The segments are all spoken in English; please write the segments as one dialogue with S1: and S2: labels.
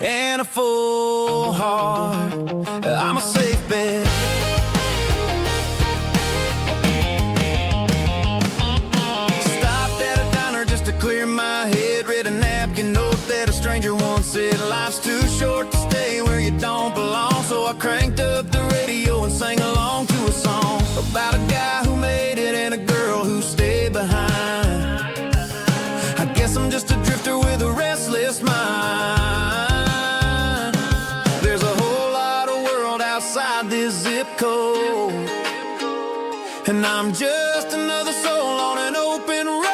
S1: and a full heart. I'm a safe bet. Stopped at a diner just to clear my head. Read a napkin note that a stranger once said, life's too short to stay where you don't belong. So I cranked up the radio and sang along to a song about a guy who made it and a girl who stayed behind. I guess I'm just a drifter with a restless mind. There's a whole lot of world outside this zip code, and I'm just another soul on an open road.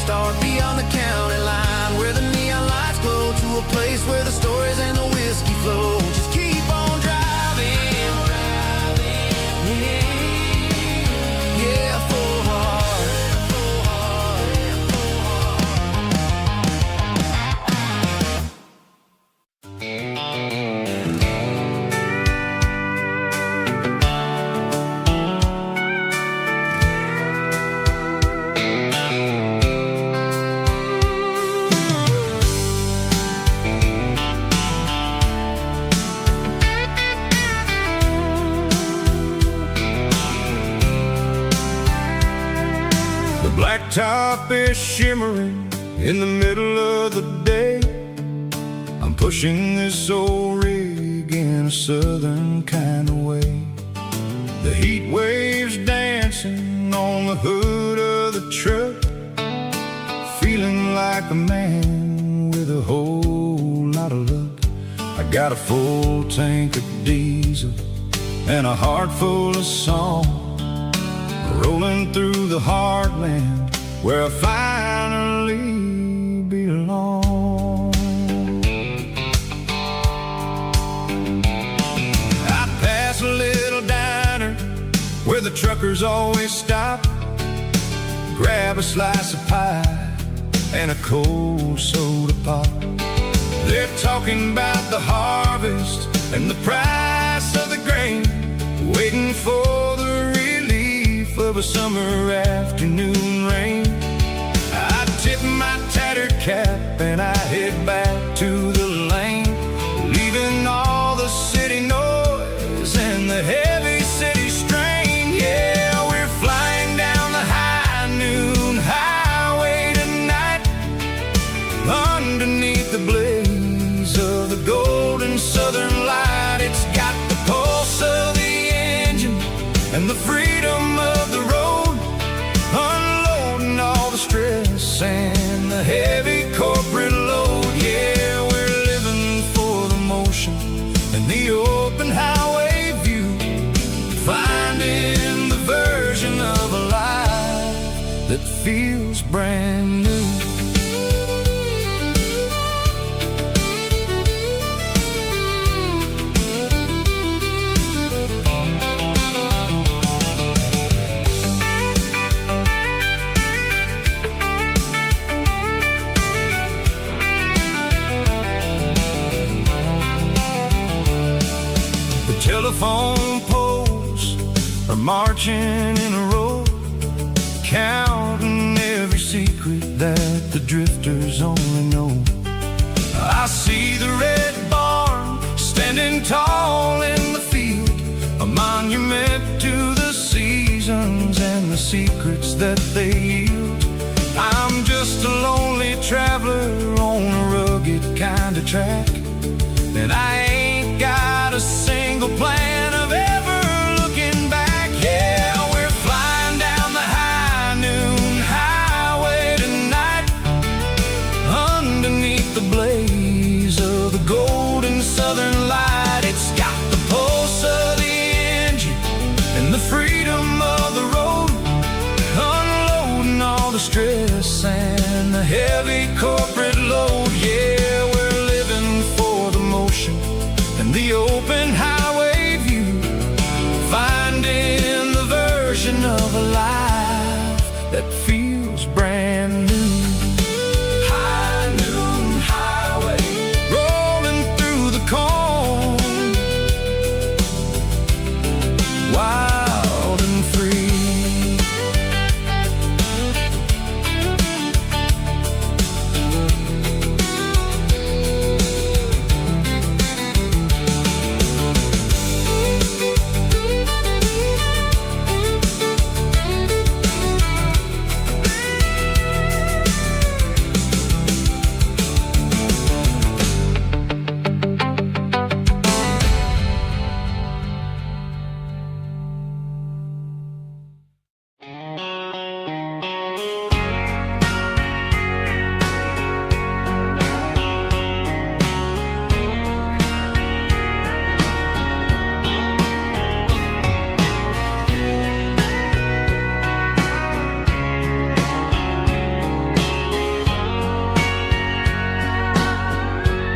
S1: Start beyond the county line, where the neon lights glow, to a place where the stories and the whiskey flow. Just keep on driving, yeah, full heart.
S2: Blacktop is shimmering in the middle of the day. I'm pushing this old rig in a southern kind of way. The heat waves dancing on the hood of the truck, feeling like a man with a whole lot of luck. I got a full tank of diesel and a heart full of song, rolling through the heartland where I finally belong. I pass a little diner where the truckers always stop, grab a slice of pie and a cold soda pop. They're talking about the harvest and the price of the grain, waiting for the relief of a summer afternoon rain. I tip my tattered cap and I head back to the lane, leaving all the city noise and the heavy city strain. Yeah, we're flying down the high noon highway tonight, underneath the blaze of the golden southern light. It's got the pulse of the engine and the freedom of the road, unloading all the stress and the heavy corporate load. Yeah, we're living for the motion and the open highway view, finding the version of a life that feels brand new. Telephone poles are marching in a row, counting every secret that the drifters only know. I see the red barn standing tall in the field, a monument to the seasons and the secrets that they yield. I'm just a lonely traveler on a rugged kind of track, and I ain't got a single plan of ever looking back. Yeah, we're flying down the high noon highway tonight, underneath the blaze of the golden southern light. It's got the pulse of the engine and the freedom of the road, unloading all the stress and the heavy corporate load. Yeah, we're living for the motion the open highway view, finding the version of a life that feels brand new. High noon highway, rolling through the corn, wild and free.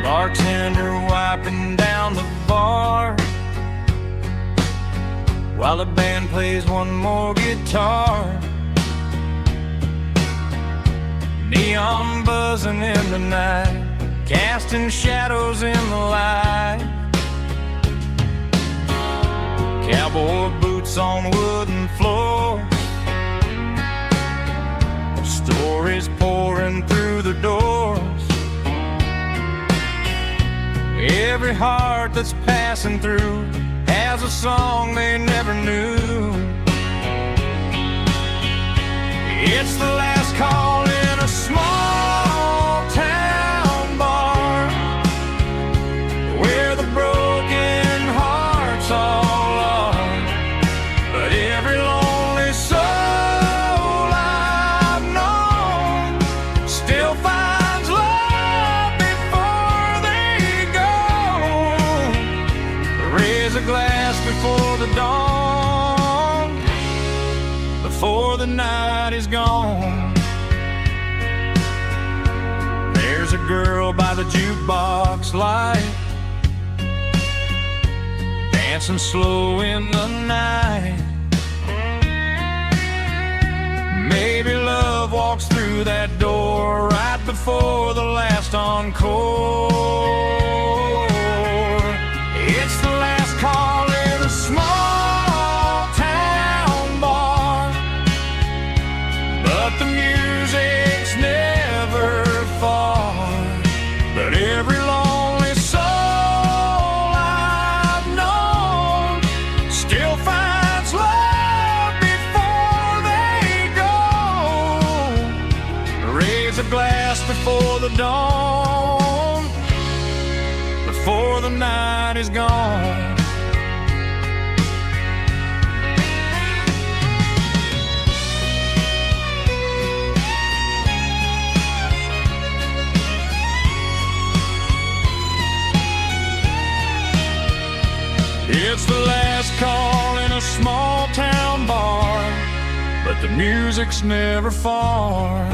S1: Bartender wiping down the bar while the band plays one more guitar. Neon buzzing in the night, casting shadows in the light. Cowboy boots on wooden floors, stories pouring through the doors. Every heart that's passing through has a song they never knew. It's the last call in a small town bar, where the broken hearts all are. But every lonely soul I've known still finds love before they go. Raise a glass before the dawn, before the night is gone. There's a girl by the jukebox light, dancing slow in the night. Maybe love walks through that door right before the last encore. It's the last call in a small town bar, but the music's never far. But every lonely soul I've known still finds love before they go. Raise a glass before the dawn, before the night is gone. It's the last call in a small town bar, but the music's never far.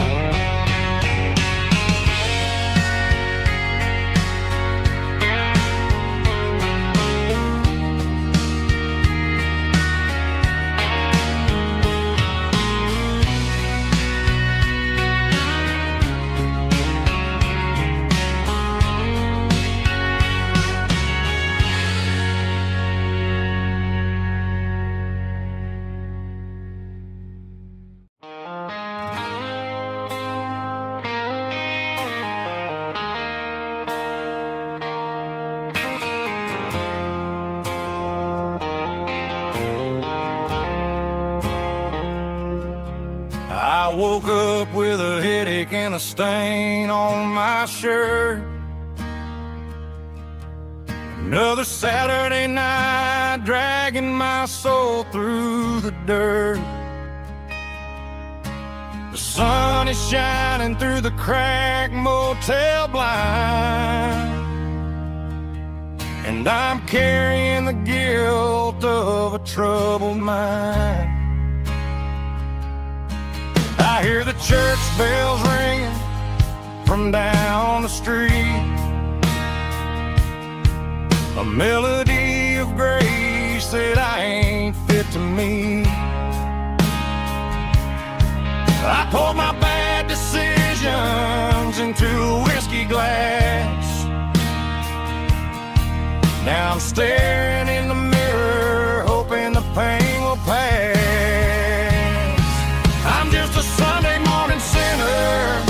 S1: I woke up with a headache and a stain on my shirt. Another Saturday night, dragging my soul through the dirt. The sun is shining through the cracked motel blind, and I'm carrying the guilt of a troubled mind. I hear the church bells ringing from down the street. A
S2: a melody of grace that I ain't fit to meet. I poured my bad decisions into a whiskey glass. Now I'm staring in the mirror, hoping the pain will pass. I'm just a Sunday morning sinner,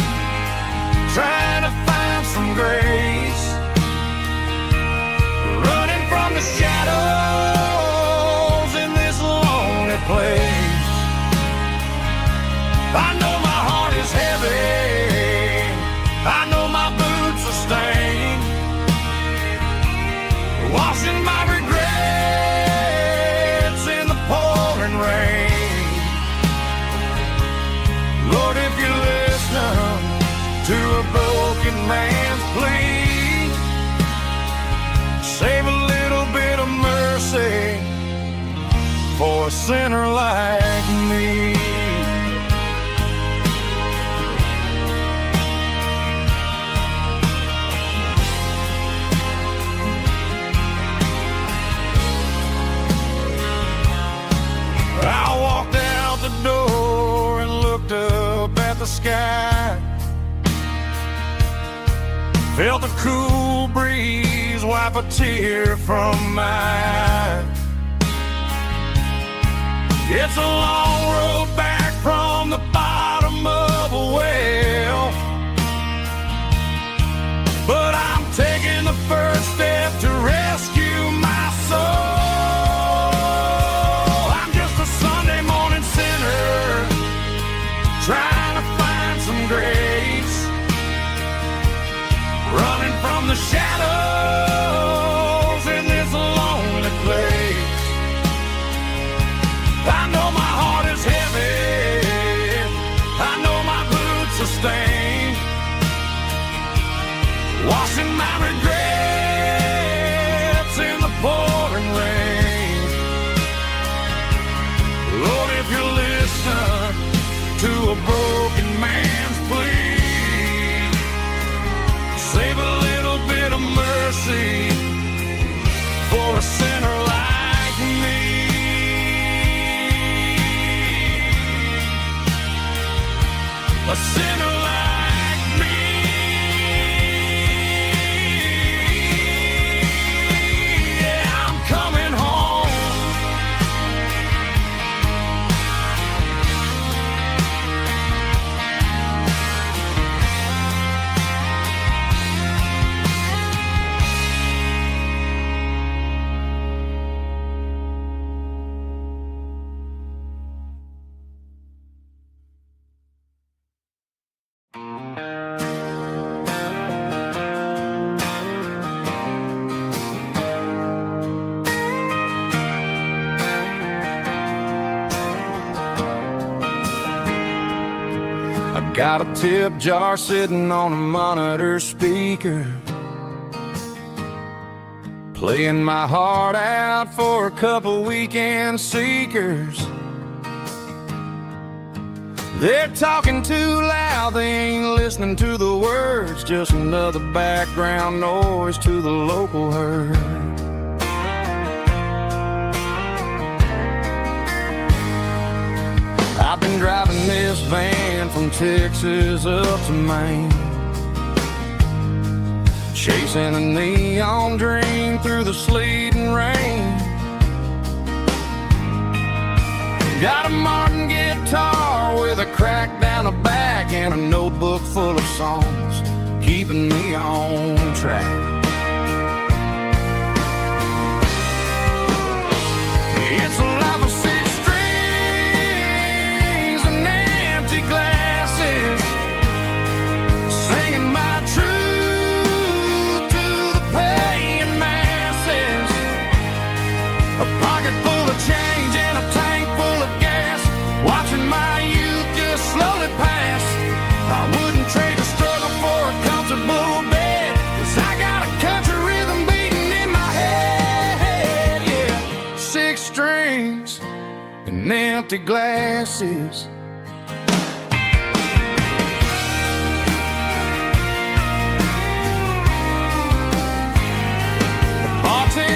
S2: trying to find some grace, running from the shadows in this lonely place. I know my heart is heavy, I know my boots are stained, washing my regrets in the pouring rain. Lord, if you listen to a broken man's plea, save a little bit of mercy for a sinner like me. I walked out the door and looked up at the sky, felt a cool breeze wipe a tear from my eye. It's a long road back from the bottom of a well, but I'm taking the first step to rescue my soul. Trying to find some grace, running from the shadows in this lonely place. I know my heart is heavy, I know my boots are stained, washing my regrets in the pouring rain. Lord, if you listen to a broken man's plea, save a little bit of mercy for a sinner like me. A sinner like me. Yeah, I'm coming home. Got a tip jar sitting on a monitor speaker, playing my heart out for a couple weekend seekers. They're talking too loud, they ain't listening to the words, just another background noise to the local herd. I've been driving this van from Texas up to Maine, chasing a neon dream through the sleet and rain. Got a Martin guitar with a crack down the back and a notebook full of songs, keeping me on track. It's a life of six strings and empty glasses, singing my truth to the paying masses. A pocket full of change and a tank full of gas, watching my youth just slowly pass. I wouldn't trade a struggle for a comfortable bed, 'cause I got a country rhythm beating in my head. Yeah, six strings and empty glasses. The bartender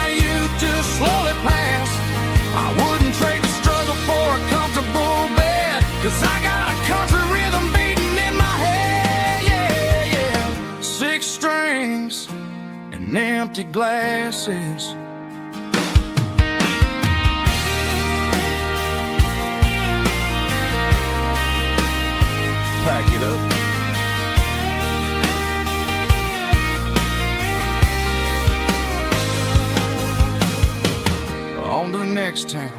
S2: my youth just slowly pass. I wouldn't trade the struggle for a comfortable bed, 'cause I got a country rhythm beating in my head, yeah, yeah. 6 strings and empty glasses. Pack it up. On to the next town.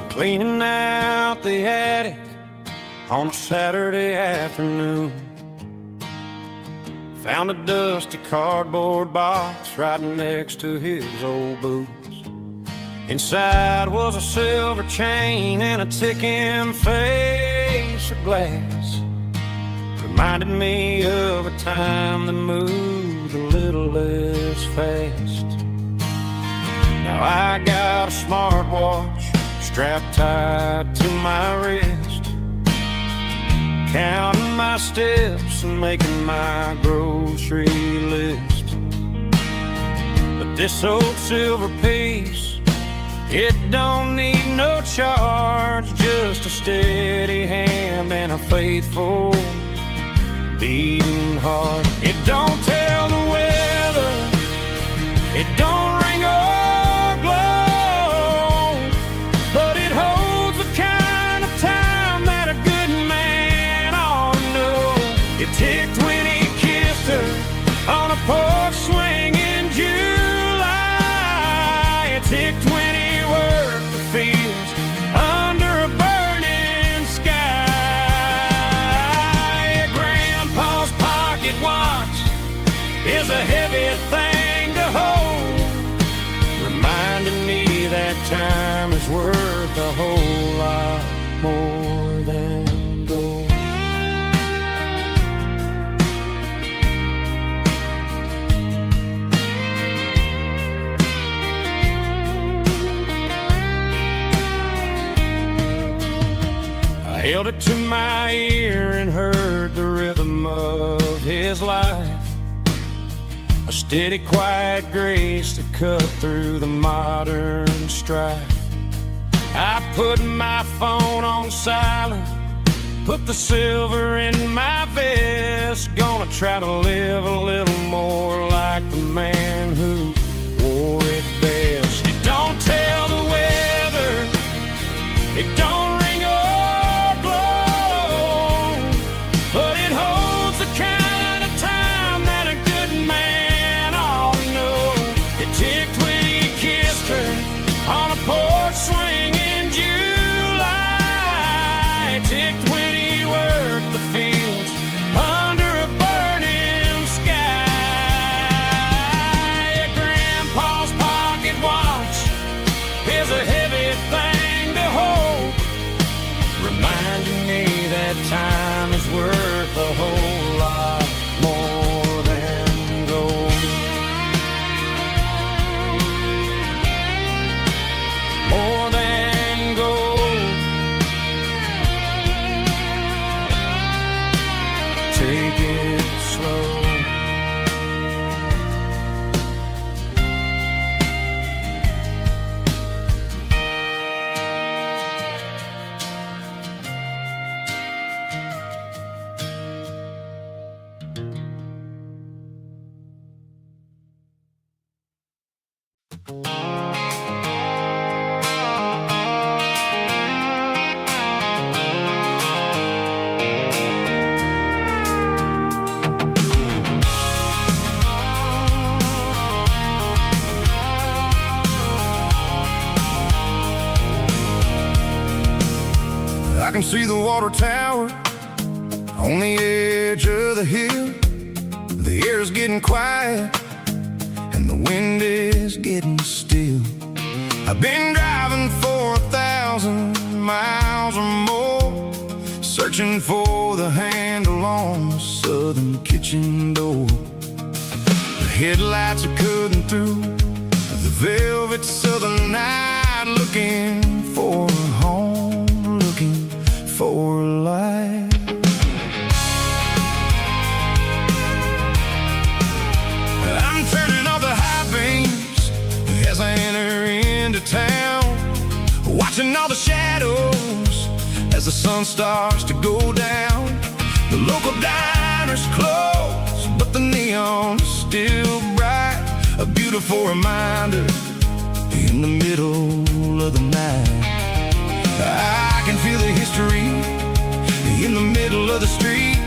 S2: Cleaning out the attic on a Saturday afternoon. Found a dusty cardboard box right next to his old boots. Inside was a silver chain and a ticking face of glass. Reminded me of a time that moved a little less fast. Now I got a smartwatch strapped tight to my wrist, counting my steps and making my grocery list. But this old silver piece, it don't need no charge, just a steady hand and a faithful beating heart. It don't tell the weather, it don't ring or glow, but it holds the kind of time that a good man ought to know. It ticked when he kissed her on a porch swing in July. It ticked when he worked the fields under a burning sky. Grandpa's pocket watch is a heavy thing to hold, reminding me that time is worth a whole lot more than gold. I held it to my ear and heard the rhythm of his life, a steady, quiet grace that cut through the modern strife. I put my phone on silent, put the silver in my vest. Gonna try to live a little more like the man who wore it best. It don't tell the weather, it don't ring or glow, but it holds the kind of time that a good man ought to know. It ticked when he kissed her on a porch swing in July. It ticked when he worked the fields under a burning sky. Grandpa's pocket watch is a heavy thing to hold, reminding me that time is worth a whole lot more than gold. More than gold. Take it slow. I can see the water tower on the edge of the hill. The air's getting quiet and the wind is getting still. I've been driving for 1,000 miles or more, searching for the handle on the southern kitchen door. The headlights are cutting through the velvet southern night, looking for a home, looking for a light. I'm turning off the high beams as I enter into town, watching all the shadows as the sun starts to go down. The local diner's closed, but the neon's still bright, a beautiful reminder in the middle of the night. I can feel the history in the middle of the street,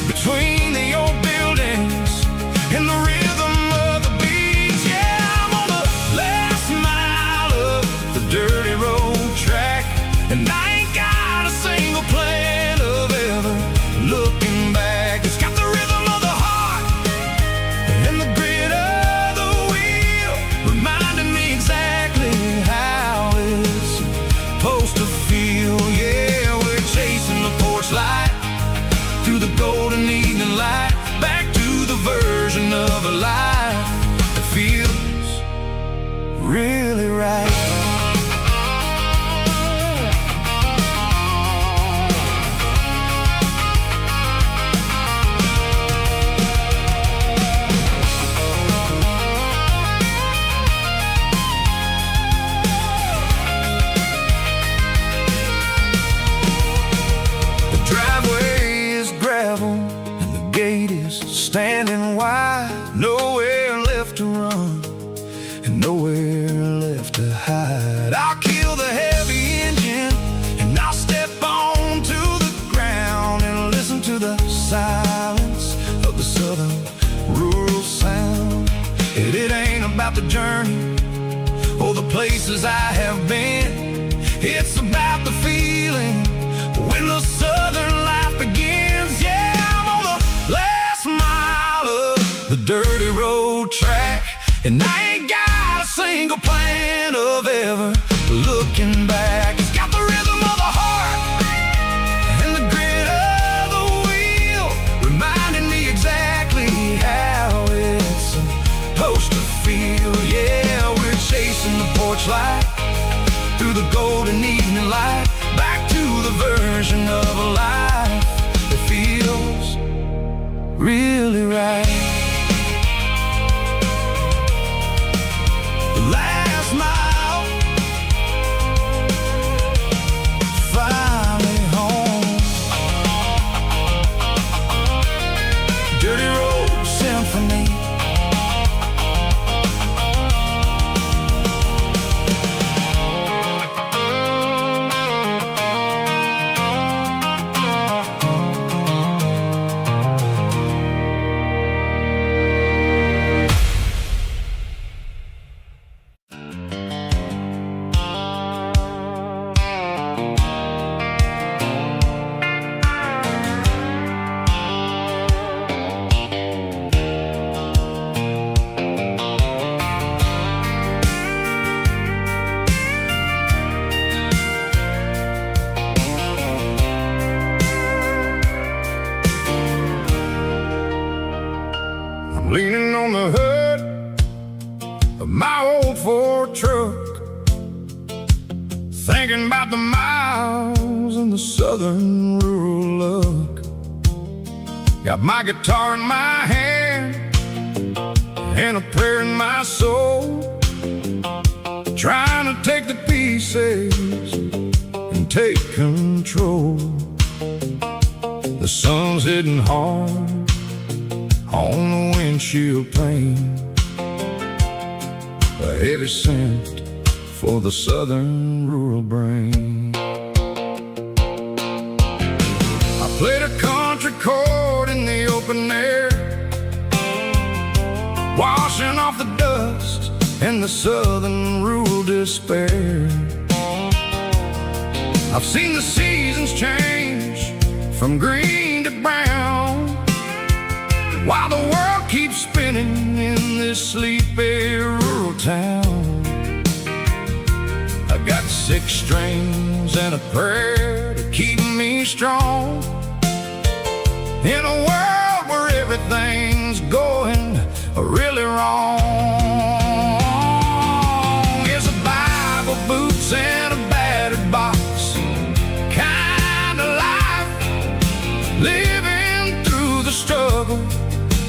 S2: between the old buildings and the rhythm of the beats. Yeah, I'm on the last mile of the dirty road track, and I ain't got a single plan of ever looking back. It's got the rhythm of the heart and the grit of the wheel, reminding me exactly how it's supposed to feel. Yeah, we're chasing the porch light through the golden evening light, back to the version of a life that feels really right. The driveway is gravel and the gate is standing wide. Nowhere left to run and nowhere left to hide. I'll kill the heavy engine and I'll step onto the ground and listen to the silence of the southern rural sound. It ain't about the journey or the places I have been, it's about the feeling when the southern life begins. Yeah, I'm on the last mile of the dirty road track, and I ain't got a single plan of ever looking back. It's got the rhythm of the heart and the grit of the wheel, reminding me exactly how it's supposed to feel. Yeah, we're chasing the porch light through the golden evening light, back to the version of a life that feels really right. The last mile, finally home. Dirty Road Symphony. Leaning on the hood of my old Ford truck, thinking about the miles and the southern rural look. Got my guitar in my hand and a prayer in my soul, trying to take the pieces and take control. The sun's hitting hard on the windshield pane, a heavy scent for the southern rural brain. I played a country chord in the open air, washing off the dust and the southern rural despair. I've seen the seasons change from green to brown, while the world keeps spinning in this sleepy rural town. I got 6 strings and a prayer to keep me strong, in a world where everything's going really wrong. Is a Bible, boots, and a battered box kind of life, living through the struggle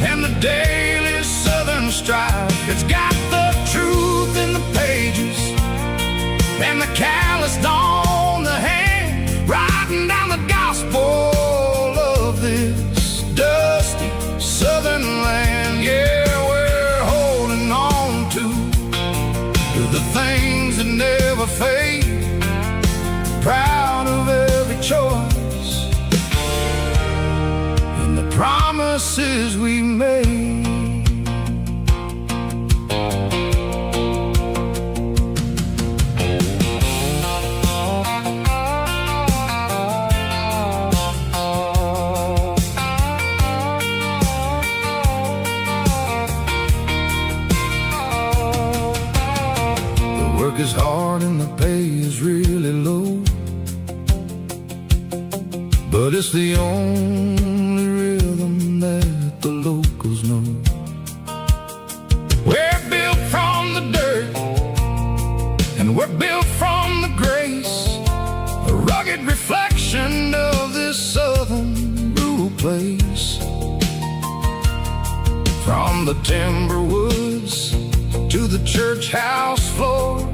S2: and the daily southern strife. It's got the truth in the pages and the calloused on the hand, writing down the gospel of this dusty southern land. Yeah, we're holding on to the things that never fade, proud of every choice and the promises we made. Is hard and the pay is really low, but it's the only rhythm that the locals know. We're built from the dirt and we're built from the grace, a rugged reflection of this southern rural place. From the timber woods to the church house floor,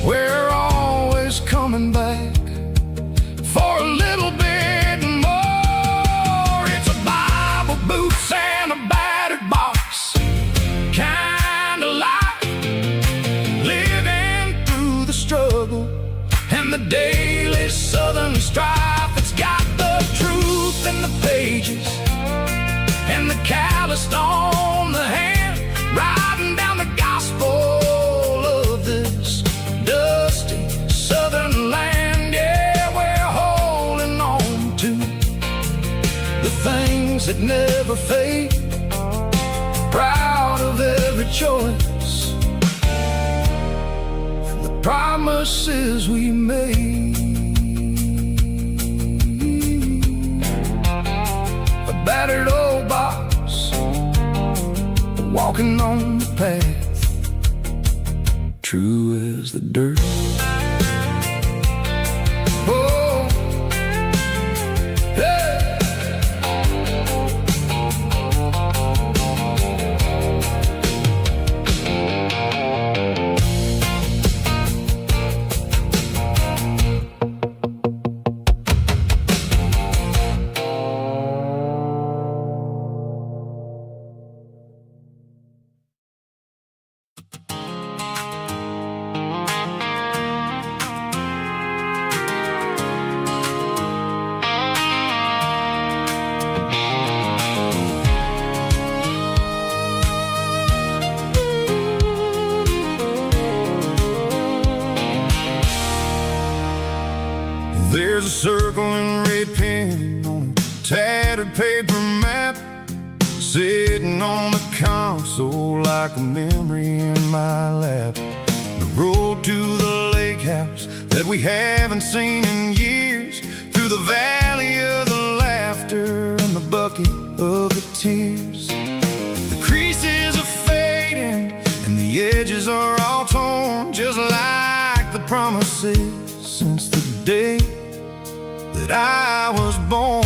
S2: we're always coming back for a little bit more. It's a Bible, boots, and a battered box kind of life, living through the struggle and the daily southern strife. It's got the truth in the pages and the calloused on the hand, writing down the gospel of this dusty southern land. Yeah, we're holding on to the things that never fade, proud of every choice and the promises we made. A battered old box, walking on the path, true as the dirt. Oh, hey. There's a circle in red pen on a tattered paper map, sitting on the console like a memory in my lap. The road to the lake house that we haven't seen in years, through the valley of the laughter and the bucket of the tears. The creases are fading and the edges are all torn, just like the promises since the day that I was born.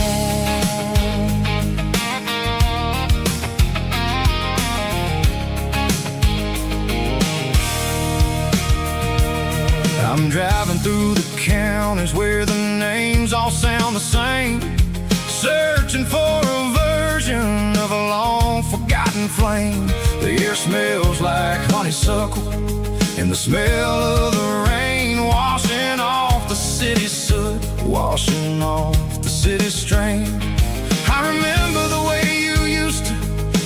S2: I'm driving through the counties where the names all sound the same, searching for a version of a long forgotten flame. The air smells like honeysuckle and the smell of the rain, washing off the city soot, washing off the city strain. I remember the way you used to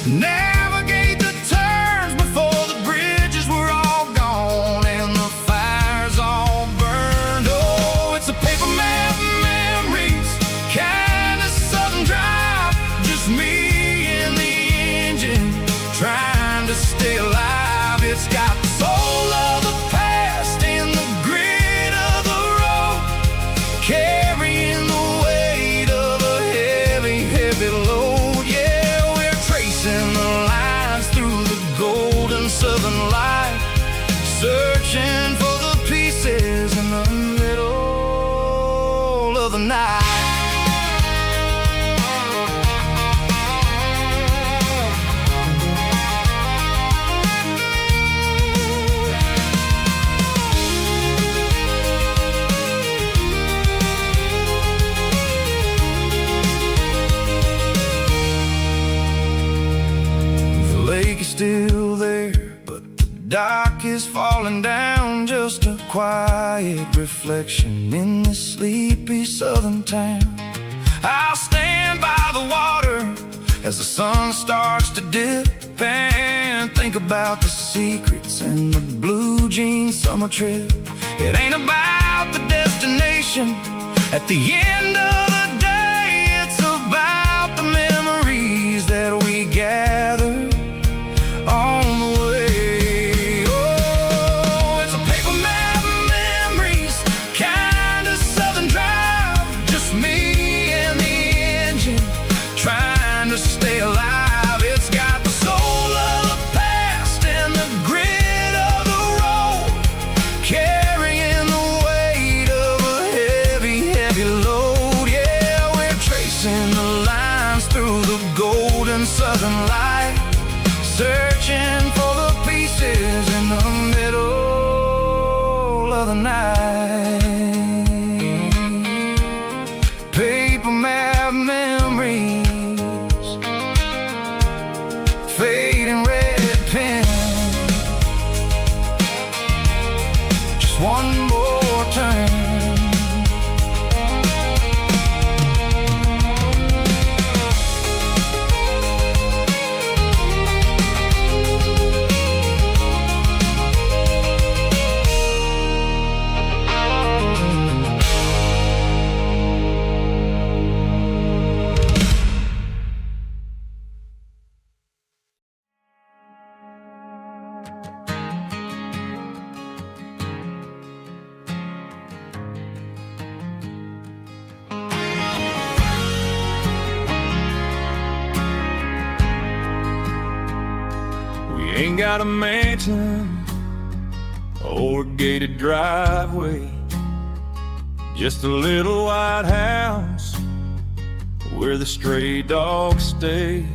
S2: navigate the turns before the bridges were all gone and the fires all burned. Oh, it's a paper map memories, kind of southern drive, just me and the engine trying to stay alive. It's got the soul of the past and the grit of the road, carrying the weight of a you're still there, but the dock is falling down, just a quiet reflection in this sleepy southern town. I'll stand by the water as the sun starts to dip and think about the secrets and the blue jean summer trip. It ain't about the destination at the end of the day, it's about the memories that we gather on the way. Oh, it's a paper map of memories, kind of southern drive, just me and the engine trying to stay alive. It's got the soul of the past and the grit of the road, carrying the weight of a heavy, heavy load. Yeah, we're tracing the lines through the golden southern light, searching for the pieces in the middle of the night. Paper map memories, fading red pen, just one more turn. Ain't got a mansion or a gated driveway, just a little white house where the stray dogs stay.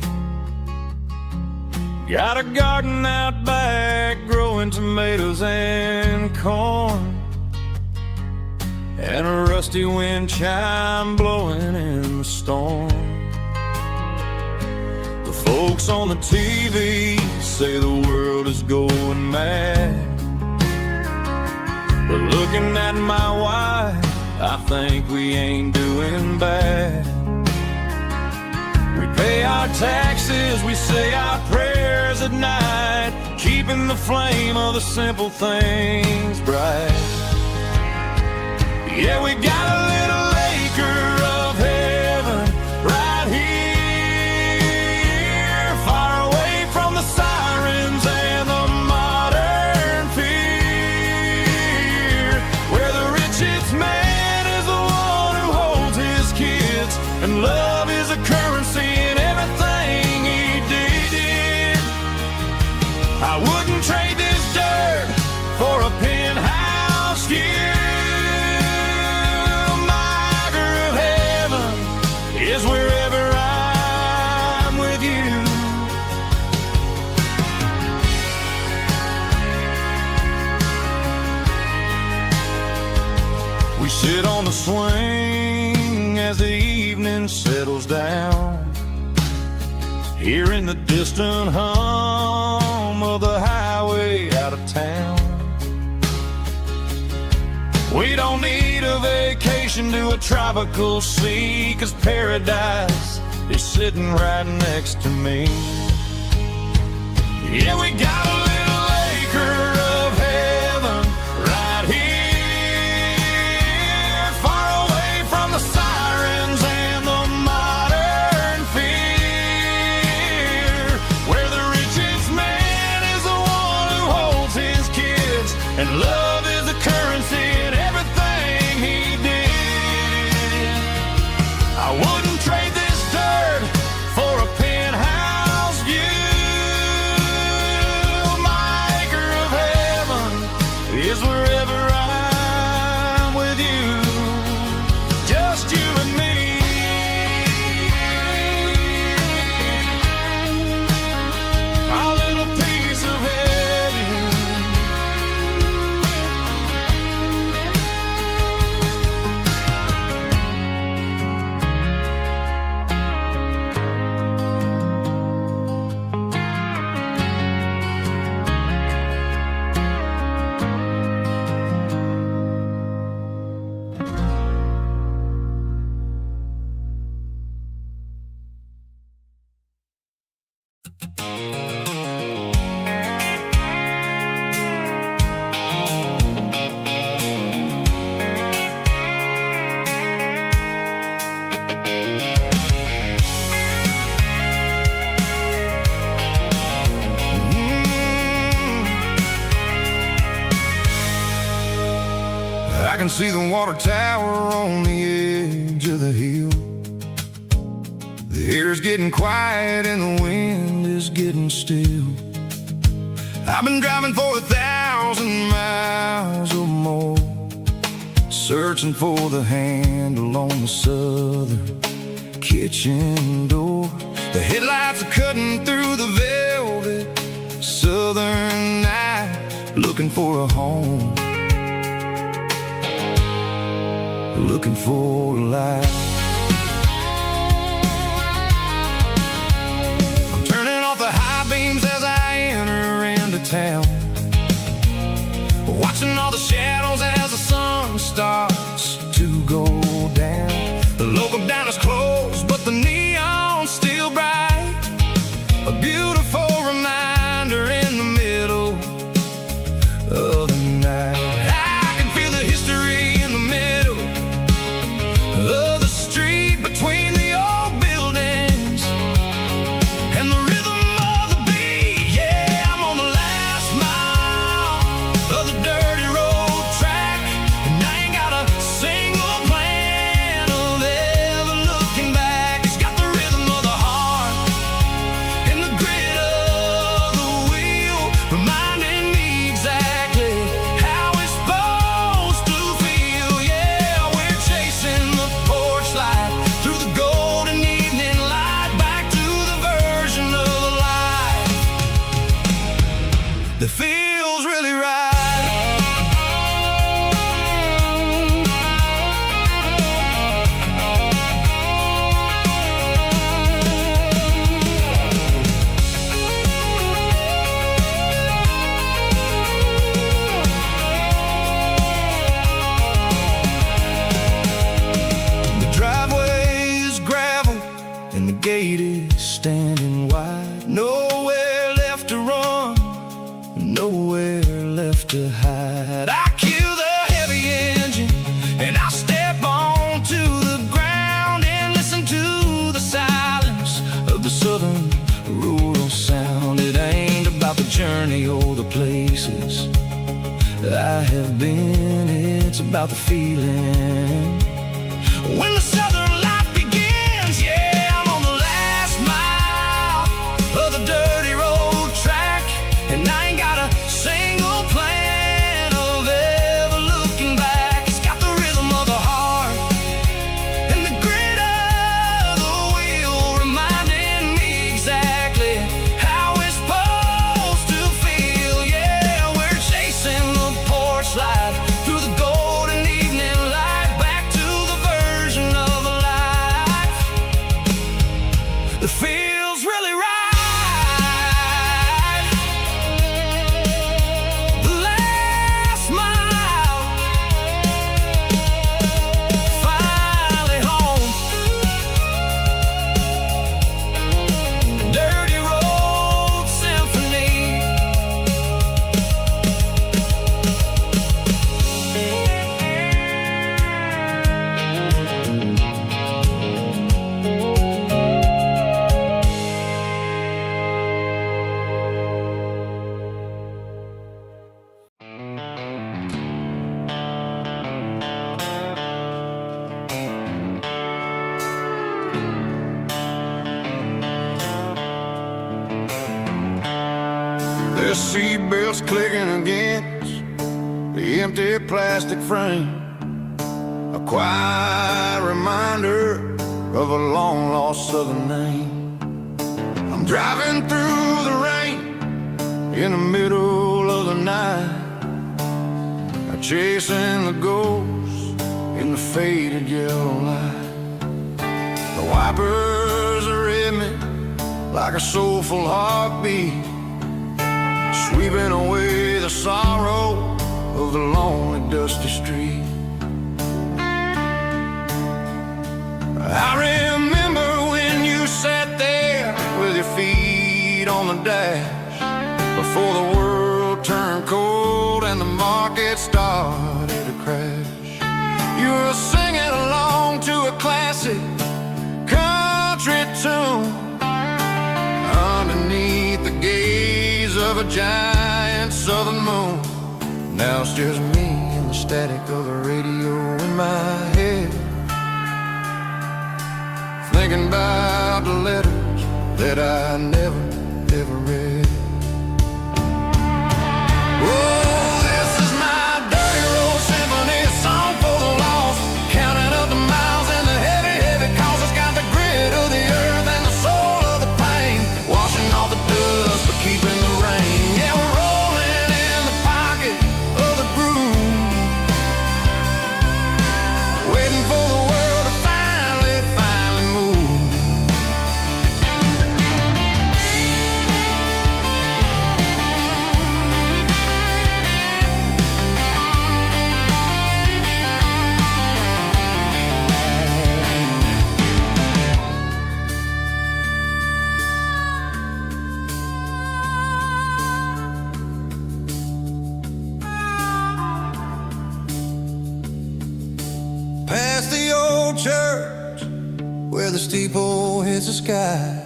S2: Got a garden out back growing tomatoes and corn, and a rusty wind chime blowing in the storm. The folks on the TV say the world is going mad, but looking at my wife, I think we ain't doing bad. We pay our taxes, we say our prayers at night, keeping the flame of the simple things bright. Yeah, we got a little acre of heaven right here, far away from the sirens and the modern fear, where the richest man is the one who holds his kids, and love is a currency in everything he did. I wouldn't trade this dirt for a penthouse view. Is wherever I'm with you. We sit on the swing as the evening settles down, hearing the distant hum of the highway out of town. We don't need a vacation to a tropical sea, 'cause paradise is sitting right next to me. Yeah, we got a little acre of heaven right here, far away from the sirens and the modern fear, where the richest man is the one who holds his kids, and love is the currency in everything he did. I wouldn't trade this dirt for a penthouse view. My acre of heaven is wherever I'm with you, just you and me. Our little piece of heaven, I can see the water tower on the edge of the hill. The air's getting quiet and the wind is getting still. I've been driving for 1,000 miles or more, searching for the handle on the southern kitchen door. The headlights are cutting through the velvet southern night, looking for a home, looking for a light. I'm turning off the high beams as I enter into town, watching all the shadows as the sun starts to go down. The local diner's closed, but the neon's still bright, a beautiful reminder in the middle of the night. I can feel the history in the middle of the street, between the old buildings and the rhythm of the beat. Yeah, I'm on the last mile of the dirty road track, and I ain't got a single plan of ever looking back. It's got the rhythm of the heart and the grit of the wheel, reminding me exactly how it's supposed to feel. Yeah, we're chasing the porch light through the golden evening light, back to the version of life that feels really right. The driveway is gravel and the gate is standing wide. Nowhere left to run, nowhere left to hide. I kill the heavy engine and I step onto the ground and listen to the silence of the southern rural sound. It ain't about the journey or the places I have been, it's about the feeling when the southern life begins. Yeah, I'm on the last mile of the dirty road track, and I ain't got a single plan of ever looking back. It's got the rhythm of the heart and the grit of the wheel, reminding me exactly how it's supposed to feel. Yeah, we're chasing the porch light through the golden evening light, back to the version of life that feels really right. The last mile, finally home. Dirty road symphony. The seatbelts clicking against the empty plastic frame, a quiet reminder of a long-lost southern name. I'm driving through the rain in the middle of the night, chasing the ghosts in the faded yellow light. The wipers are in me like a soulful heartbeat, sweeping away the sorrow of the lonely, dusty street. I remember when you sat there with your feet feet on the dash before the world turned cold and the market started to crash. You were singing along to a classic country tune underneath the gaze of a giant southern moon. Now it's just me and the static of the radio in my head, thinking about the letters that I never, ever read. Oh, this is my dirty road symphony, a song for the lost, counting up the miles and the heavy, heavy calls. It's got the grit of the earth and the soul of the pain, washing off the dust but keeping the rain. Yeah, we're rolling in the pocket of the groove, waiting for the world to finally move. Past the old church where the steeple hits the sky,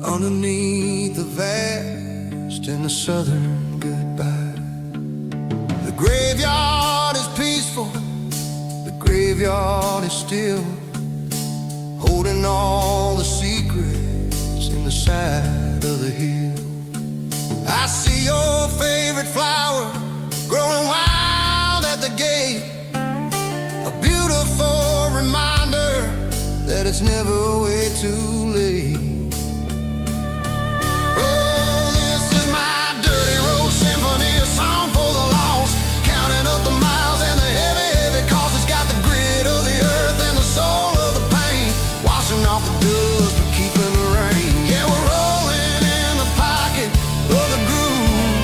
S2: underneath the vast and the southern goodbye. The graveyard is peaceful, the graveyard is still, holding all the secrets in the side of the hill. I see your favorite flower growing wild at the gate, a beautiful reminder that it's never way too late. Oh, this is my dirty road symphony, a song for the lost, counting up the miles and the heavy, heavy calls. It's got the grit of the earth and the soul of the pain, washing off the dust but keeping the rain. Yeah, we're rolling in the pocket of the groove,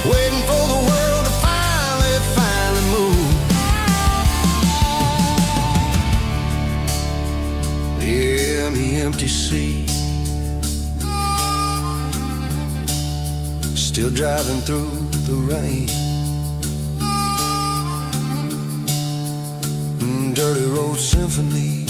S2: waiting for the world to finally move. Yeah, the empty sea, still driving through the rain. Dirty road symphony.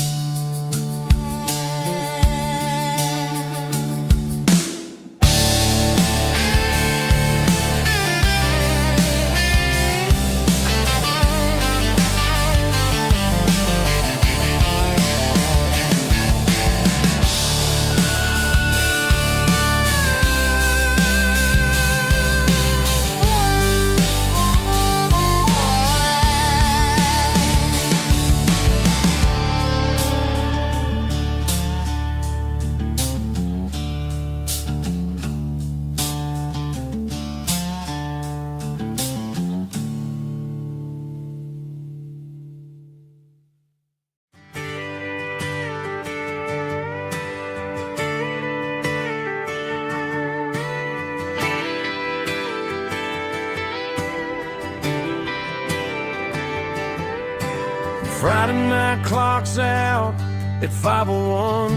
S2: Friday night clock's out at 5:01.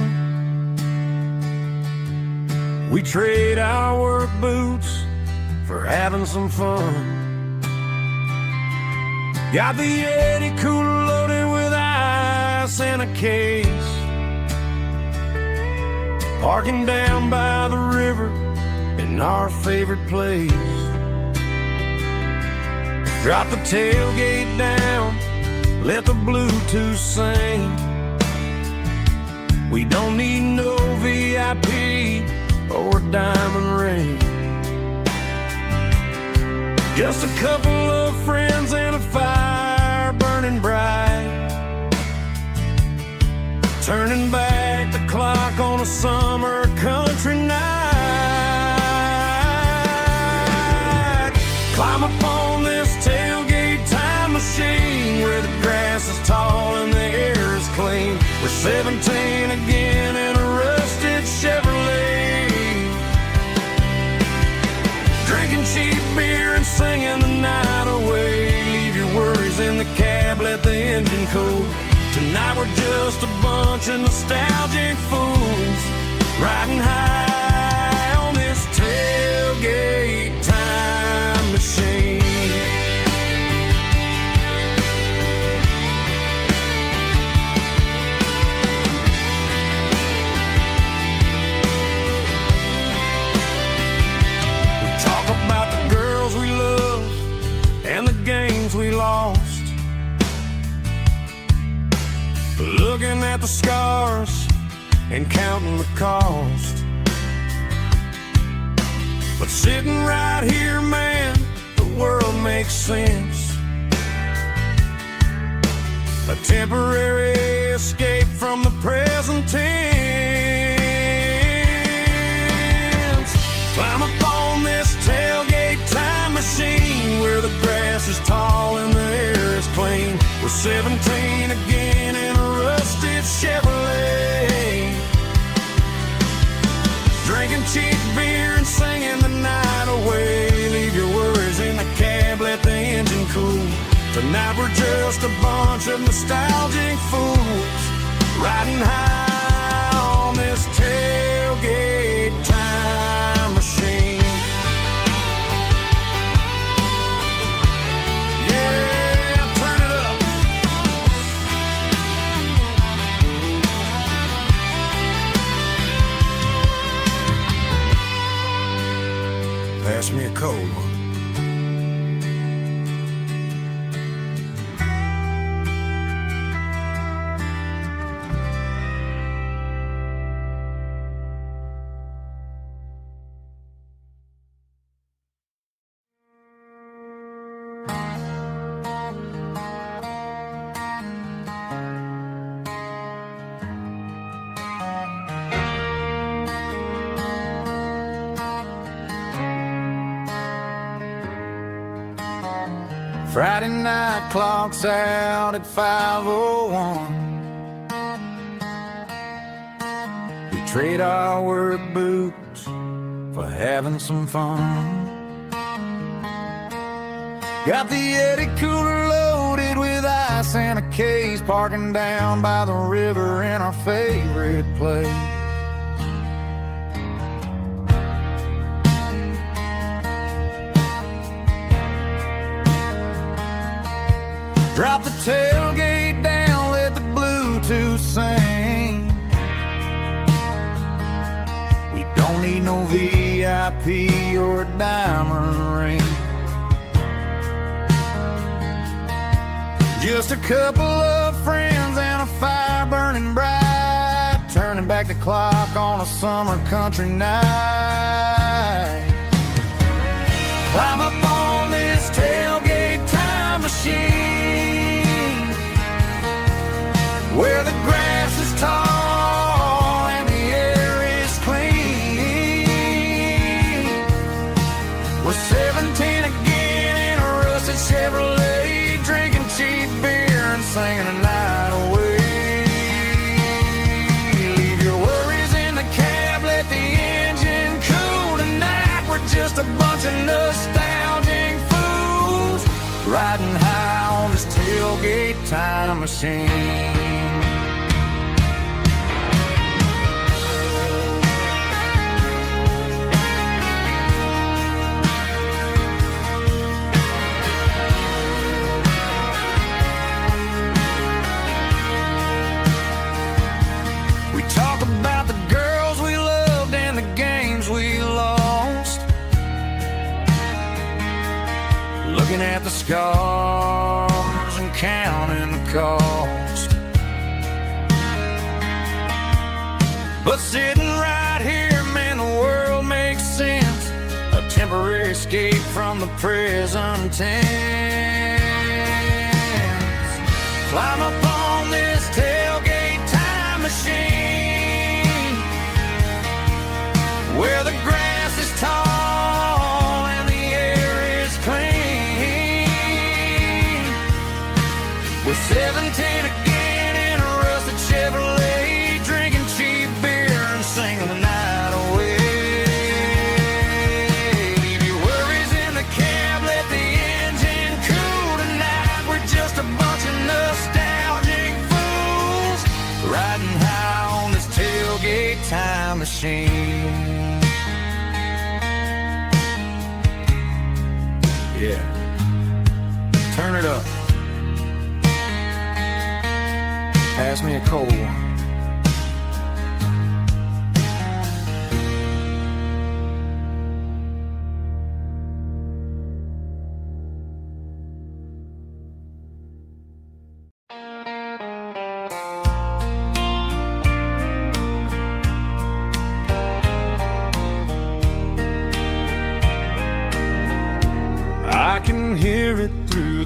S2: We trade our work boots for having some fun. Got the Yeti cooler loaded with ice and a case, parking down by the river in our favorite place. Drop the tailgate down, let the Bluetooth sing. We don't need no VIP or diamond ring, just a couple of friends and a fire burning bright, turning back the clock on a summer country night. Climb up on this tailgate time machine where the grass is tall and the air is clean. We're 17 again in a rusted Chevrolet, drinking cheap beer and singing the night away. Leave your worries in the cab, let the engine cool. Tonight we're just a bunch of nostalgic fools at the scars and counting the cost. But sitting right here, man, the world makes sense. A temporary escape from the present tense. Climb up on this tailgate time machine where the grass is tall and the air is clean. We're 17 again in a rusted Chevrolet, drinking cheap beer and singing the night away. Leave your worries in the cab, let the engine cool. Tonight we're just a bunch of nostalgic fools, riding high on this tailgate time machine. Yeah, turn it up. Pass me a cold one. Friday night clock's out at 5:01. We trade our work boots for having some fun. Got the Yeti cooler loaded with ice and a case, parking down by the river in our favorite place. Drop the tailgate down, let the Bluetooth sing. We don't need no VIP or a diamond ring. Just a couple of friends and a fire burning bright, turning back the clock on a summer country night. Climb up on this tailgate time machine where the grass is tall and the air is clean. We're 17 again in a rusted Chevrolet, drinking cheap beer and singing the night away. Leave your worries in the cab, let the engine cool. Tonight we're just a bunch of nostalgic fools, riding high on this tailgate time machine. We talk about the girls we loved and the games we lost, looking at the scars and counting the cost. But sitting right here, man, the world makes sense. A temporary escape from the present tense. Climb up on this tailgate time machine where the grass is tall and the air is clean. We're 17 again in a rusted Chevrolet, drinking cheap beer and singing the night away. Leave your worries in the cab, let the engine cool. Tonight we're just a bunch of nostalgic fools, riding high on this tailgate time machine. Yeah, turn it up. Pass me a cold one.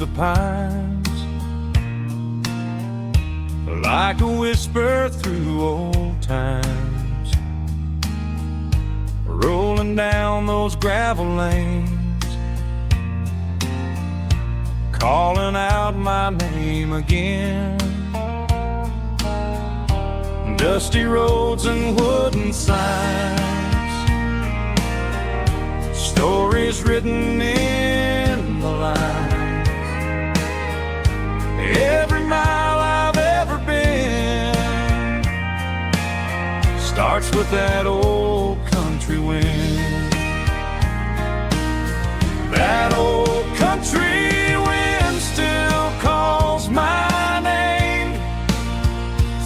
S2: the pines, like a whisper through old times, rolling down those gravel lanes, calling out my name again. Dusty roads and wooden signs, stories written in the lines. Every mile I've ever been starts with that old country wind. That old country wind still calls my name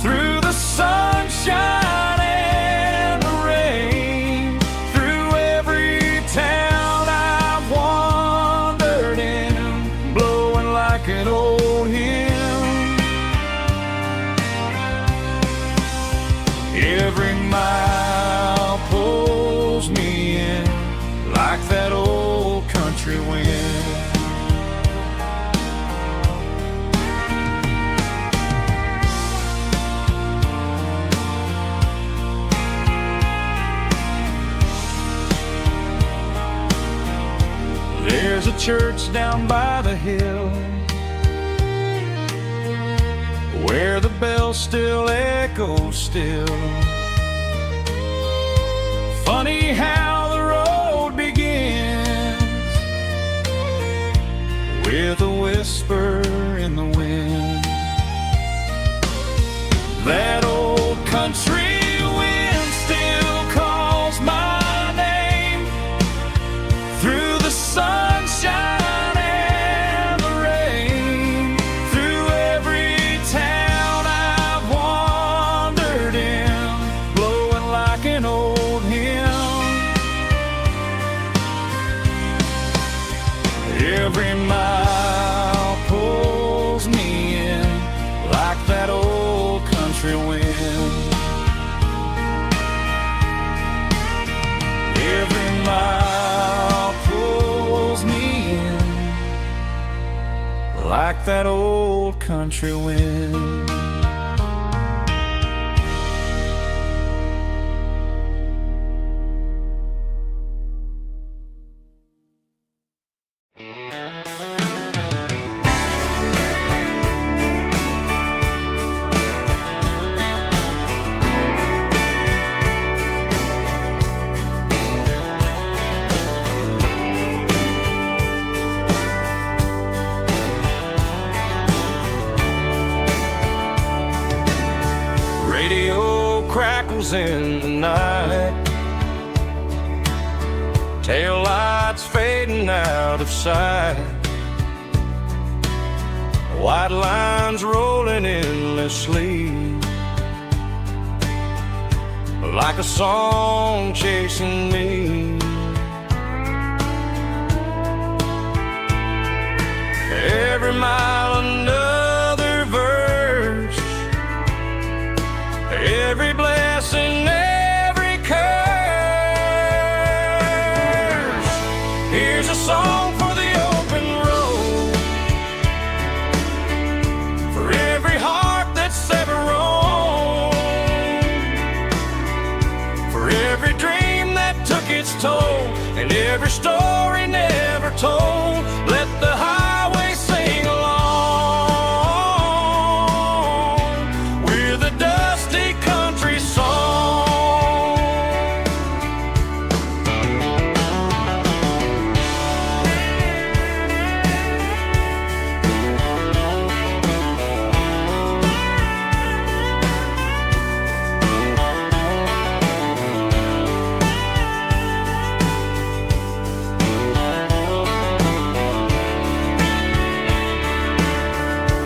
S2: through the sunshine and the rain, through every town I've wandered in, blowing like an old hymn. Every mile pulls me in like that old country wind. There's a church down by the hill where the bells still echo still. Funny how the road begins with a whisper in the wind. That old country wind still calls my name through the sunshine and the rain, through every town I've wandered in, blowing like an old hymn. Every mile pulls me in like that old country wind. Every mile pulls me in like that old country wind. Radio crackles in the night, tail lights fading out of sight, white lines rolling endlessly, like a song chasing me. Every mile another verse, every blessing, every curse. Here's a song for the open road, for every heart that's ever roamed, for every dream that took its toll, and every story never told. Let the highway sing along with a dusty country song.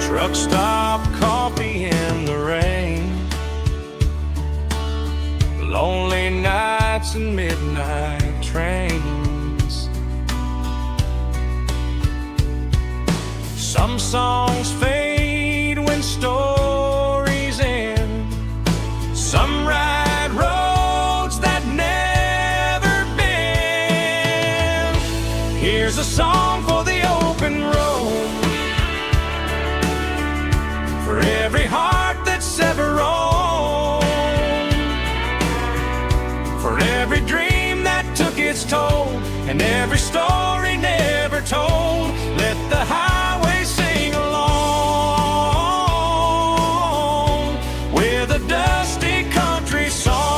S2: Truck stop, coffee in the rain, lonely nights and midnight trains. Some songs fade when stories end, some ride roads that never bend. Here's a song for the open road, and every story never told. Let the highway sing along with a dusty country song.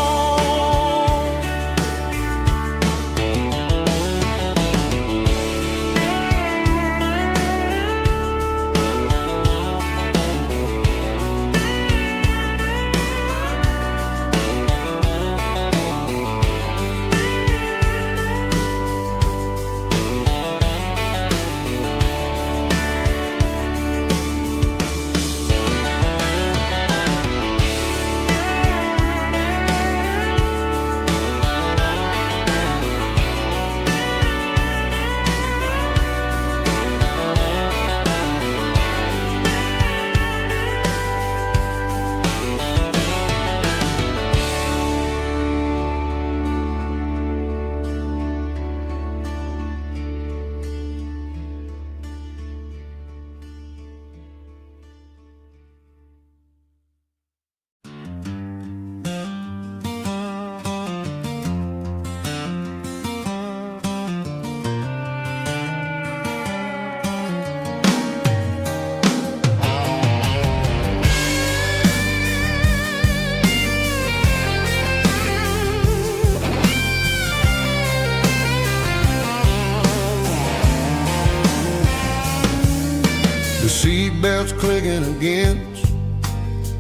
S3: The seatbelt's clicking against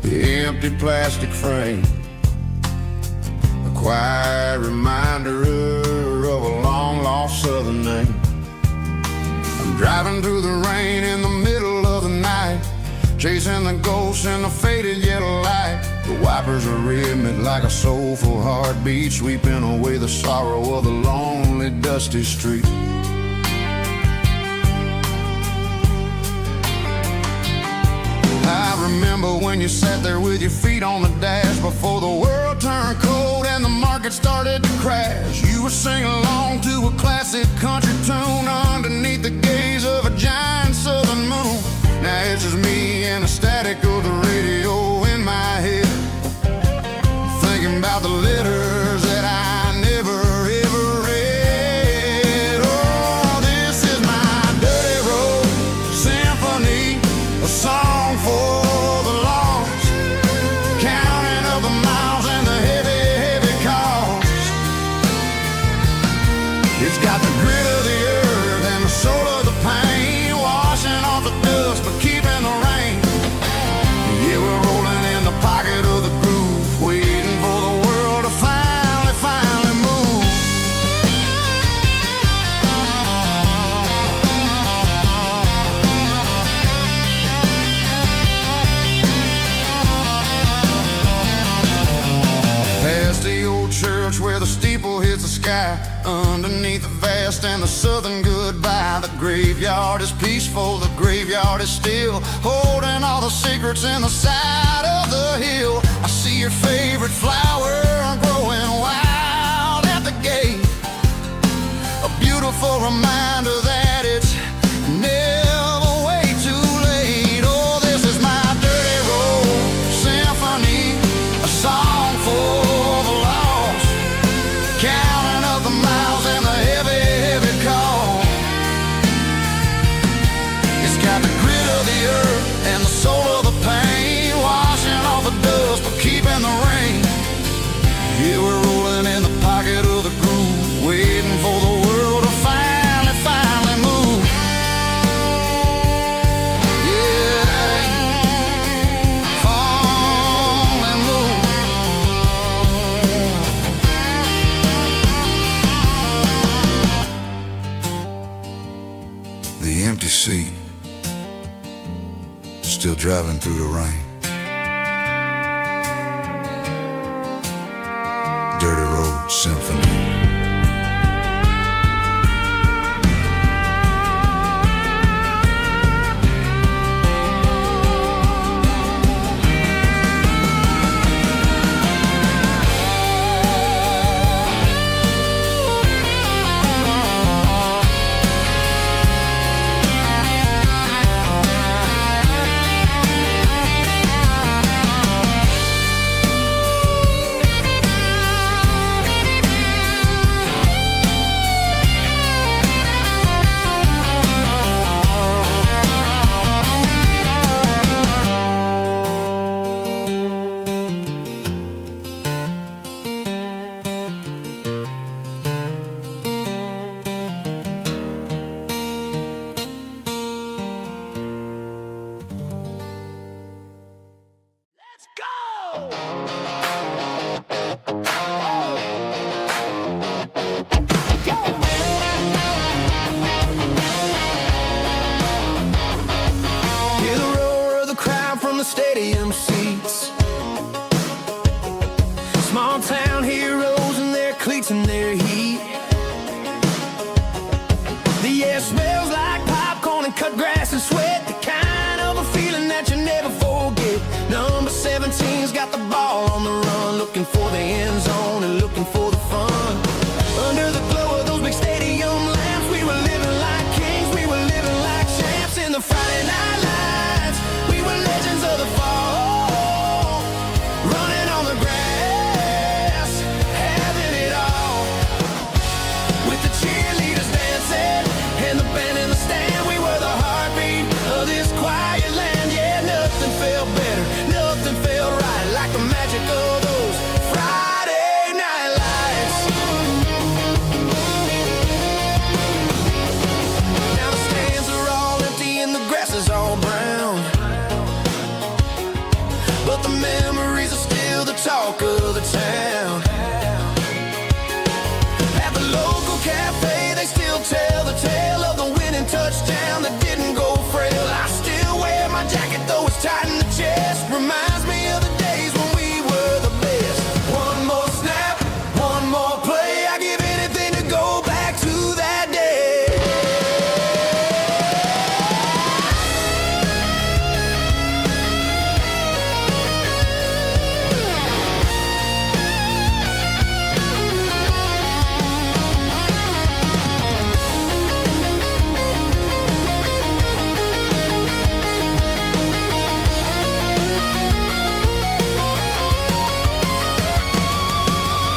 S3: the empty plastic frame, a quiet reminder of a long-lost southern name. I'm driving through the rain in the middle of the night, chasing the ghosts in the faded yellow light. The wipers are rhythmic like a soulful heartbeat, sweeping away the sorrow of the lonely, dusty street. I remember when you sat there with your feet on the dash before the world turned cold and the market started to crash. You were singing along to a classic country tune underneath the gaze of a giant southern moon. Now it's just me and the static of the radio in my head, thinking about the letters that I never ever read. Oh, this is my dirty road symphony, a song for the lost, counting up the miles and the heavy, heavy cost. It's got the grit of the earth and the soul of the pain, washing off the dust but keeping the rain. Yeah, we're rolling in the pocket of the groove, waiting for the world to finally move. Past the old church where the steeple hits the sky, underneath the vast and the southern goodbye. The graveyard is peaceful, the graveyard is still, holding all the secrets in the side of the hill. I see your favorite flower growing wild at the gate, a beautiful reminder that it's never way too late. Oh, this is my dirty road symphony, a song for the lost, counting up the miles and the heavy, heavy call. It's got the grit of the earth and the soul of the pain, washing off the dust but keeping the rain. Yeah, we're rolling in the pocket of the groove, waiting for the world to finally move. Yeah, finally move. The empty seat, still driving through the rain. Dirty road symphony.
S1: town heroes in their cleats and their heat. The air smells like popcorn and cut grass and sweat, the kind of a feeling that you never forget. Number 17's got the ball on the run, looking for the end zone and looking for the fun. Under the glow of those big stadium lamps, we were living like kings, we were living like champs. In the Friday night lights, we were legends of the fall, running on the grass, having it all. With the cheerleaders dancing and the band in the stand, we were the heartbeat of this quiet land. Yeah, nothing felt better, nothing felt right like the magic of those Friday night lights. Now the stands are all empty and the grass is all brown, but the memories are still the talk of the town. At the local cafe, they still tell the tale of the winning touchdown that didn't go frail. I still wear my jacket though it's tight in the chest. Reminds me of the days when we were the best. One more snap, one more play, I give anything to go back to that day.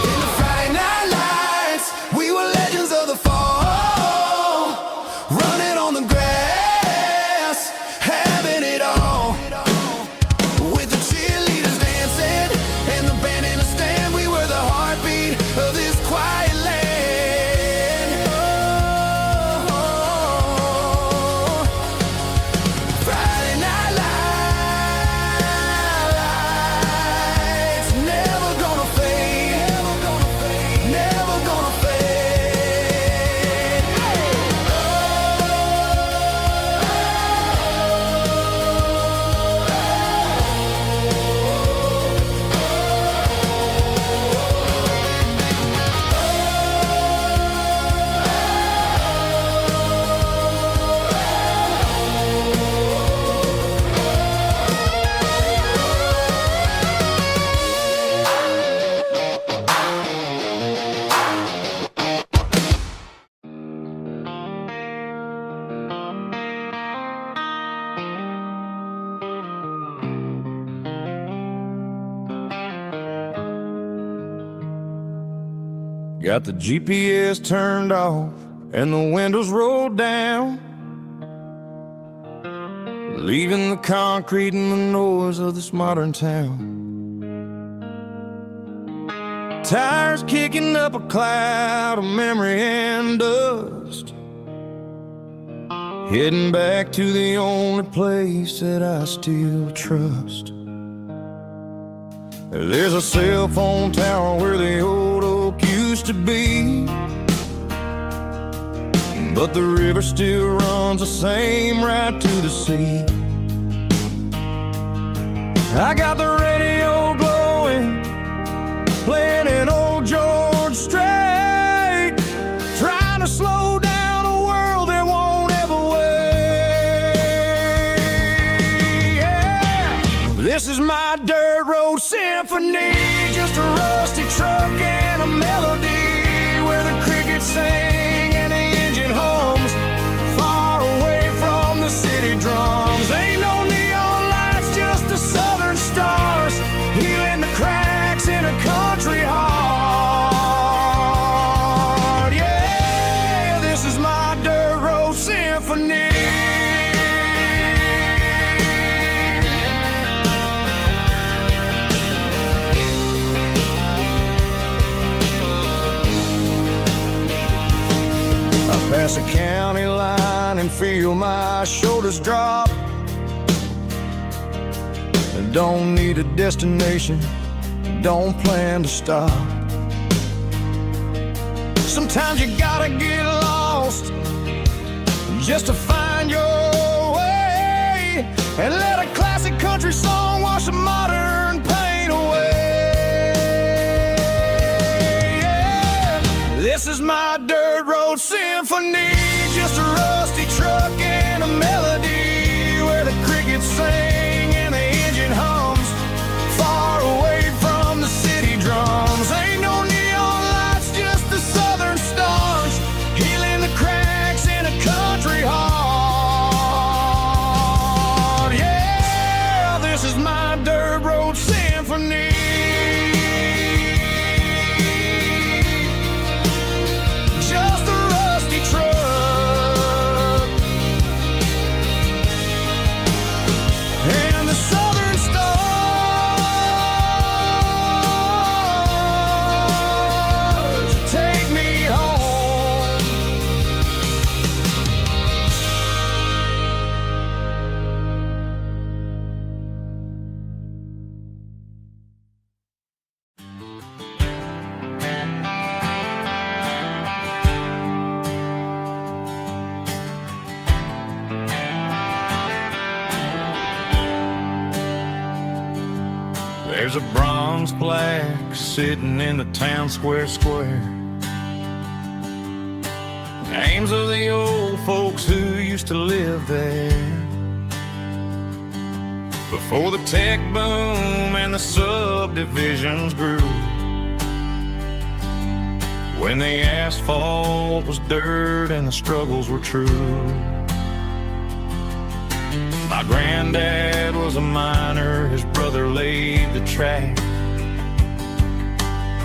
S1: In the Friday night lights, we were legends of the fall, running on the grass, having it all. With the cheerleaders dancing and the band in the stand, we were the heartbeat of this quiet land. Oh, Friday night lights, never gonna fade, never gonna fade.
S2: Got the GPS turned off and the windows rolled down, leaving the concrete and the noise of this modern town. Tires kicking up a cloud of memory and dust, heading back to the only place that I still trust. There's a cell phone tower where the old oak used to be, but the river still runs the same right to the sea. I got the radio glowing, playing an old George Strait, trying to slow down a world that won't ever wait. Yeah. This is my dirt road symphony, just a rusty truck and a melody where the crickets sing and the engine hums, far away from the city drums. Ain't no neon lights, just the southern stars, healing the cracks in a country heart. Yeah, this is my dirt road symphony. Pass a county line and feel my shoulders drop. Don't need a destination, don't plan to stop. Sometimes you gotta get lost just to find your way, and let a classic country song wash a modern pain away. my dirt road symphony, just a rusty truck and a melody where the crickets sing and the engine hums, far away from the city drums. Ain't no neon lights, just the southern stars, healing the cracks in a country heart. Yeah, this is my dirt road symphony. There's a bronze plaque sitting in the town square. Names of the old folks who used to live there before the tech boom and the subdivisions grew, when the asphalt was dirt and the struggles were true. My granddad was a miner, his brother laid the track.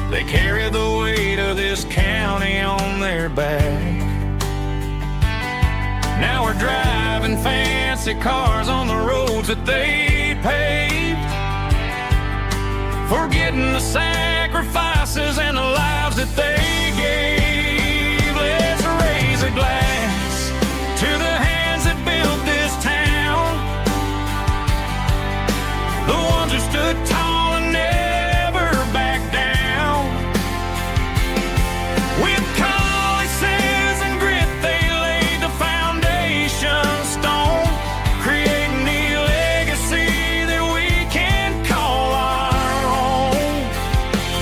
S2: They carried the weight of this county on their back. Now we're driving fancy cars on the roads that they paved, forgetting the sacrifices and the lives that they gave. Let's raise a glass to the hands that built this town, the ones who stood tall and never backed down. With calluses and grit they laid the foundation stone, creating the legacy that we can call our own.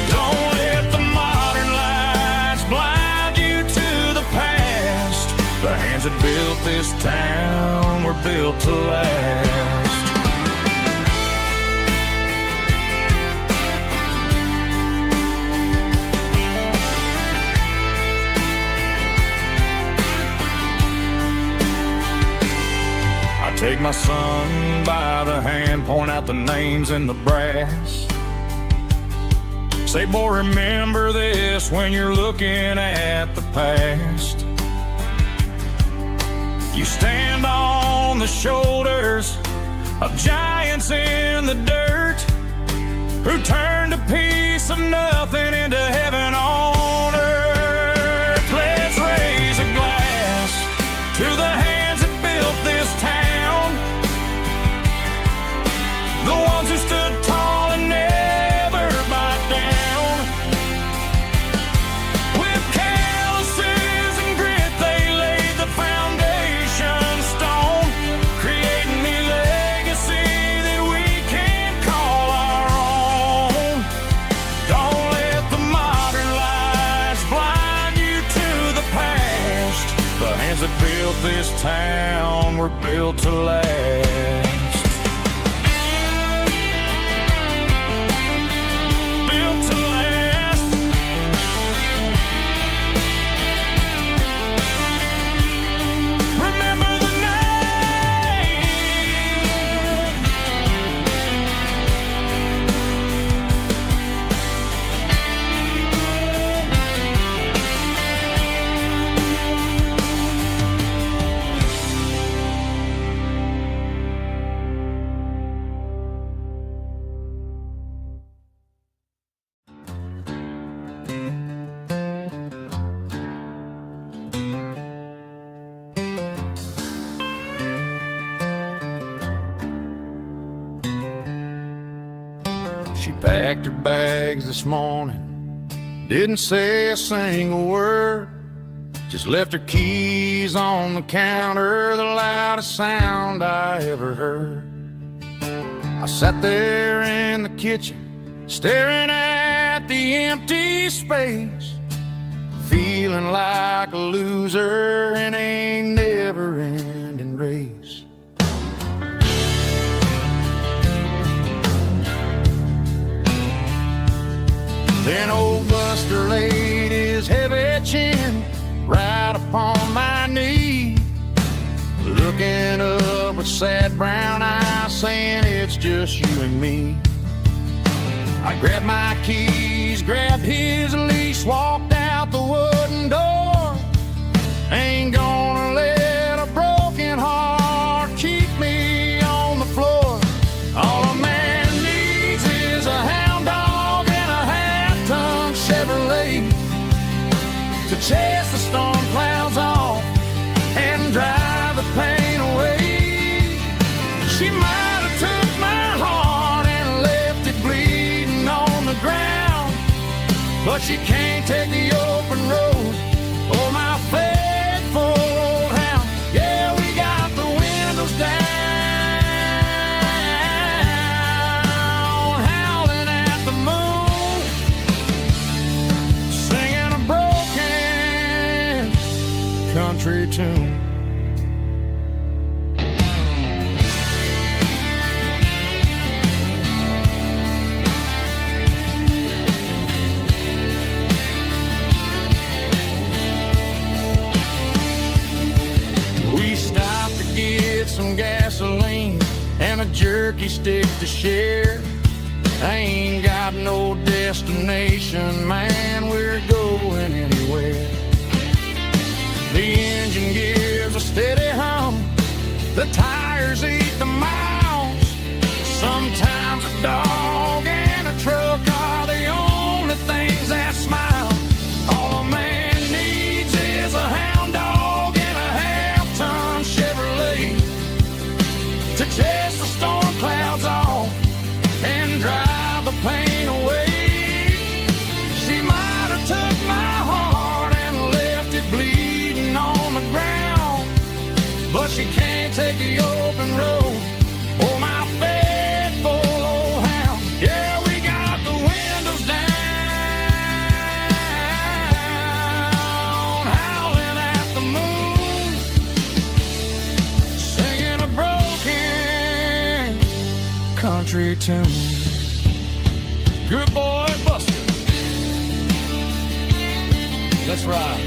S2: Don't let the modern lights blind you to the past. The hands that built this town were built to last. Take my son by the hand, point out the names in the brass. Say, boy, remember this when you're looking at the past. You stand on the shoulders of giants in the dirt, who turned a piece of nothing into heaven on earth. Let's raise a glass to the hands that built this town, the ones who stood tall and never backed down. With calluses and grit they laid the foundation stone, creating the legacy that we can call our own. Don't let the modern lights blind you to the past. The hands that built this town were built to last. She packed her bags this morning, didn't say a single word, just left her keys on the counter, the loudest sound I ever heard. I sat there in the kitchen, staring at the empty space,
S3: feeling like a loser in a never-ending race. Then old Buster laid his heavy chin right upon my knee, looking up with sad brown eyes, saying it's just you and me. I grabbed my keys, grabbed his leash, walked out the wooden door. Ain't gonna let a broken heart keep me on the floor. All a man needs is a hound dog and a half-ton Chevrolet to chase the storm clouds off and drive the pain away. She might have took my heart and left it bleeding on the ground, but she can't take the open road or my faithful old hound. Yeah, we got the windows down, howling at the moon, singing a broken country tune. Some gasoline and a jerky stick to share. I ain't got no destination, man, we're going anywhere. The engine gives a steady hum, the tires eat the miles. Sometimes a dog and a truck are the only things that smile. All a man needs is a hound dog and a half-ton Chevrolet to chase the storm clouds off and drive the pain away. She might have took my heart and left it bleeding on the ground, but she can't take the open road or my faithful old hound. Yeah, we got the windows down, howling at the moon, singing a broken country tune. Good boy, Buster. Let's ride.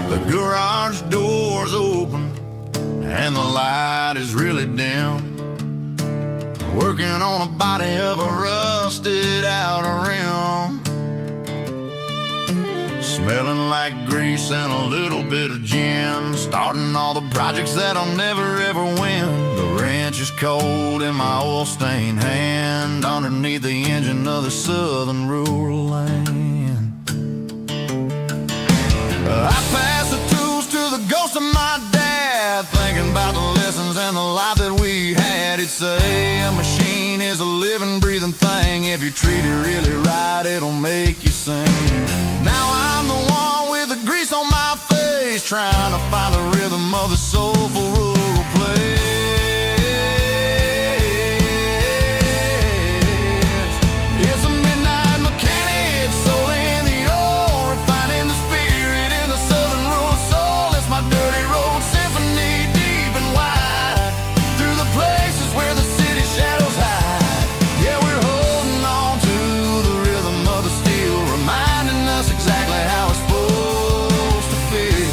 S3: The garage door's open and the light is really dim. Working on a body of a rusted out rim, smelling like grease and a little bit of gin. Starting all the projects that I'll never ever win. The wrench is cold in my oil-stained hand underneath the engine of the southern rural land. I pass the tools to the ghost of my dad, thinking about the lessons and the life that we had. He'd say a machine is a living, breathing thing. If you treat it really right, it'll make you sing. Now I'm the one with the grease on my face, trying to find the rhythm of the soulful rural place. It's a midnight mechanic, soul in the ore, refining the spirit in the southern rural soul. It's my dirty road symphony, deep and wide, through the places where the city shadows hide. Yeah, we're holding on to the rhythm of the steel, reminding us exactly how it's supposed to feel.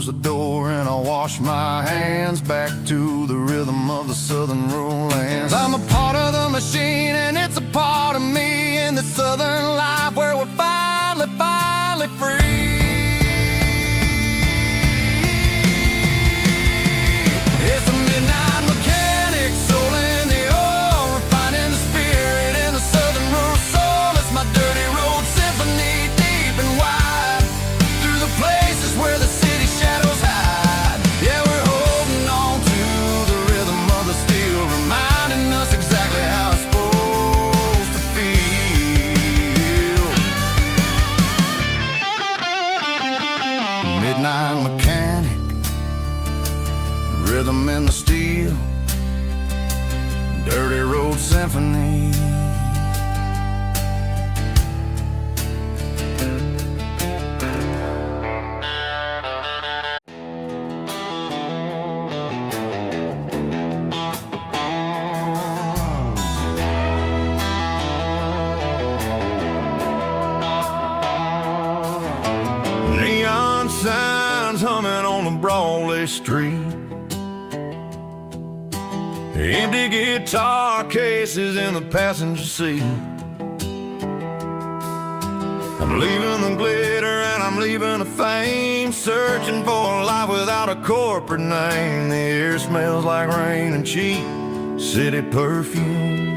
S3: close the door and I wash my hands back to the rhythm of the southern rural lands. I'm a part of the machine and it's a part of me in the southern life where we're finally free. It's a midnight mechanic, soul in the oil, refining the spirit in the southern rural soul. It's my dirty road symphony, deep and wide, through the places where the city shadows hide. Yeah, we're holding on to the rhythm of the steel, reminding us exactly how it's supposed to feel. Midnight mechanic, rhythm in the steel, dirty road symphony. Neon signs humming on the Broadway street, empty guitar cases in the passenger seat. I'm leaving the glitter and I'm leaving the fame, searching for a life without a corporate name. The air smells like rain and cheap city perfume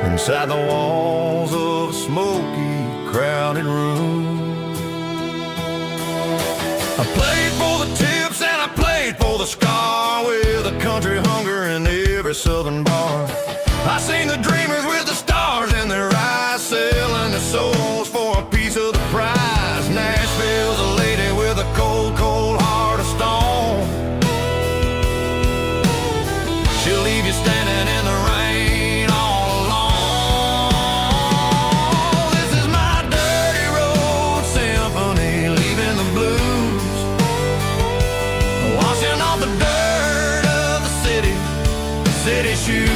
S3: inside the walls of a smoky, crowded room. I played for the tips and I played for the scar, with a country hunger in every southern bar. I seen the dreamers with the stars in their eyes, selling their souls for a piece of the prize. Nashville's a lady with a cold, cold heart of stone. She'll leave you standing in the rain all alone. This is my dirty road symphony, leaving the blues, washing off the dirt of the city shoes.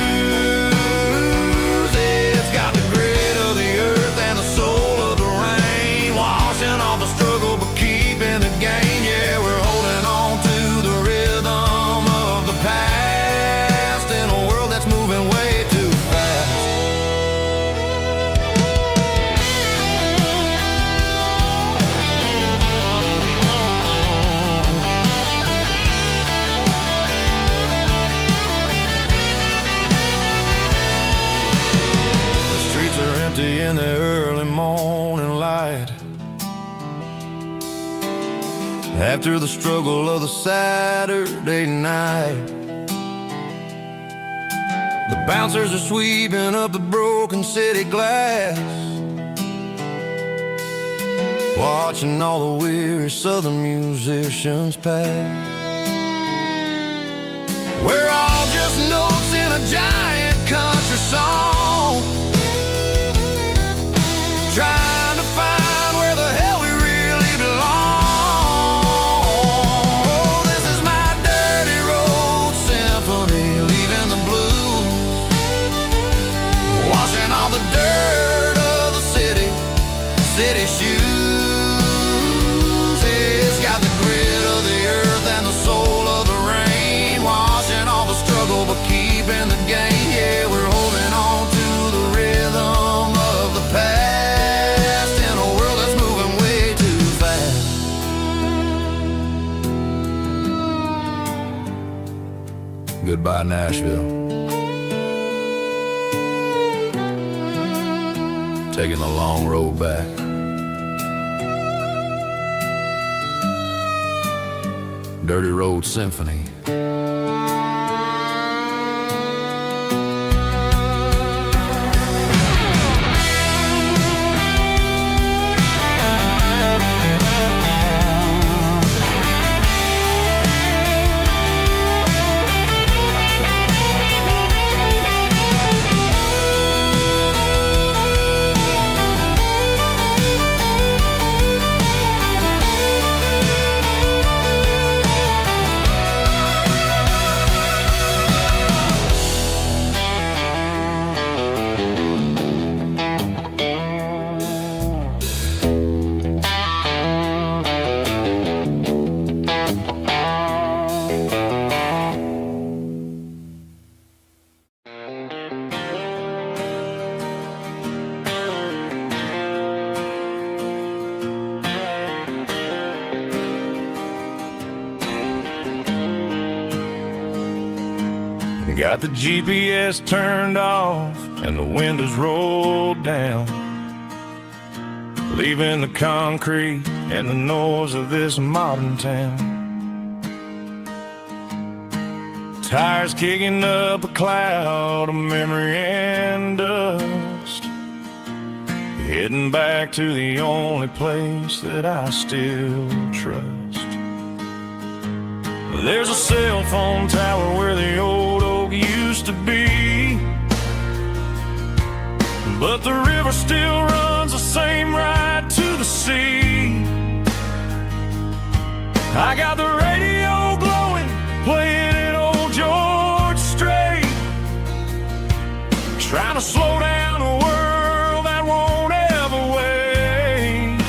S3: It's got the grit of the earth and the soul of the rain, washing off the struggle but keeping the gain. Yeah, we're holding on to the rhythm of the past in a world that's moving way too fast. In the early morning light, after the struggle of the Saturday night, the bouncers are sweeping up the broken city glass, watching all the weary southern musicians pass. We're all just notes in a giant country song, trying to find where the hell we really belong. Oh, this is my dirty road symphony, leaving the blues, washing all the dirt of the city shoes. It's got the grit of the earth and the soul of the rain, washing all the struggle but keeping the gain. Yeah, we're holding on to the rhythm of the past. Goodbye, Nashville. Taking the long road back. Dirty Road Symphony.
S2: Got the GPS turned off and the windows rolled down, leaving the concrete and the noise of this modern town. Tires kicking up a cloud of memory and dust, heading back to the only place that I still trust. There's a cell phone tower where the old oak used to be, but the river still runs the same right to the sea. I got the radio glowing, playing an old George Strait, trying to slow down a world that won't ever wait.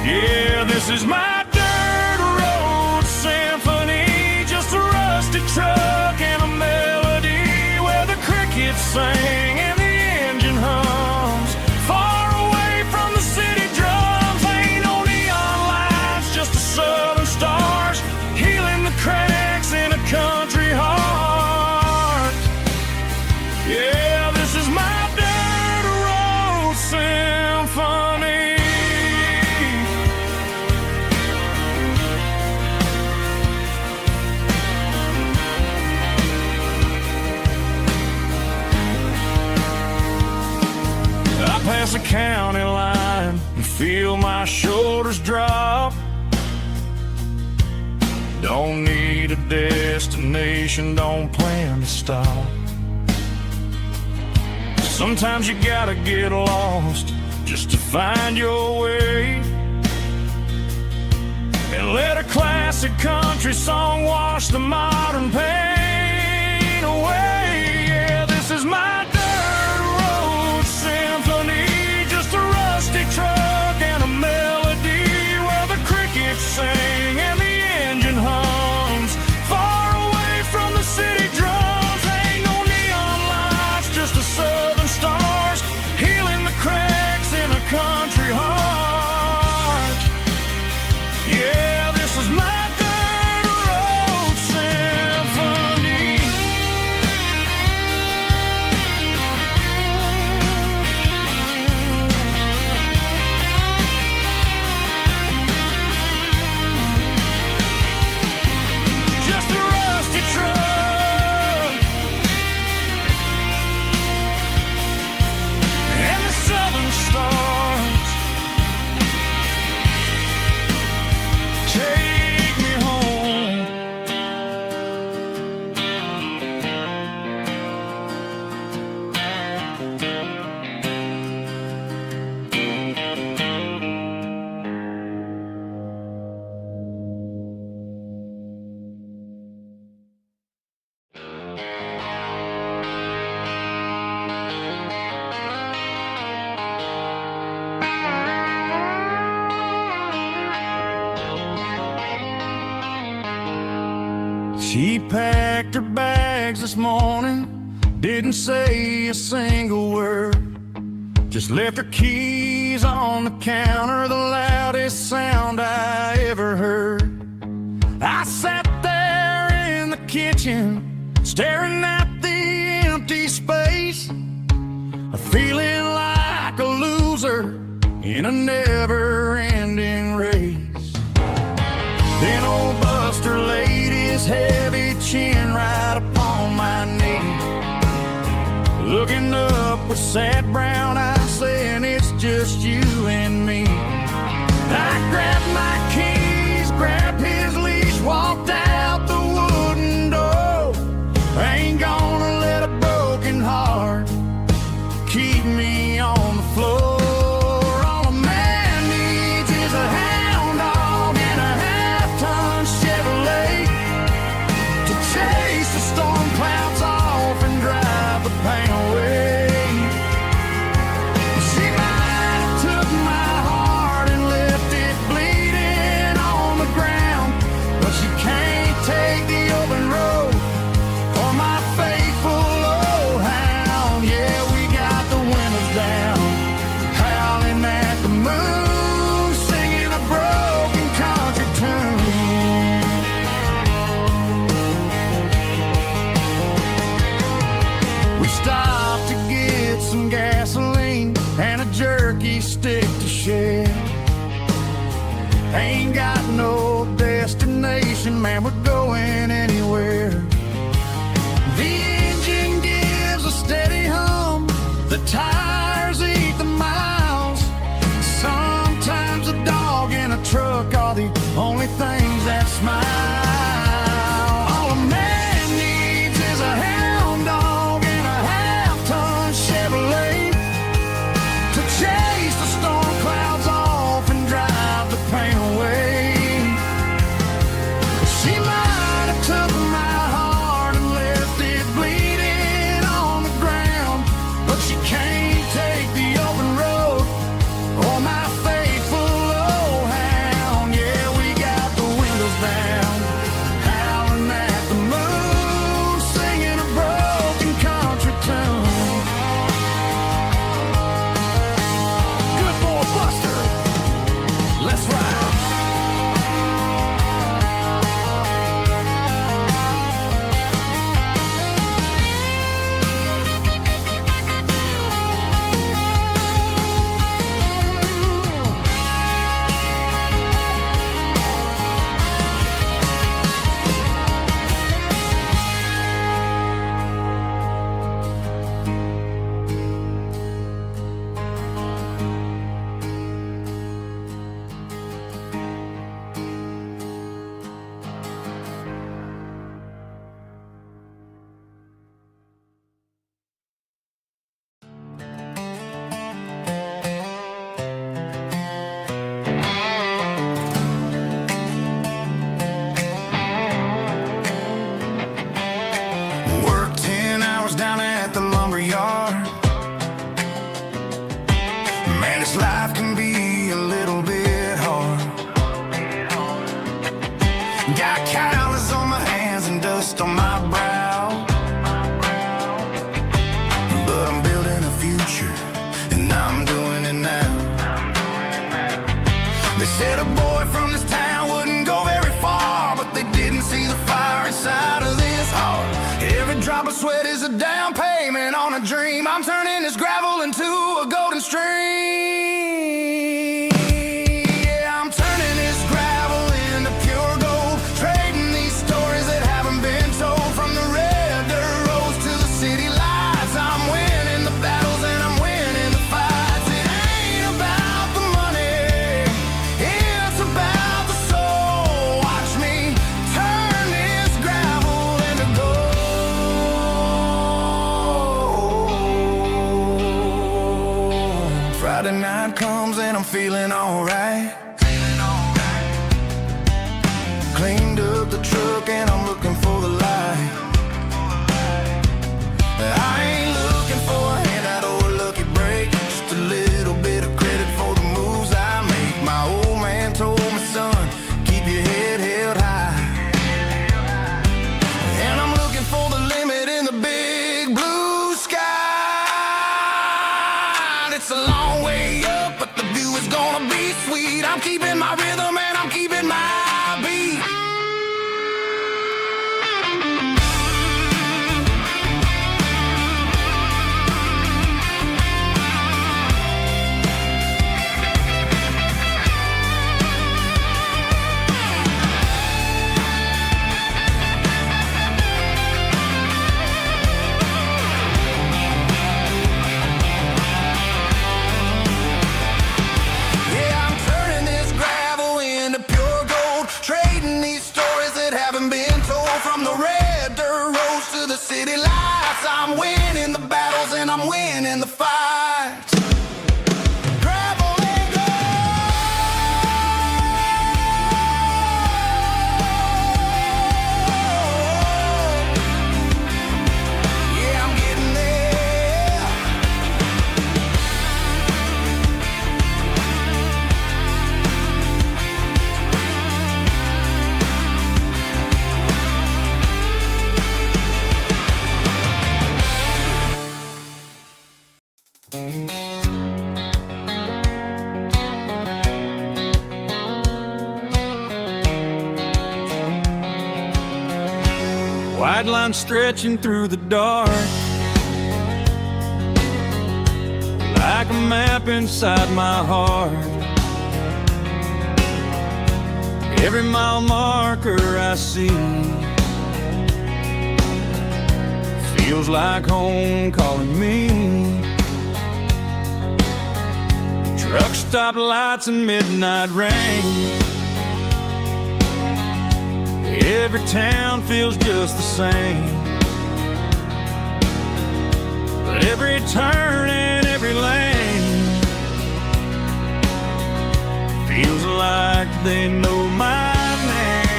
S2: Yeah, this is my truck and a melody where the crickets sing and the engine hums, far away from the city drums. Ain't no neon lights, just the southern stars healing the cracks in a country heart. Yeah, this is my dirt road symphony. Past the county line and feel my shoulders drop. Don't need a destination, don't plan to stop. Sometimes you gotta get lost just to find your way, and let a classic country song wash the modern pain away. Yeah, this is my truck and a melody where the crickets sing and the engine hums, far away from the city drums. Ain't no neon lights, just the southern stars healing the cracks in a country heart. Yeah, this is my dirt road symphony. She packed her bags this morning, didn't say a single word, just left her keys on the counter, the loudest sound I ever heard. I sat there in the kitchen, staring at the empty space, feeling like a loser in a never-ending race. Then old Buster laid his heavy chin right upon my knee, looking up with sad brown eyes, saying it's just you and me. I grabbed my keys, grabbed his leash, walked out the wooden door. I ain't gonna let a broken heart keep me on the floor. All a man needs is a hound dog and a half-ton Chevrolet to chase the storm clouds off and drive the pain away. She might have took my heart and left it bleed.
S3: things that smile. All a man needs is a hound dog and a half-ton Chevrolet to chase the storm clouds off and drive the pain away. She might have took my heart and left it bleeding on the ground, but she can't take the open road or my faithful old hound. Yeah, we got the windows down, howling at the moon, singing a broken country tune. Good boy Buster, let's ride. Worked 10 hours down at the lumber yard. Man, this life can be a little bit hard. Got calluses on my hands and dust on my brow, but I'm building a future and I'm doing it now. They said a boy from this town wouldn't go very far, but they didn't see the fire inside of this heart. Every drop of sweat is a down payment on a dream. I'm turning this gravel into a golden stream. Yeah, I'm turning this gravel into pure gold, trading these stories that haven't been told. From the red dirt roads to the city lights, I'm winning the battles and I'm winning the fights. It ain't about the money, it's about the soul. Watch me turn this gravel into gold. Friday night comes and I'm feeling alright. Cleaned up the truck and I'm looking for the light. I ain't looking for a handout or a lucky break, just a little bit of credit for the moves I make. My old man told me, son, keep your head held high. And I'm looking for the limit in the big blue sky. It's a long way up, but the view is gonna be sweet. I'm keeping my rhythm and I'm keeping my beat. Yeah, I'm turning this gravel into pure gold, trading these stories that haven't been told. From the red dirt roads to the city lights, I'm winning the battles and I'm winning the fights. Gravel and gold. Yeah, I'm getting there.
S2: White line stretching through the dark, like a map inside my heart. Every mile marker I see feels like home calling me. Truck stop lights and midnight rain, every town feels just the same. But every turn and every lane feels like they know my name.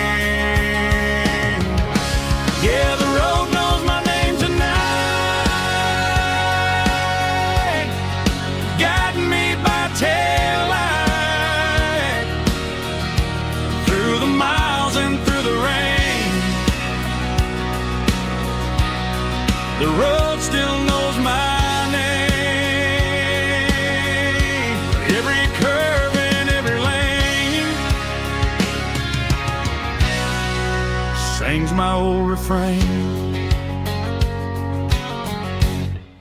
S2: Yeah, the road knows my name tonight, guiding me by taillight through the miles and through the rain. The road still knows my name. Every curve and every lane sings my old refrain.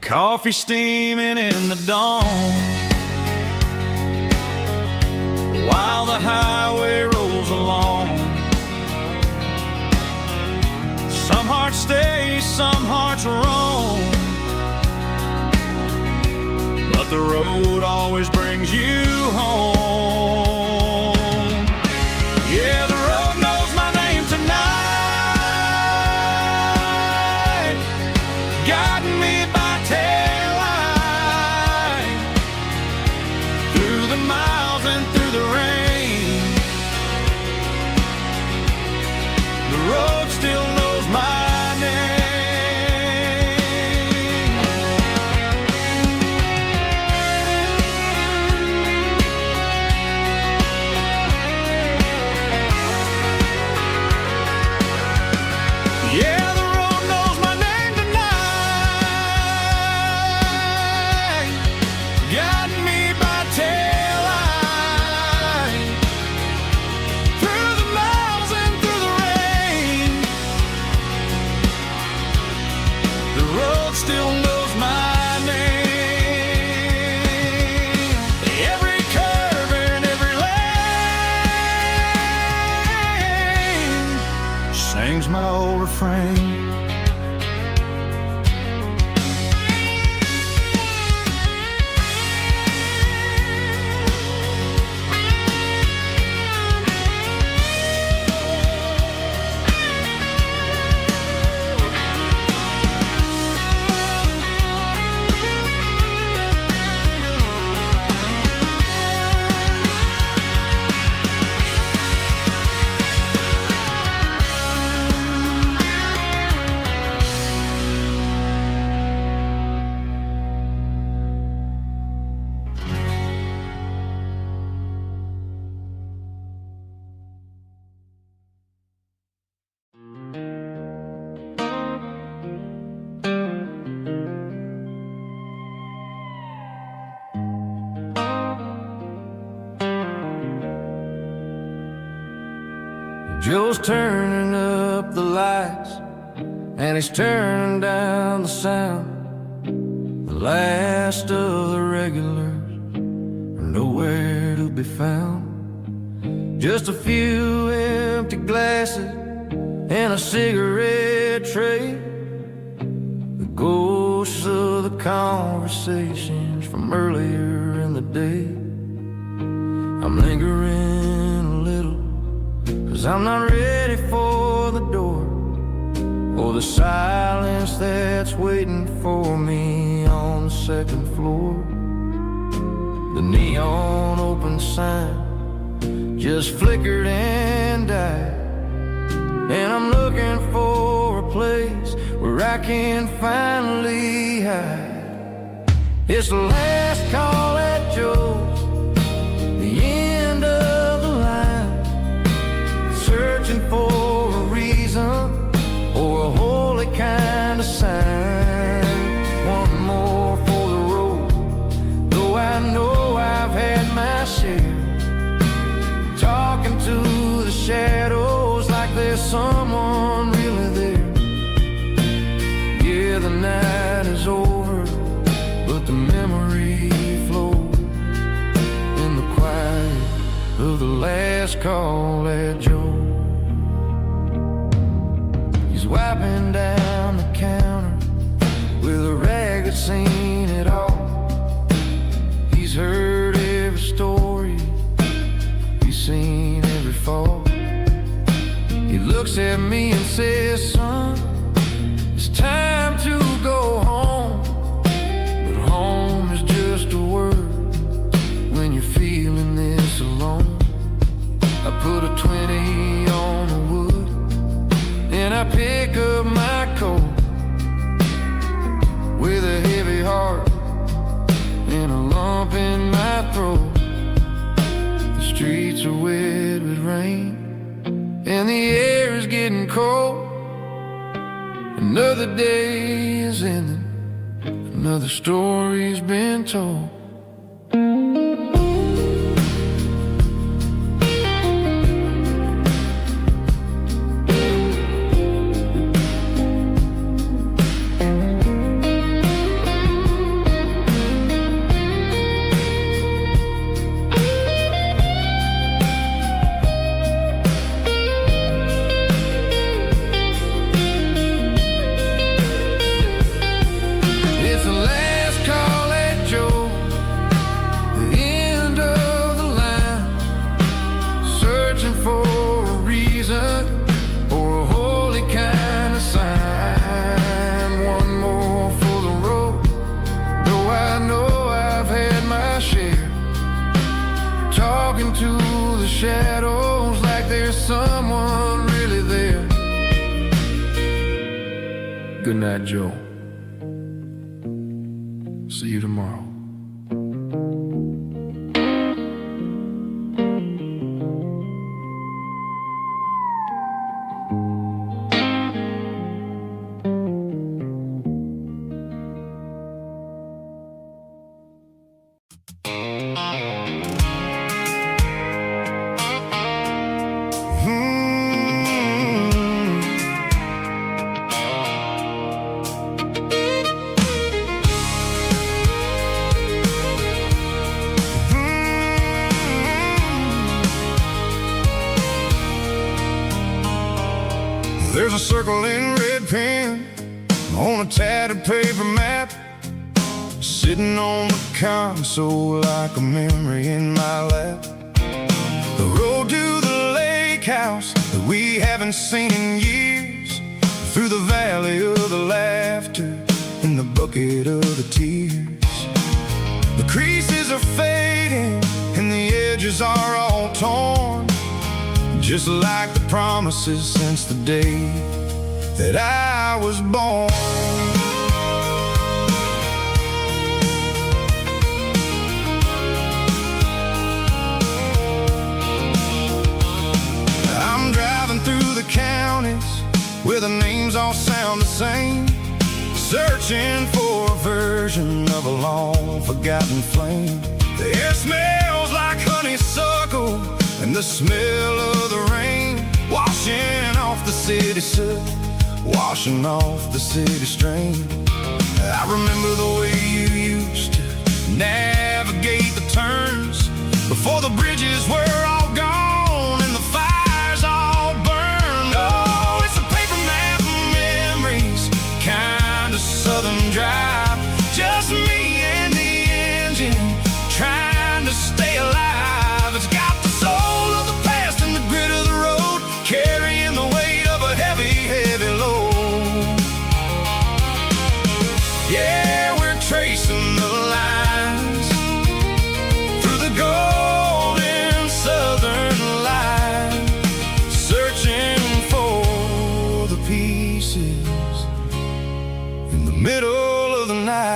S2: Coffee steaming in the dawn, while the highway rolls along. Some hearts stay, some hearts roam, but the road always brings you home. Yeah, the road knows my name tonight, guiding me by taillight through the miles and through the rain. The road still knows my name. Yeah, the road knows my name tonight, guiding me by taillight through the miles and through the rain. The road still knows my name. Every curve and every lane sings my old refrain. Joe's turning up the lights, and he's turning down the sound. The last of the regulars are nowhere to be found. Just a few empty glasses and a cigarette tray, the ghosts of the conversations from earlier in the day. I'm lingering a little, 'cause I'm not ready for the door, or the silence that's waiting for me on the second floor. The neon open sign just flickered and died, and I'm looking for a place where I can finally hide. It's the last call at Joe's, the end of the line, searching for a reason or a holy kind of sign. One more for the road, though I know I've had my share, talking to the shadows like there's someone really there. Yeah, the night is over, but the memory flows in the quiet of the last call at Joe. He's wiping down the counter with a rag that's seen it all. He's heard every story, he's seen every fall. He looks looks at me and says, son, it's time to go home. But home is just a word when you're feeling this alone. I put a 20 on the wood and I pick up my coat with a heavy heart and a lump in my throat. The streets are wet with rain and the air is getting cold. Another day is ending, another story's been told. To the shadows like there's someone really there. Good night, Joe. See you tomorrow.
S3: There's a circle in red pen on a tattered paper map, sitting on the console like a memory in my lap. The road to the lake house that we haven't seen in years, through the valley of the laughter and the bucket of the tears. The creases are fading and the edges are all torn, just like the promises since the day that I was born. I'm driving through the counties where the names all sound the same, searching for a version of a long forgotten flame. The air smells like honeysuckle and the smell of the rain, washing off the city soot, washing off the city strain. I remember the way you used to navigate the turns before the bridges were all gone and the fires all burned. Oh, it's a paper map of memories, kind of southern drive, just me and the engine trying to stay alive. It's got the soul of the past and the grit of the road, carrying the weight of a heavy, heavy load. Yeah, we're tracing the lines through the golden southern light, searching for the pieces in the middle of the night.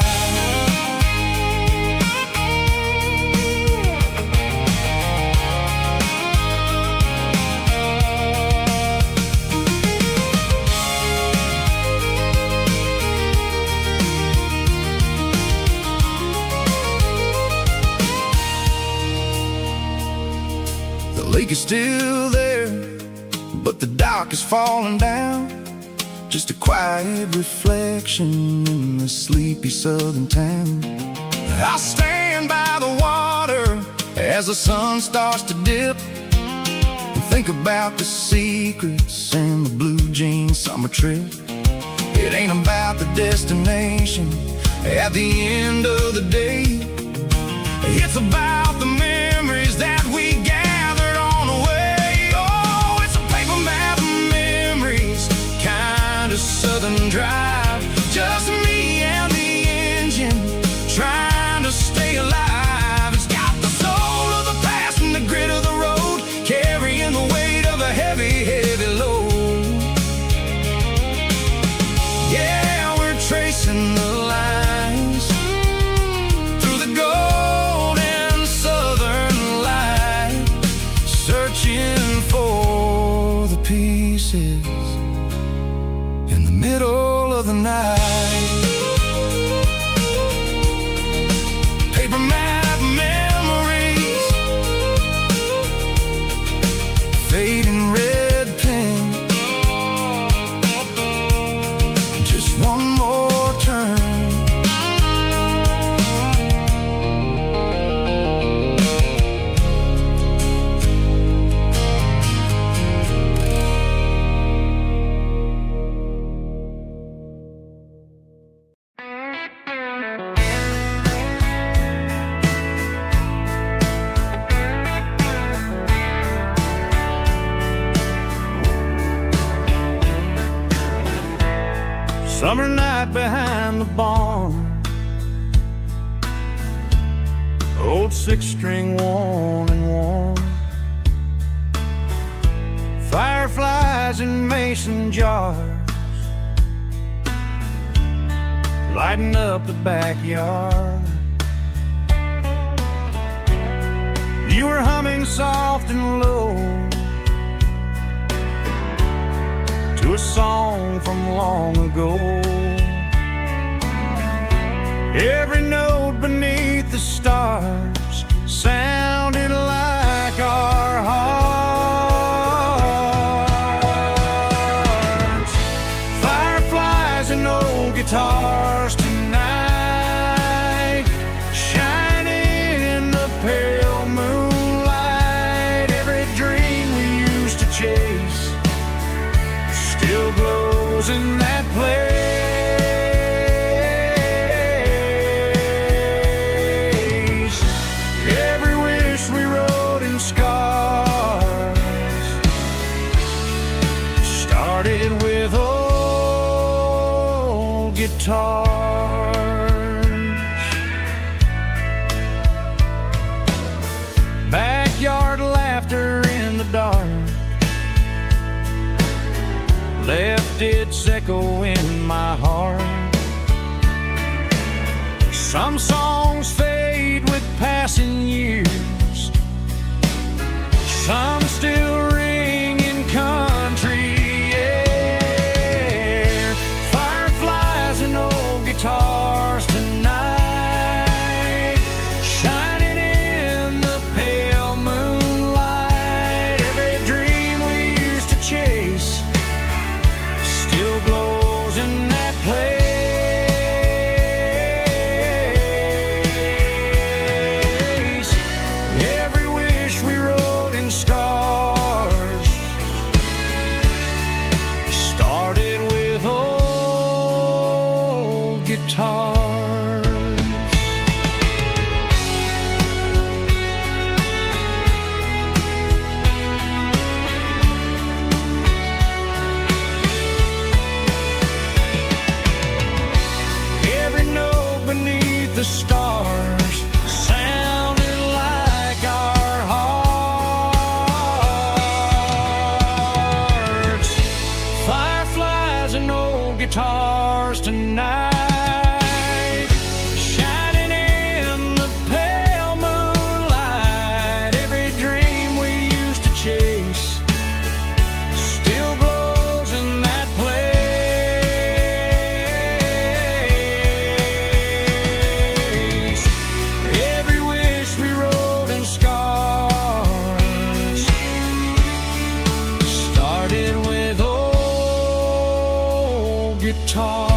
S3: The lake is still there, but the dock is falling down, just a quiet reflection in the sleepy southern town. I'll stand by the water as the sun starts to dip and think about the secrets and the blue jean summer trip. It ain't about the destination at the end of the day, it's about the memories that we gathered on the way. Oh, it's a paper map of
S2: southern drive. Just me and the engine, trying to stay alive. It's got the soul of the past and the grit of the road, carrying the weight of a heavy, heavy load. Yeah, we're tracing the lines through the golden southern light, searching for the pieces in the middle of the night. Paper map memories, fading red pen, just one more turn. Summer night behind the barn, old six-string worn and worn, fireflies in mason jars, lighting up the backyard. You were humming soft and low to a song from long ago. Every note beneath the stars sounded like our hearts. Fireflies and old guitars tonight, shining in the pale moonlight. Every dream we used to chase still glows in that place. Every wish we wrote in scars started with old guitars. Backyard laughter in the dark left its echo in my heart. Some songs fade with passing years, some still ring in country air. Fireflies and old guitars tonight, shining in the pale moonlight. Every dream we used to chase still glows in that place. Every wish we wrote in stars started with old guitars. Every note beneath the stars sounded like our hearts. Fireflies and old guitars tonight, shining in the pale moonlight. Every dream we used to chase still glows in that place. Every wish we wrote in scars started with old guitars.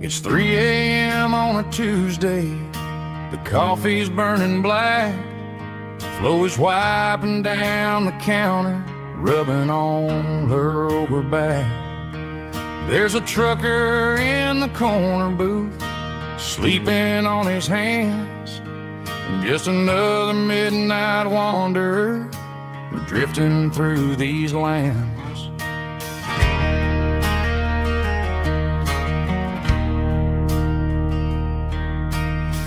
S2: It's 3 a.m. on a Tuesday. The coffee's burning black. Flo is wiping down the counter, rubbing on her over back. There's a trucker in the corner booth, sleeping on his hands. Just another midnight wanderer, drifting through these lands.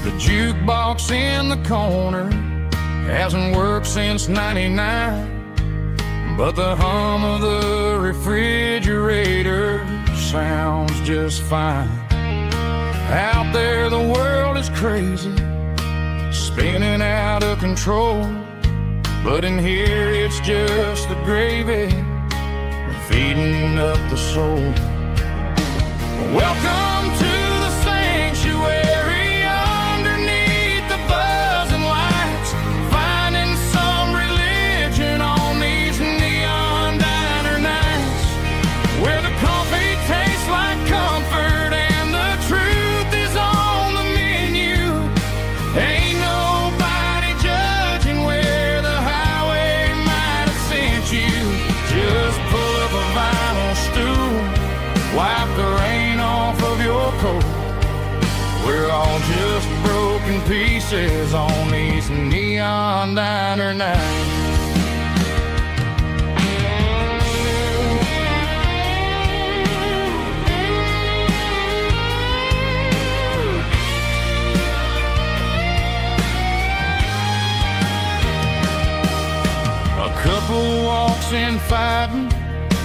S2: The jukebox in the corner hasn't worked since '99, but the hum of the refrigerator sounds just fine. Out there the world is crazy, spinning out of control, but in here it's just the gravy feeding up the soul. Welcome to the sanctuary, underneath the buzzing lights, finding some religion on these neon diner nights, where the coffee tastes like comfort and the truth is on the menu. Ain't nobody judging where the highway might have sent you. Just pull up a vinyl stool, wipe the rain off of your coat. We're all just broken pieces on these neon diner nights. A couple walks in fighting,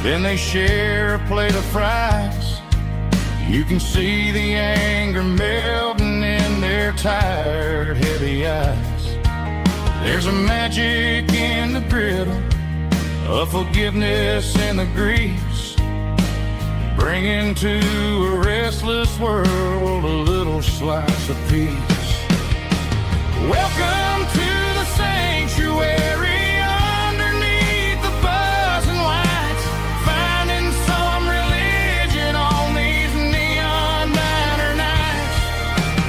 S2: then they share a plate of fries. You can see the anger melting in their tired, heavy eyes. There's a magic in the griddle, a forgiveness in the grease, bringing to a restless world a little slice of peace. Welcome to the sanctuary,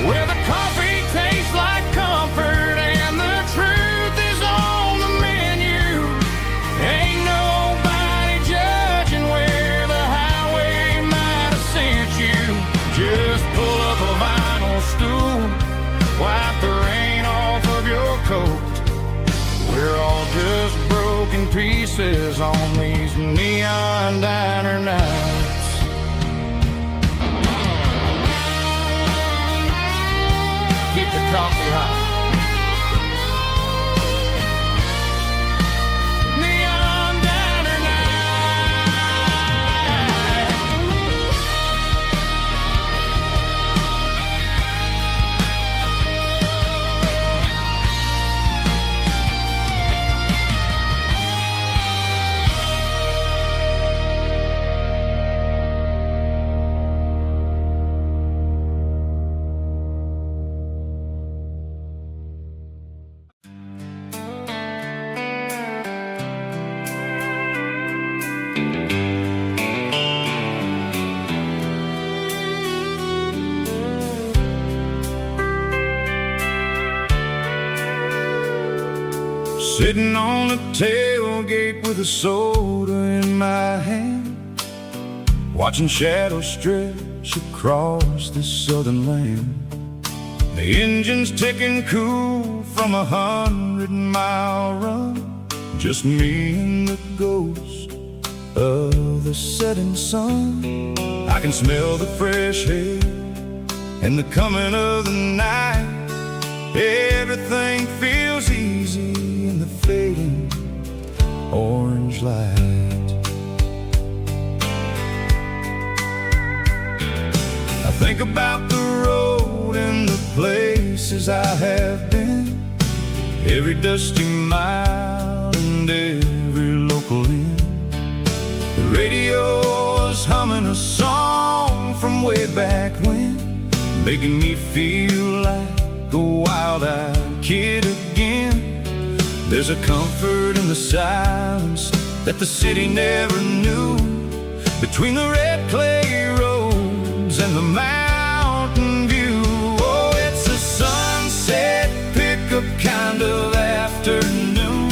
S2: where the coffee tastes like comfort and the truth is on the menu. Ain't nobody judging where the highway might have sent you. Just pull up a vinyl stool, wipe the rain off of your coat. We're all just broken pieces on these neon diner nights. Keep the coffee hot. Neon diner sitting on the tailgate with a soda in my hand, watching shadows stretch across this southern land. The engine's ticking cool from 100-mile run, just me and the ghost of the setting sun. I can smell the fresh air and the coming of the night. Everything feels easy in the fading orange light. I think about the road and the places I have been, every dusty mile and every local inn. The radio is humming a song from way back when, making me feel like a wild-eyed kid again. There's a comfort in the silence that the city never knew, between the red clay roads and the mountains kind of afternoon,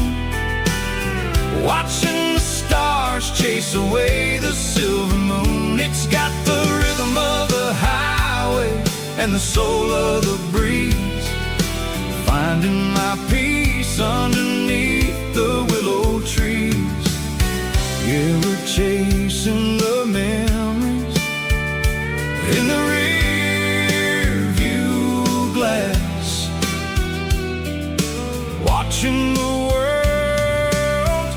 S2: watching the stars chase away the silver moon. It's got the rhythm of the highway and the soul of the breeze, finding my peace underneath the willow trees. Yeah, we're chasing the memories in the rear view glass, watching the world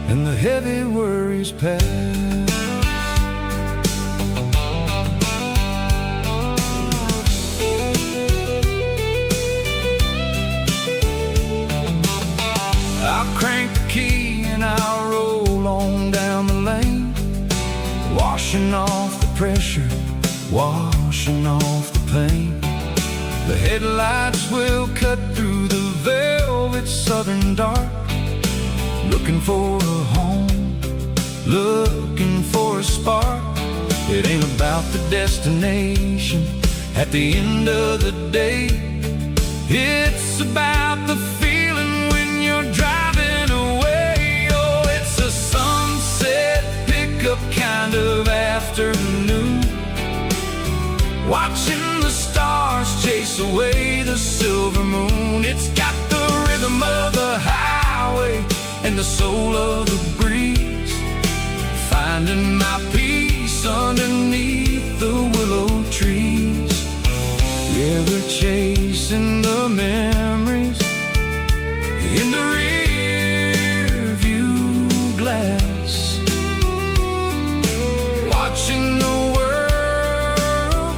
S2: and the heavy worries pass. I'll crank the key and I'll roll on down the lane, washing off the pressure, washing off the pain. The headlights will cut through the velvet southern dark, looking for a home, looking for a spark. It ain't about the destination at the end of the day, it's about the feeling when you're driving away. Oh, it's a sunset pickup kind of afternoon, watching the stars chase away the silver moon. It's got the rhythm of the highway and the soul of the breeze, finding my peace underneath the willow trees. Yeah, we're chasing the memories in the rear view glass, watching the world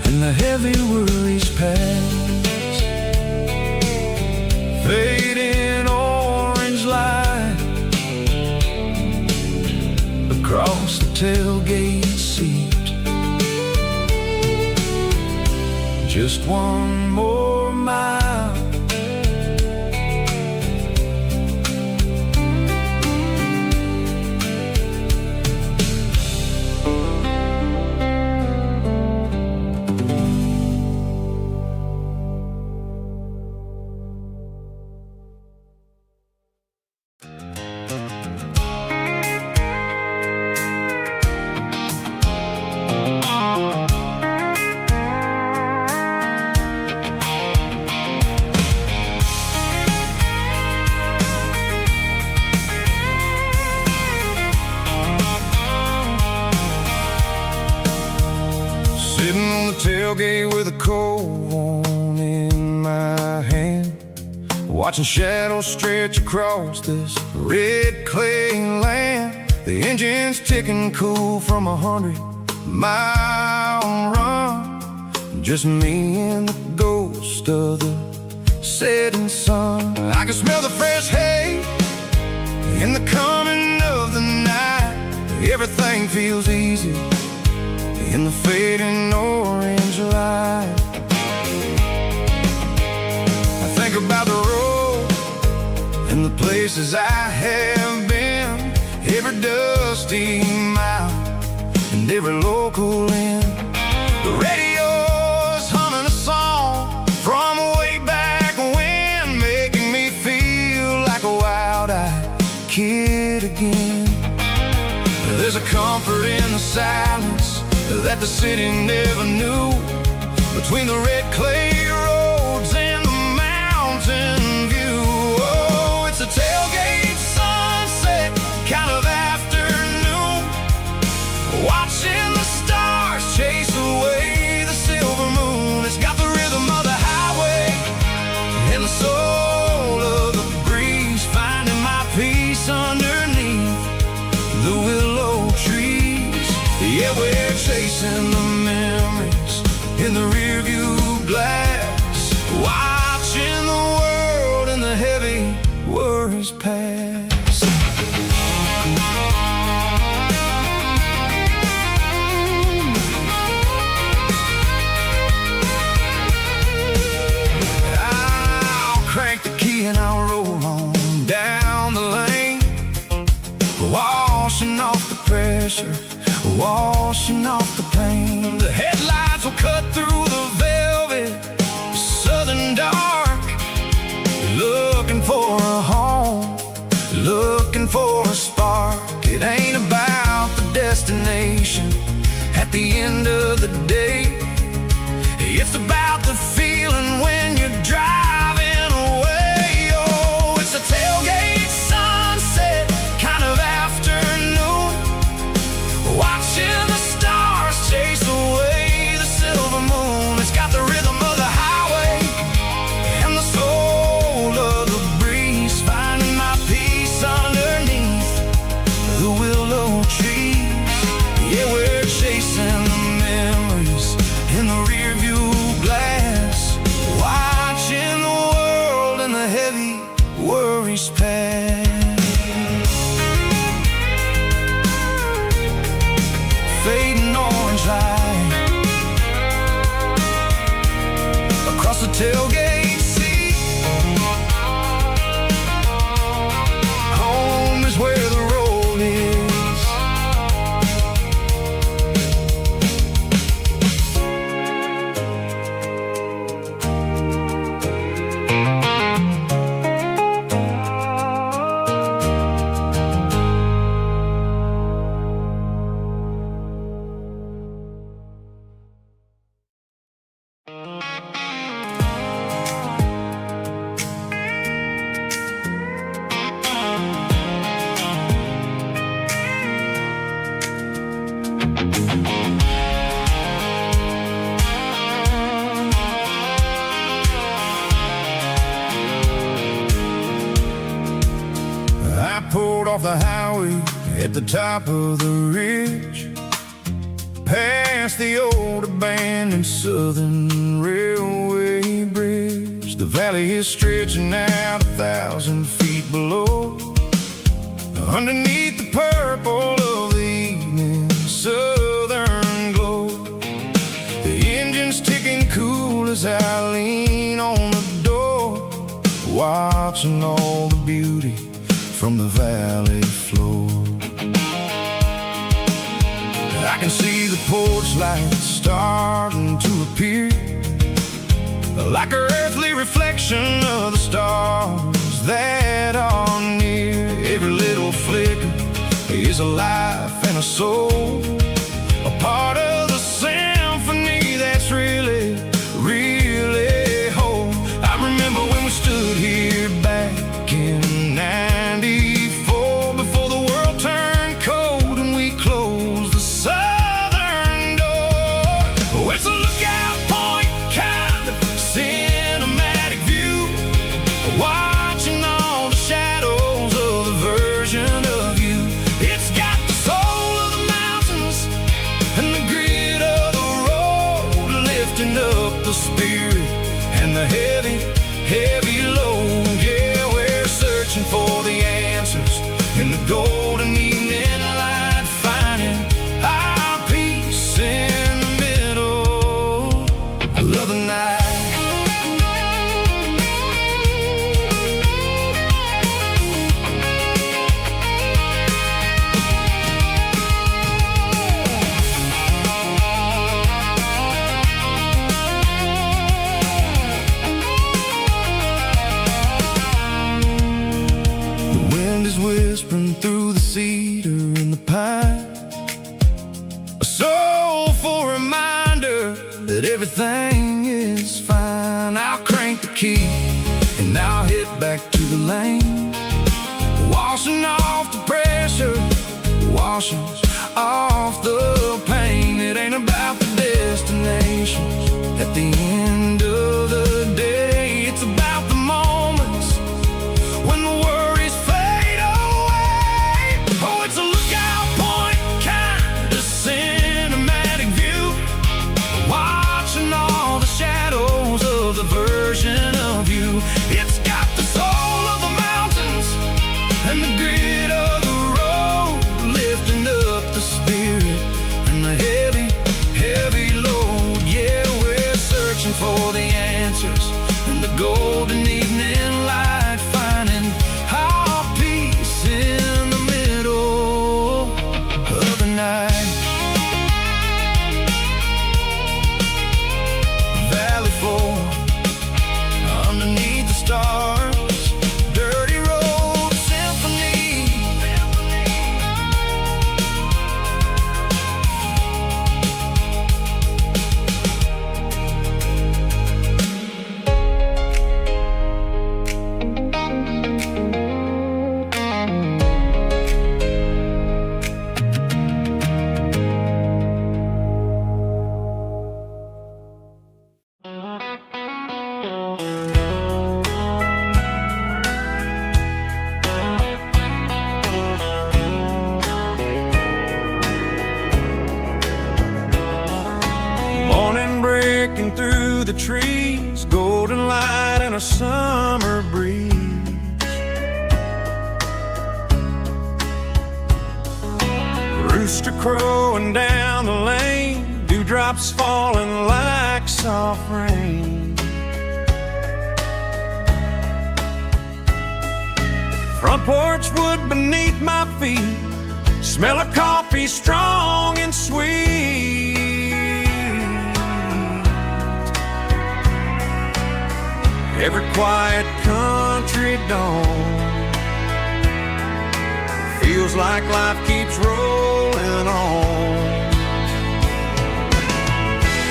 S2: and the heavy worries pass. Fading orange light across the tailgate seat, just one more mile. Sitting on the tailgate with a cold one in my hand, watching shadows stretch across this red clay land. The engine's ticking cool from 100-mile run, just me and the ghost of the setting sun. I can smell the fresh hay in the coming of the night. Everything feels easy in the fading orange light. I think about the road and the places I have been, every dusty mile and every local inn. The radio's humming a song from way back when, making me feel like a wild-eyed kid again. There's a comfort in the silence that the city never knew, between the red clay roads and the mountain view. Oh, it's a tailgate sunset kind of afternoon, watching the stars chase away the silver moon. It's got the rhythm of the highway and the soul of the breeze, finding my peace underneath the willow trees. Yeah, we're chasing the memories in the rearview glass, watching the world and the heavy worries pass. I'll crank the key and I'll roll on down the lane, washing off the pressure, washing off the pain. The headlights will cut through the velvet southern dark,
S3: end of the day. It's about the feeling when you're driving away. Oh, it's a tailgate sunset kind of afternoon, watching the stars chase away the silver moon. It's got the rhythm of the highway and the soul of the breeze, finding my peace underneath the willow trees. Yeah, we're chasing the memories in the rear view glass, watching the world and the heavy worries pass. Fading orange light across the tailgate seat. Home is where the road is. I pulled off the highway at the top of the ridge, past the old abandoned Southern Railway bridge. The valley is stretching out 1,000 feet below, underneath the purple of the evening southern glow. The engine's ticking cool as I lean on the door, watching all the beauty from the valley floor. I can see the porch lights starting to appear, like an earthly reflection of the stars that are near. Every little flicker is a life and a soul, a part of the symphony that's really, really whole. I remember when we stood here back in '94, before the world turned cold and we closed the southern door. Oh, it's a lookout point kind of cinematic view, watching all the shadows of the version of you. It's got the soul of the mountains and the grit of the road, lifting up the spirit and the heavy, heavy load. Yeah, we're searching for the answers in the golden evening light, finding our peace in the middle of the night. The wind is whispering through the cedar and the pine, a soulful reminder that everything is fine. I'll crank the key and I'll hit back to the lane, washing off the pressure, washing off the pain. It ain't about the destination at the end of the day. It's about the moments when the worries fade away. Oh, it's a lookout point kind of cinematic view, watching all the shadows of the version of you. It's got the soul of the mountains and the grit of the road, lifting up the spirit and the heavy, heavy load. Yeah, we're searching for the answers in the golden evening light, finding our peace in the middle of the night. Valley floor underneath the stars, dirty road symphony
S2: through the trees, golden light and a summer breeze. Rooster crowing down the lane, dewdrops falling like soft rain. Front porch wood beneath my feet, smell of coffee strong and sweet. Every quiet country dawn feels like life keeps rolling on.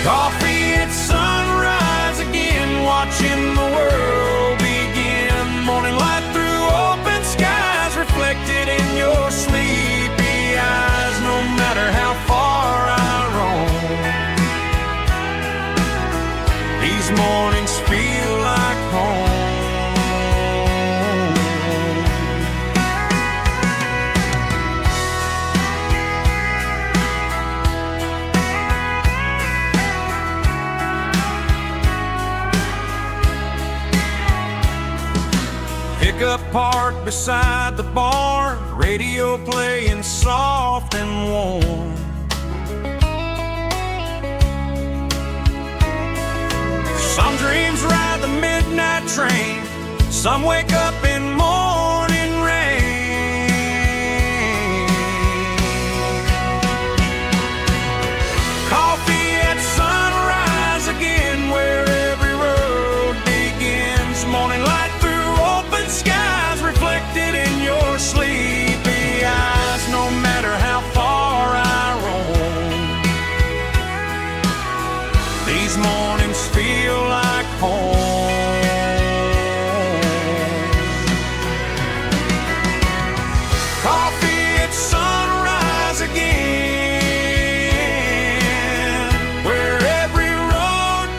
S2: Coffee at sunrise again, watching the world begin. Morning light through open skies, reflected in your sleepy eyes. No matter how far I roam, these mornings feel like home. Pickup parked beside the barn, radio playing soft and warm. Some dreams ride the midnight train, some wake up in morning rain. Coffee at sunrise again, where every road begins. Morning light through open skies, reflected in your sleepy eyes. No matter how far I roam, these mornings feel like home. Coffee at sunrise again, where every road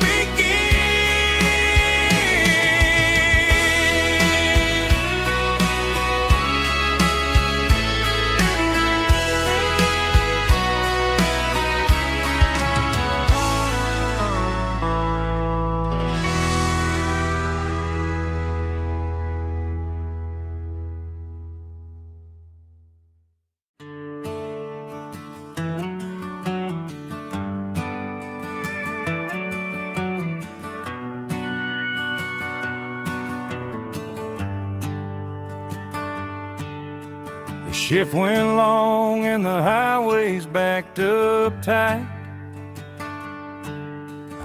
S2: shift went long and the highway's backed up tight.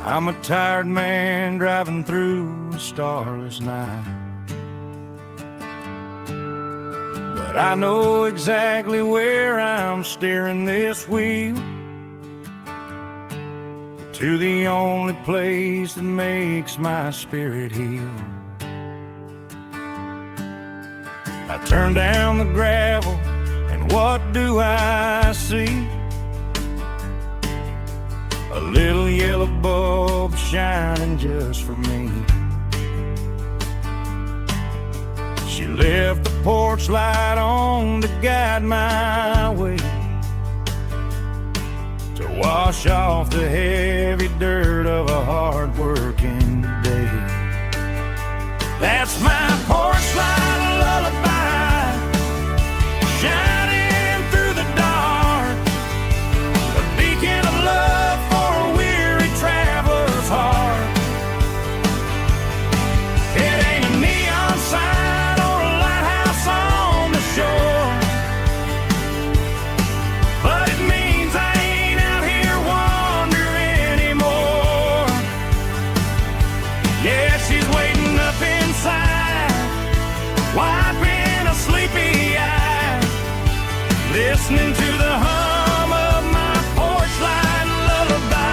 S2: I'm a tired man driving through a starless night, but I know exactly where I'm steering this wheel, to the only place that makes my spirit heal. I turn down the gravel, and what do I see? A little yellow bulb shining just for me. She left the porch light on to guide my way, to wash off the heavy dirt of a hard-working day. That's my porch light lullaby, shining through the dark, a beacon of love for a weary traveler's heart. It ain't a neon sign or a lighthouse on the shore, but it means I ain't out here wandering anymore. Yeah, she's waiting up inside, wiping a sleepy eye, listening to the hum of my porch light lullaby.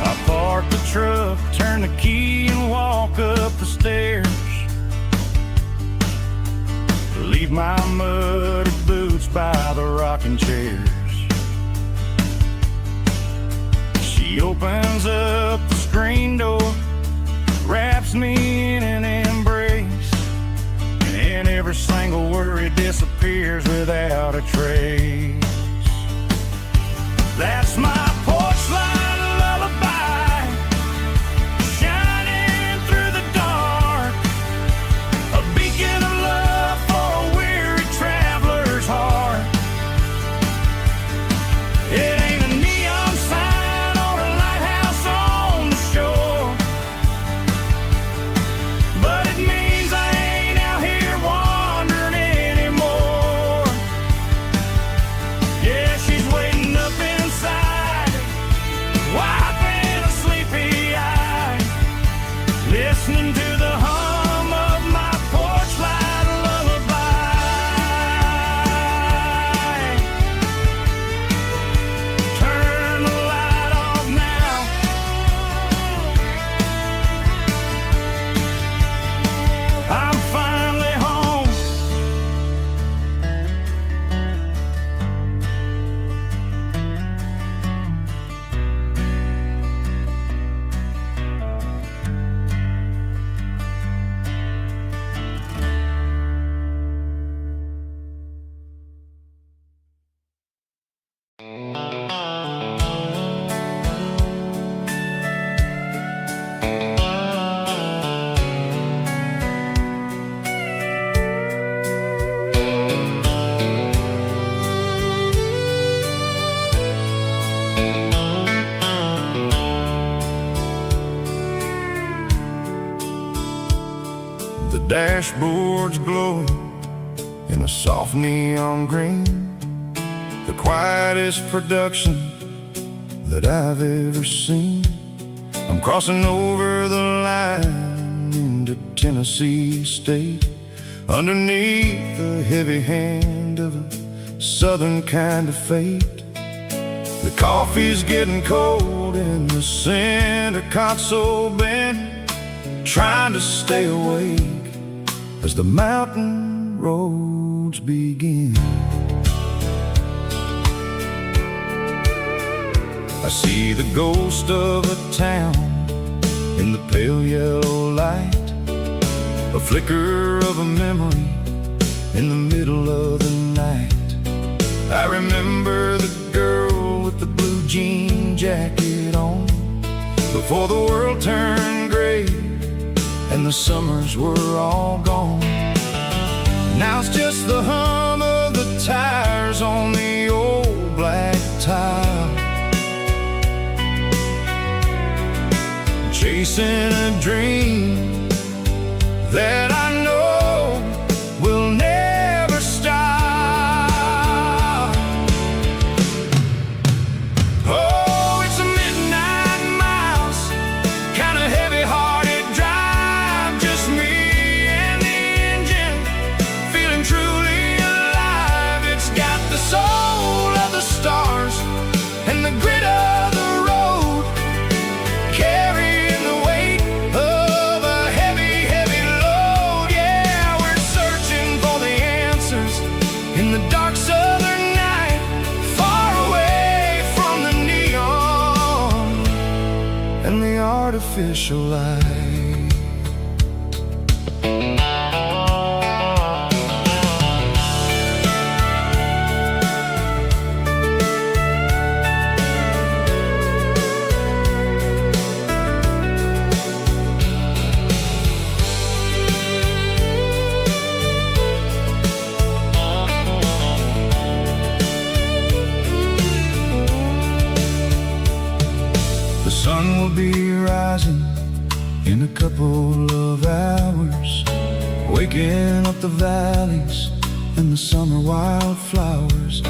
S2: I park the truck, turn the key and walk up the stairs, leave my muddy boots by the rocking chairs. She opens up the screen door, wraps me in an embrace, and every single worry disappears without a trace. That's my porch light lullaby, shining through the dark, a beacon of love for a weary traveler's heart. It ain't a neon sign or a lighthouse on the shore, but it means I ain't out here wandering anymore. Yeah, she's waiting up inside, wiping a sleepy eye, listening to the hum of my porch light lullaby. Turn the light off now, I'm finally home. The dashboard's glowing in a soft neon green, the quietest production that I've ever seen. I'm crossing over the line into Tennessee State, underneath the heavy hand of a southern kind of fate. The coffee's getting cold in the center console bin, trying to stay awake as the mountain roads begin. I see the ghost of a town in the pale yellow light, a flicker of a memory in the middle of the night. I remember the girl with the blue jean jacket on, before the world turned gray and the summers were all gone. Now it's just the hum of the tires on the old black tile, chasing a dream that I know will never stop. Oh, it's a midnight mouse, kind of heavy-hearted drive, just me and the engine, feeling truly alive. It's got the soul of the stars and the grit of the road, carrying the weight of a heavy, heavy load. Yeah, we're searching for the answers in the dark southern night, far away from the neon and the artificial light. The sun will be rising in a couple of hours, waking up the valleys and the summer wildflowers.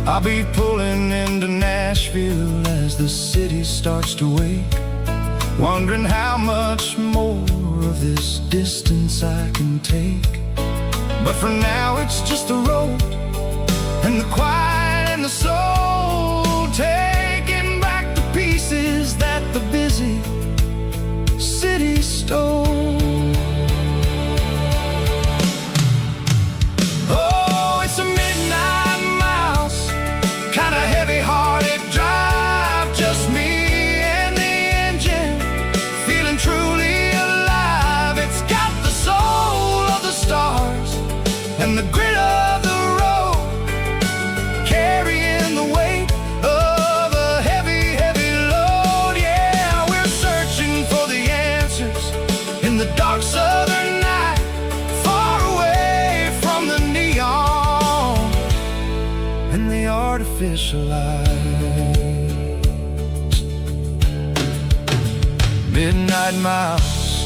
S2: I'll be pulling into Nashville as the city starts to wake, wondering how much more of this distance I can take. But for now it's just the road and the quiet and the soul, taking back the pieces that the busy city stole. Oh, it's a midnight mouse, kind of heavy-hearted drive, just me and the engine, feeling truly alive. and the artificial lights. Midnight miles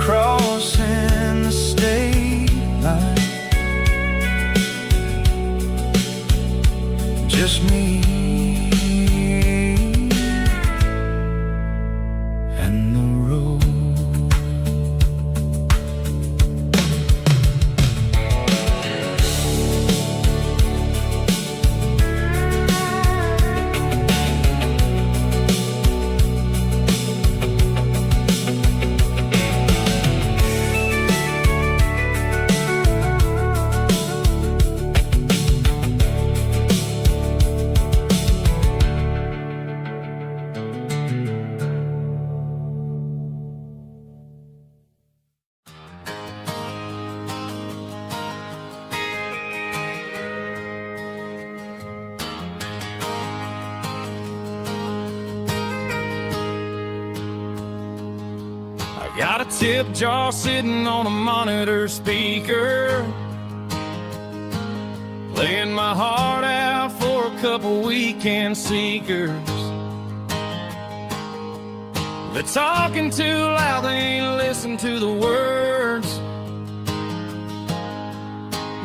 S2: crossing the state line. Just me and the road.
S1: Got a tip jar sitting on a monitor speaker, playing my heart out for a couple weekend seekers. They're talking too loud, they ain't listen to the words.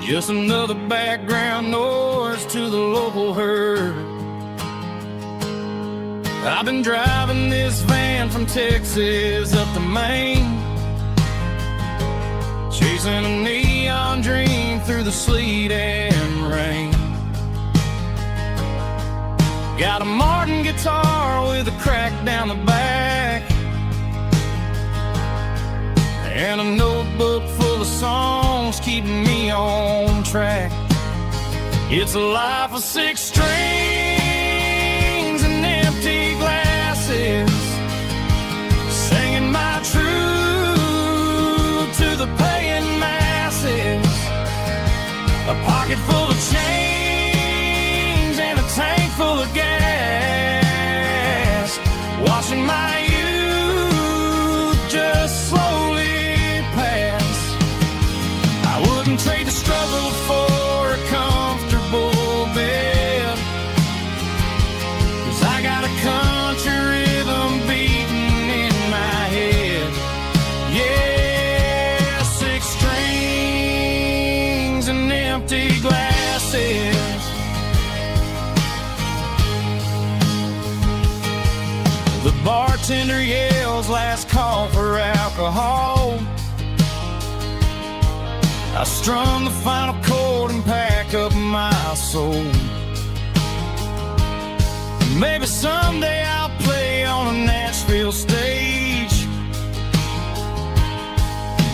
S1: Just another background noise to the local herd. I've been driving this van from Texas up to Maine, chasing a neon dream through the sleet and rain. Got a Martin guitar with a crack down the back, and a notebook full of songs keeping me on track. It's a life of 6 strings and empty glasses, singing my truth to the paying masses. A pocket full of change and a tank full of gas, watching my youth just slowly pass. I wouldn't trade the struggle for a comfortable bed, 'cause I got a country rhythm beating in my head. Yeah, 6 strings and empty glasses. The bartender yells last call for alcohol. I strum the final chord and pack up my soul. Maybe someday I'll play on a Nashville stage,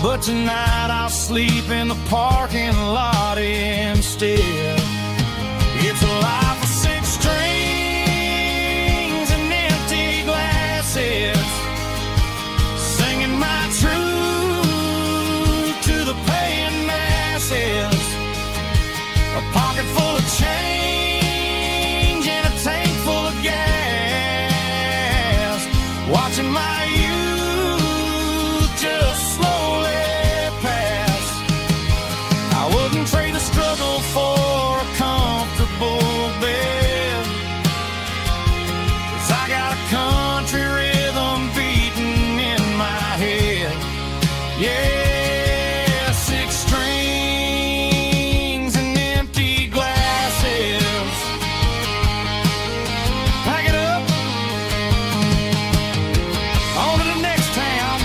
S1: but tonight I'll sleep in the parking lot instead. It's a life of 6 strings and empty glasses, singing my truth to the paying masses. A pocket full of change and a tank full of gas, watching my youth just slowly pass. I wouldn't trade the struggle for a comfortable bed, 'cause I got a country rhythm beating in my head. Yeah, 6 strings and empty glasses. Pack it up, on to the next town.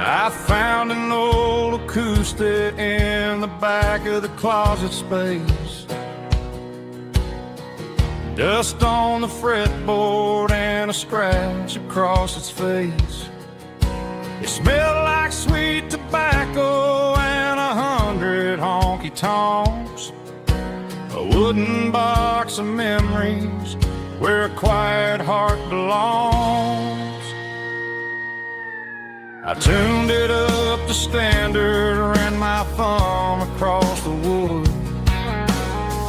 S1: I found an old acoustic in the back of the closet space.
S2: Dust on the fretboard and a scratch across its face. It smelled like sweet tobacco and 100 honky-tonks. A wooden box of memories where a quiet heart belongs. I tuned it up to standard, ran my thumb across the wood,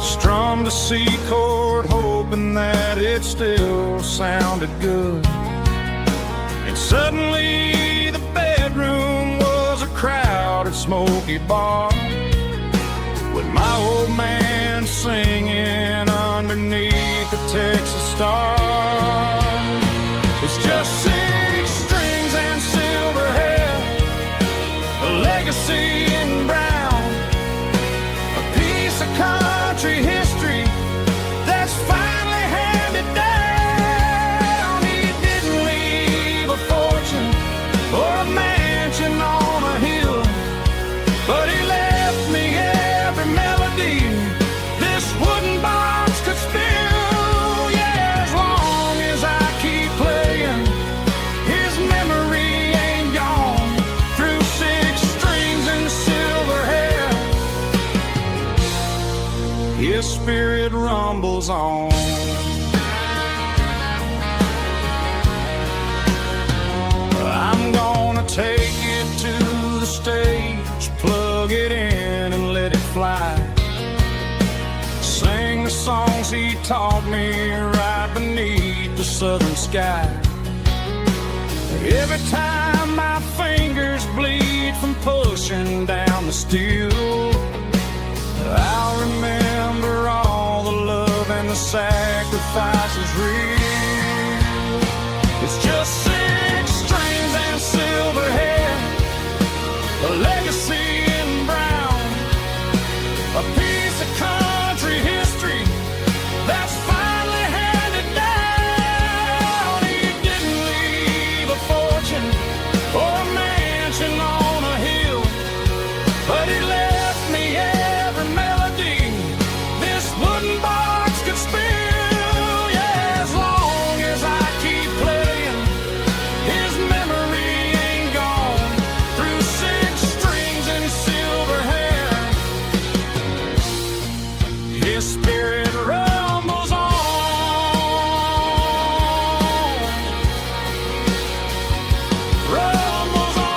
S2: strummed a C chord hoping that it still sounded good. And suddenly the bedroom was a crowded smoky bar, with my old man singing underneath the Texas star. It's just 6 strings and silver hair, a legacy in brown, a piece of country history that's finally handed down. He didn't leave a fortune or a mansion on a hill, but he left me every melody this wooden box could spill. Yeah, as long as I keep playing, his memory ain't gone. Through 6 strings and silver hair, his spirit rumbles on. I'm gonna take it to the stage, plug it in and let it fly. Sing the songs he taught me right beneath the southern sky. Every time my fingers bleed from pushing down the steel, I'll remember all the love and the sacrifices real. It's just 6 strings and silver hair, a legacy in brown, a piece of country history that's finally handed down. He didn't leave a fortune or a mansion on a hill, but he left me every melody this wooden box could spill. Yeah, as long as I keep playing, his memory ain't gone. Through 6 strings and silver hair, his spirit rumbles on. Rumbles on.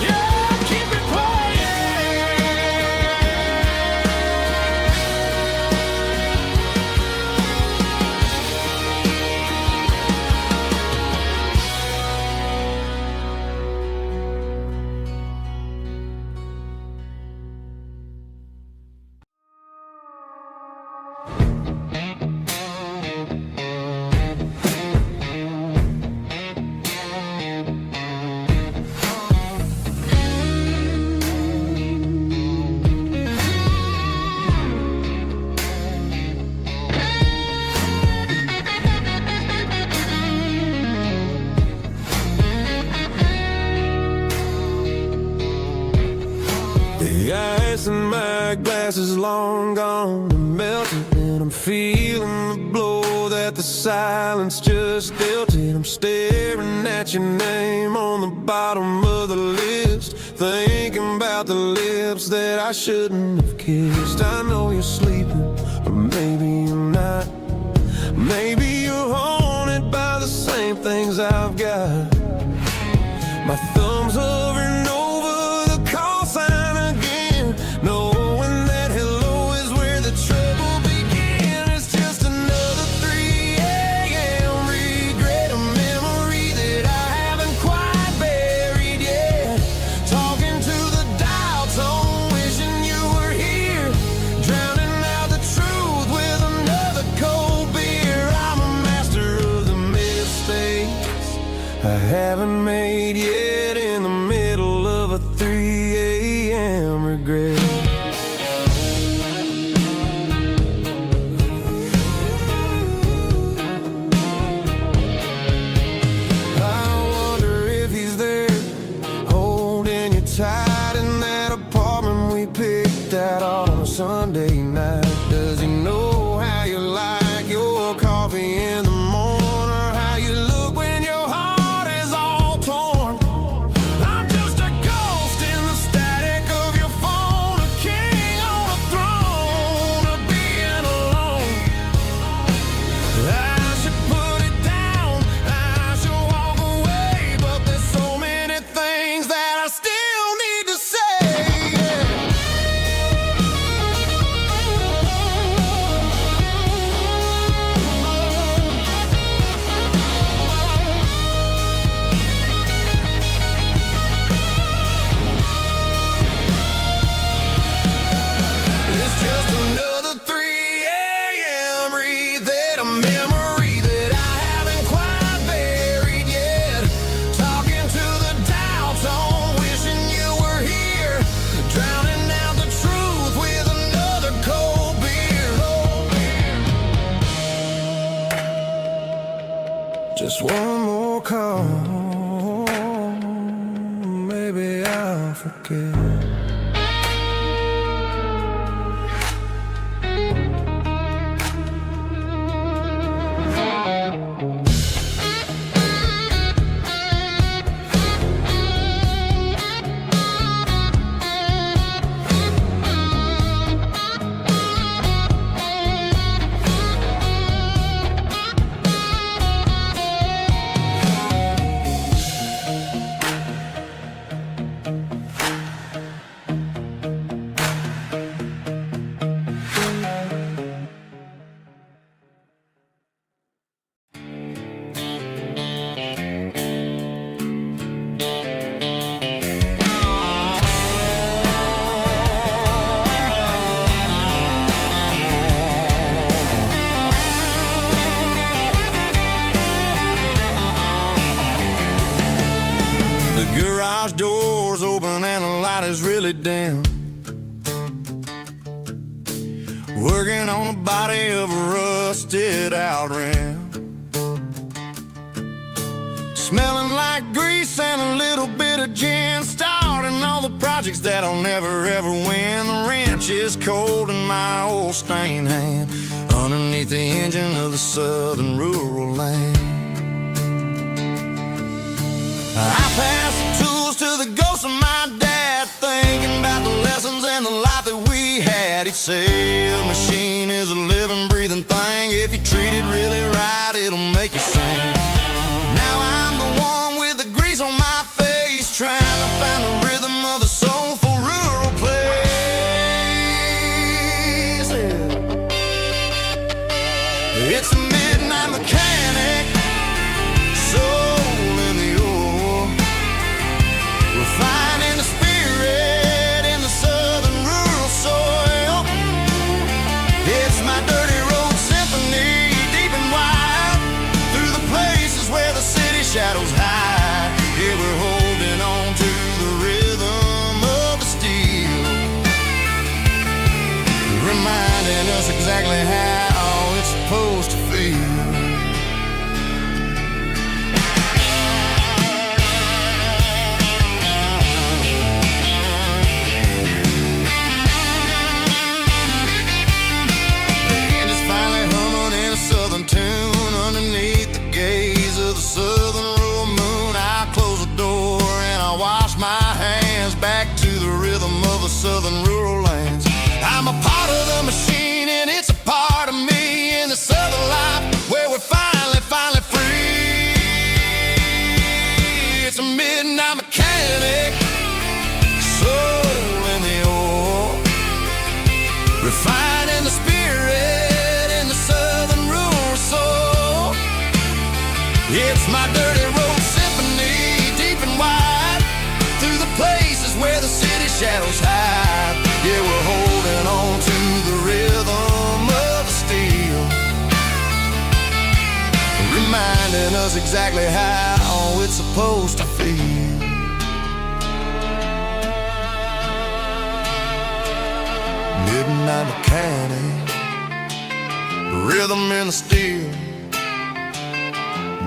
S2: Yeah, keep it playing.
S4: The ice in my glass is long gone and melted, and I'm feeling the blow that the silence just dealt it. I'm staring at your name on the bottom of the list, thinking about the lips that I shouldn't have kissed. I know you're sleeping, or maybe you're not. Maybe you're haunted by the same things I've got. My thumb's hovering over the call sign again, knowing that hello is where the trouble began. It's just another 3 a.m. regret, a memory that I haven't quite buried yet. Talking to the dial tone, wishing you were here, drowning out the truth with another cold beer. I Sunday night? Does he know how you like your coffee in the morning, or how you look when your heart is all torn? I'm just a ghost in the static of your phone, a king on a throne, of being alone. I should put it down, I should walk away, but there's so many things that I still need to say. It's just another 3 a.m. read that a memory that I haven't quite buried yet. Talking to the dial tone, wishing you were here, drowning out the truth with another cold beer. Just one more call, maybe I'll forget. The garage door's open and the light is really dim. Working on the body of a rusted out rim. Smelling like grease and a little bit of gin. Starting all the projects that I'll never ever win. The wrench is cold in my old stained hand, underneath the engine of the southern rural land. I pass the tools to the ghost of my dad, thinking about the lessons and the life that we had. He'd say a machine is a living, breathing thing. If you treat it really right, it'll make you sing. Now I'm the one with the grease on my face, trying to find the rhythm of a soulful rural place. It's a midnight mechanic, soul in the ore, refining the spirit in the southern rural soil. It's my dirty road symphony, deep and wide, through the places where the city shadows hide. Yeah, we're holding on to the rhythm of the steel, reminding us exactly how it's supposed to feel. Tune underneath the gaze of the southern rural moon. I close the door and I wash my hands, back to the rhythm of the southern rural lands. I'm a part of the machine and it's a part of me, in the southern life where we're finally free. It's a midnight mechanic, soul in the ore, refining the spirit in the southern rural soul. It's my dirty road symphony, deep and wide, through the places where the city shadows hide. Yeah, we're holding on to the rhythm of the steel, reminding us exactly how it's supposed to feel. Midnight mechanic, rhythm in the steel,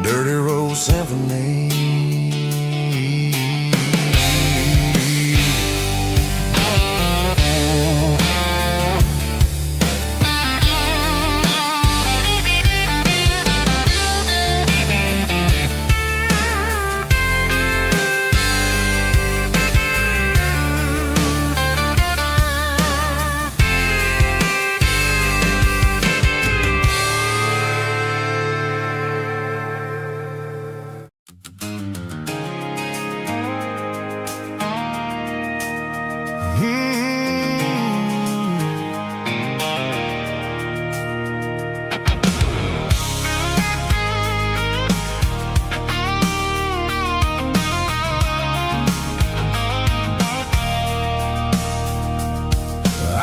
S4: dirty road symphony.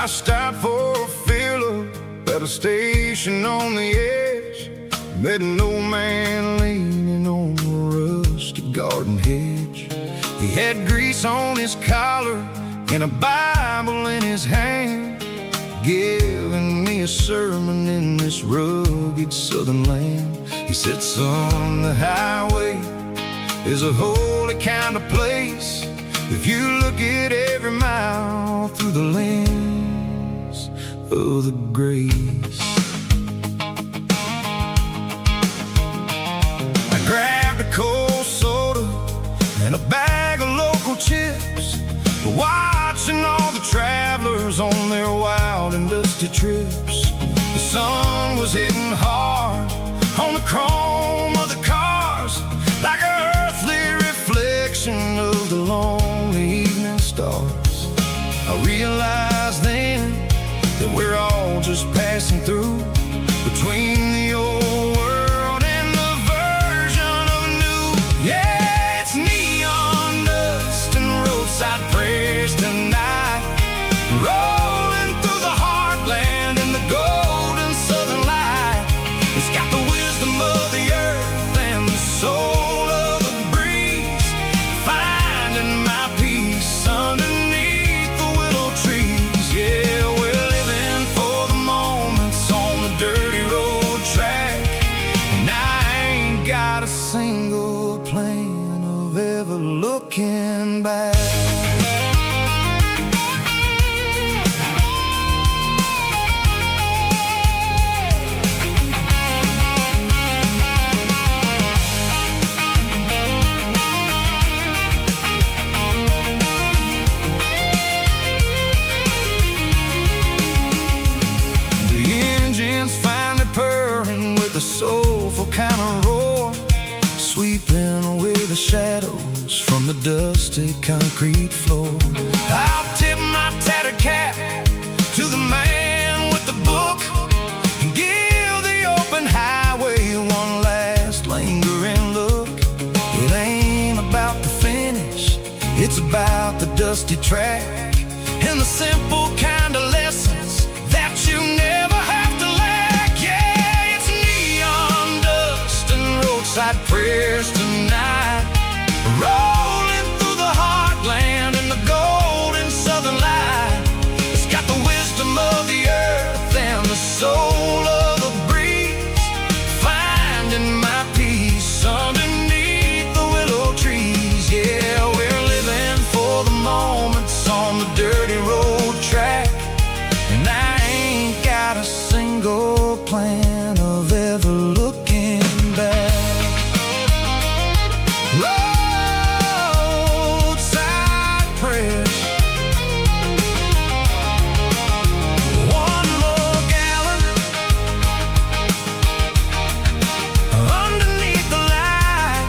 S2: I stopped for a fill-up at a station on the edge. Met an old man leaning on a rusty garden hedge. He had grease on his collar and a Bible in his hand, giving me a sermon in this rugged southern land. He said, son, the highway is a holy kind of place if you look at every mile through the lens of the grace. I grabbed a cold soda and a bag of local chips, watching all the travelers on their wild and dusty trips. The sun was hitting hard on the chrome of the cars, like an earthly reflection of the lonely evening stars. I realized then that we're all just passing through between the old world and the version of new. Yeah, it's neon dust and roadside prayers tonight, rolling through the heartland in the golden southern light. It's got the wisdom of the earth and the soul of the breeze, finding my peace underneath the willow trees. Yeah, we're living for the moments on the dirty road track, and I ain't got a single plan of ever looking back. The soulful kind of roar, sweeping away the shadows from the dusty concrete floor. I'll tip my tattered cap to the man with the book and give the open highway one last lingering look. It ain't about the finish, it's about the dusty track and the simple kind of lessons that you never have to lack. Yeah, it's neon dust and roadside prayers tonight, rolling through the heartland in the golden southern light. It's got the wisdom of the earth and the soul of the breeze, finding my peace underneath the willow trees. Yeah, we're living for the moments on the dirty road track, and I ain't got a single plan of ever looking back. Roadside prayers, one more gallon underneath the light.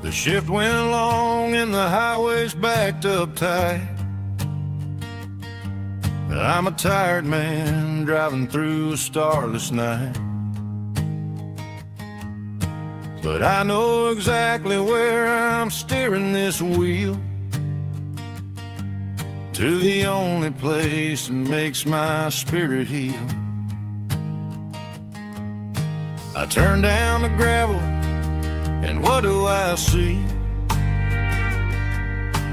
S2: The shift went long and the highway's backed up tight, but I'm a tired man driving through a starless night. But I know exactly where I'm steering this wheel, to the only place that makes my spirit heal. I turn down the gravel, and what do I see?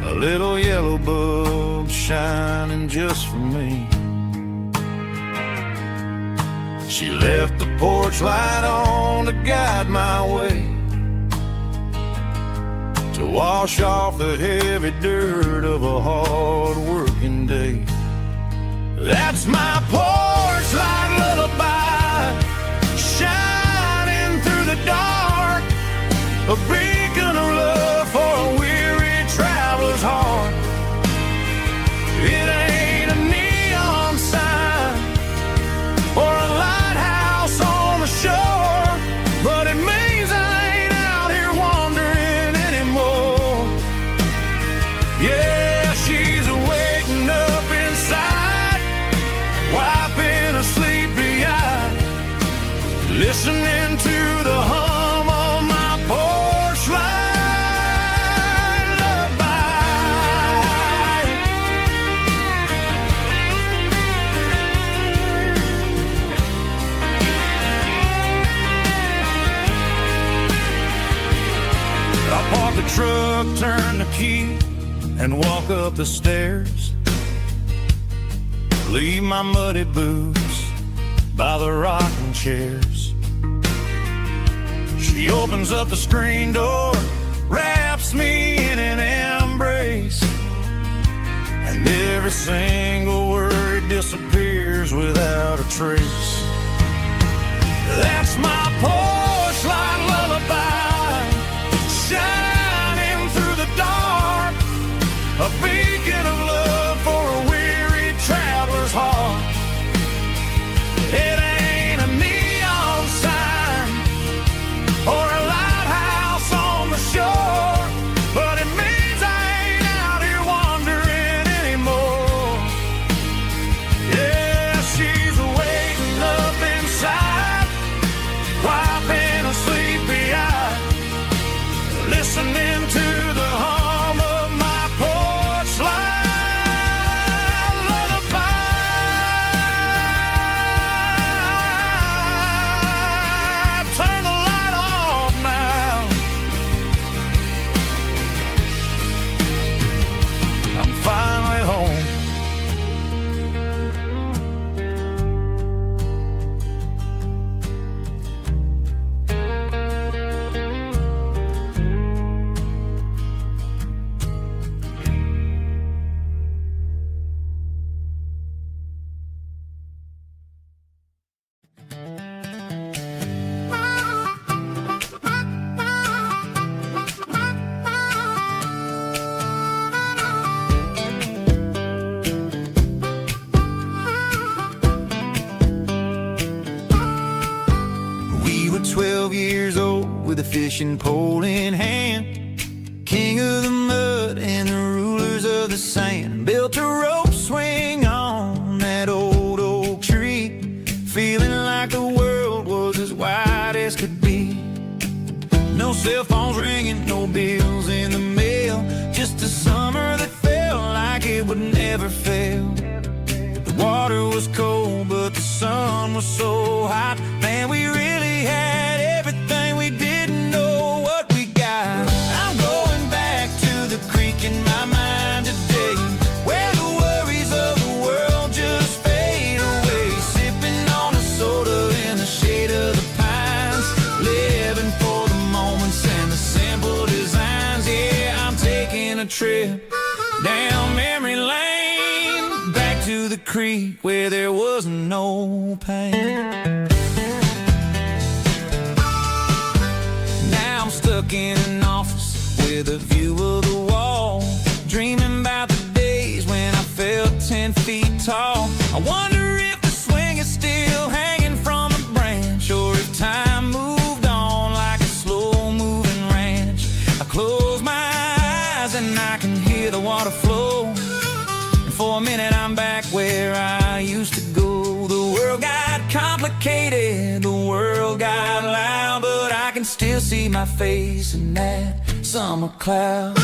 S2: A little yellow bulb shining just for me. She left the porch light on to guide my way, to wash off the heavy dirt of a hard working day. That's my porch light lullaby, shining through the dark, a beacon of love for a weary traveler's heart. It ain't a neon sign or a lighthouse on the shore, but it means I ain't out here wandering anymore. Yeah, she's waking up inside, wiping a sleepy eye, listening to the hum of my porch light lullaby. I park the truck, turn the key, and walk up the stairs. Leave my muddy boots by the rocking chairs. She opens up the screen door, wraps me in an embrace, and every single word disappears without a trace. That's my porch light lullaby, shining through the dark, a beacon of love for a weary traveler's heart. It ain't a neon sign or a lighthouse on the shore, but it means I ain't out here wandering anymore. Yeah, she's waking up inside, wiping a sleepy eye, listening to the hum of my porch light lullaby. Turn the light off now. I'm finally home. We were 12 years old with a fishing pole in hand, king of the mud and the rulers of the sand. Built a rope swing on that old oak tree, feeling like the world was as wide as could be. No cell phones ringing, no bills in the mail, just a summer that felt like it would never fail. The water was cold, but the sun was so hot. Man, we really had everything, we didn't know what we got. I'm going back to the creek in my mind today, where the worries of the world just fade away. Sipping on a soda in the shade of the pines, living for the moments and the simple designs. Yeah, I'm taking a trip down memory lane, back to the creek where there was no pain. Now I'm stuck in an office with a view of the wall, dreaming about the days when I felt 10 feet tall. I wonder if the swing is still hanging from a branch, or if time moved on like a slow-moving ranch. I close my eyes and I can hear the water flow, and for a minute I'm back where I used to go. The world got complicated, the world got loud, but I can still see my face in that summer cloud.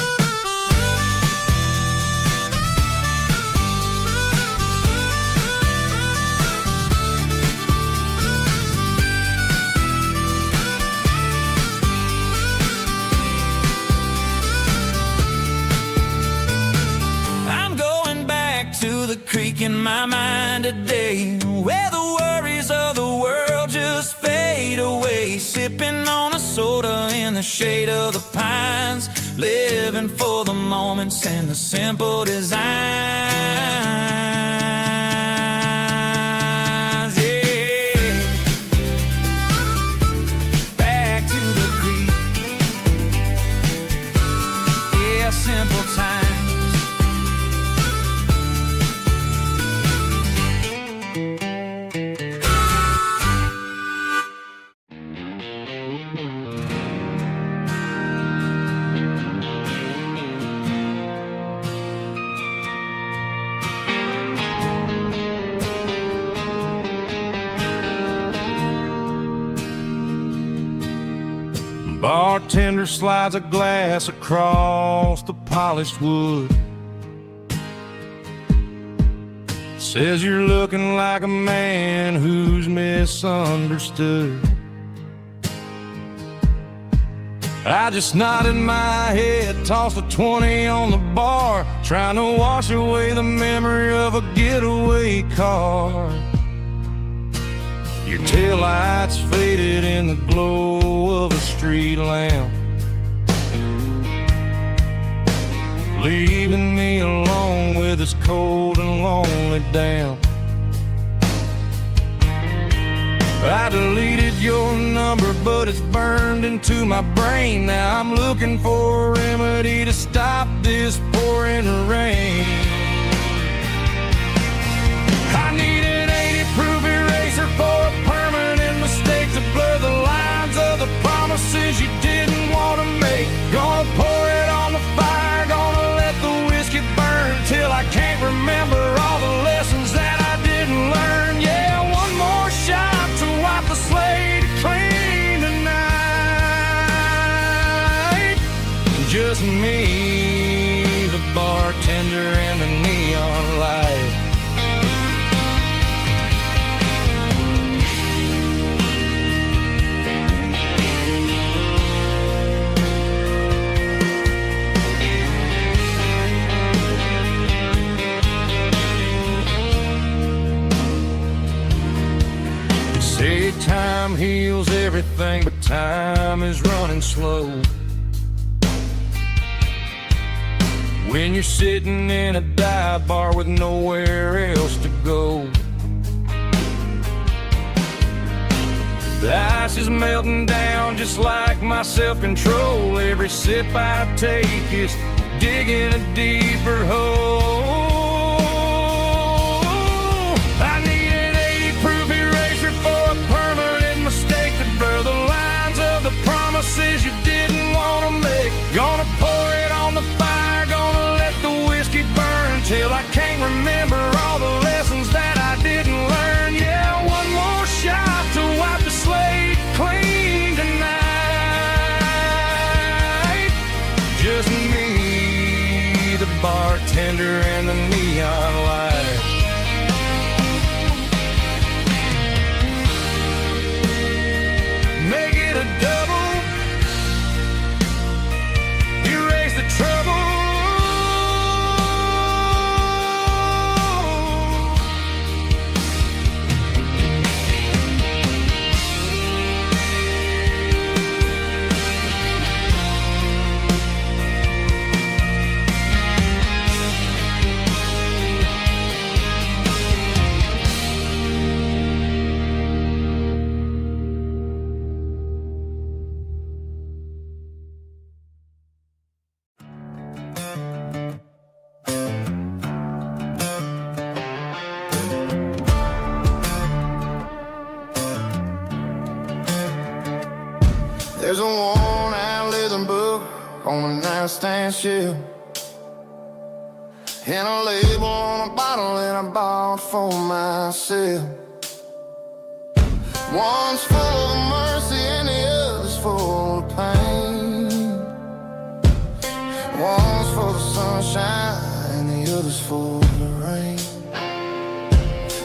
S2: I'm going back to the creek in my mind today, where the worries of the world just fade away. Sipping on a soda in the shade of the pines, living for the moments and the simple design. bartender slides a glass across the polished wood. Says you're looking like a man who's misunderstood. I just nodded my head, tossed a 20 on the bar, trying to wash away the memory of a getaway car. Your taillights faded in the glow of a street lamp, leaving me alone with this cold and lonely damp. I deleted your number, but it's burned into my brain. Now I'm looking for a remedy to stop this pouring rain. I need an 80-proof eraser for a permanent mistake, to blur the lines of the promises you didn't want to make. Gonna pour it on the fire, gonna let the whiskey burn till I can't remember all the lessons that I didn't learn. Yeah, one more shot to wipe the slate clean tonight. Just me, the bartender, and the neon light. Say time heals everything, but time is running slow. When you're sitting in a dive bar with nowhere else to go, the ice is melting down just like my self-control. Every sip I take is digging a deeper hole. I need an 80-proof eraser for a permanent mistake, to blur the lines of the promises you didn't want to make. Gonna pour it on the fire, gonna let the whiskey burn till I can't remember all the lessons that I didn't learn. Yeah, one more shot to wipe the slate clean tonight. Just me, the bartender, and the neon light. Make it a double, erase the trouble.
S3: There's a worn-out leather book on a nightstand shelf, and a label on a bottle that I bought for myself. One's full of mercy and the other's full of pain. One's full of sunshine and the other's full of rain.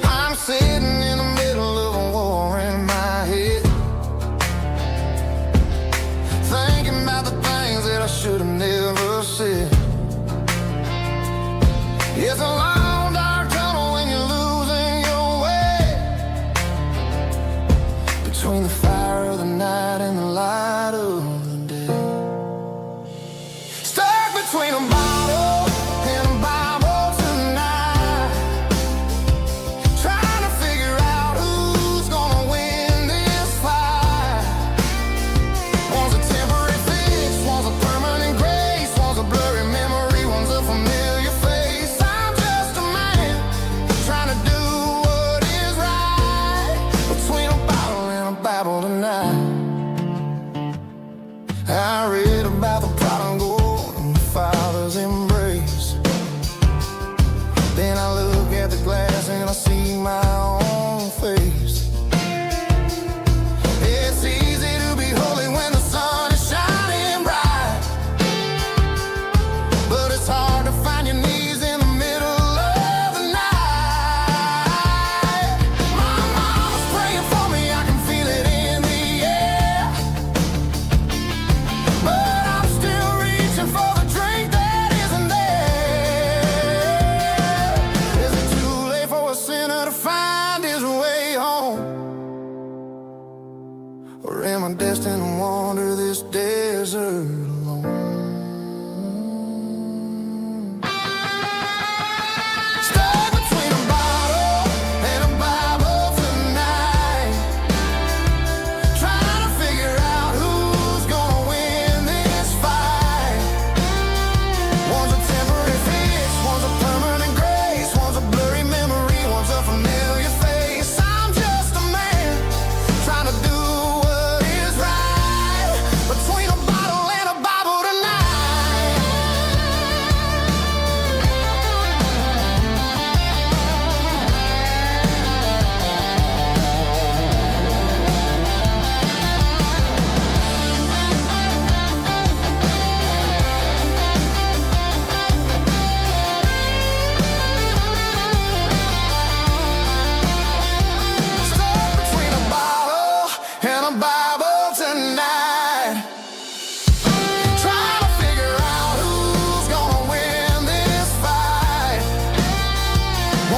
S3: I'm sitting in the middle of a war in my head, thinking about the things that I should have never said. It's a long dark tunnel when you're losing your way, between the fire of the night and the light of the day. Stuck between a bottle and a Bible tonight.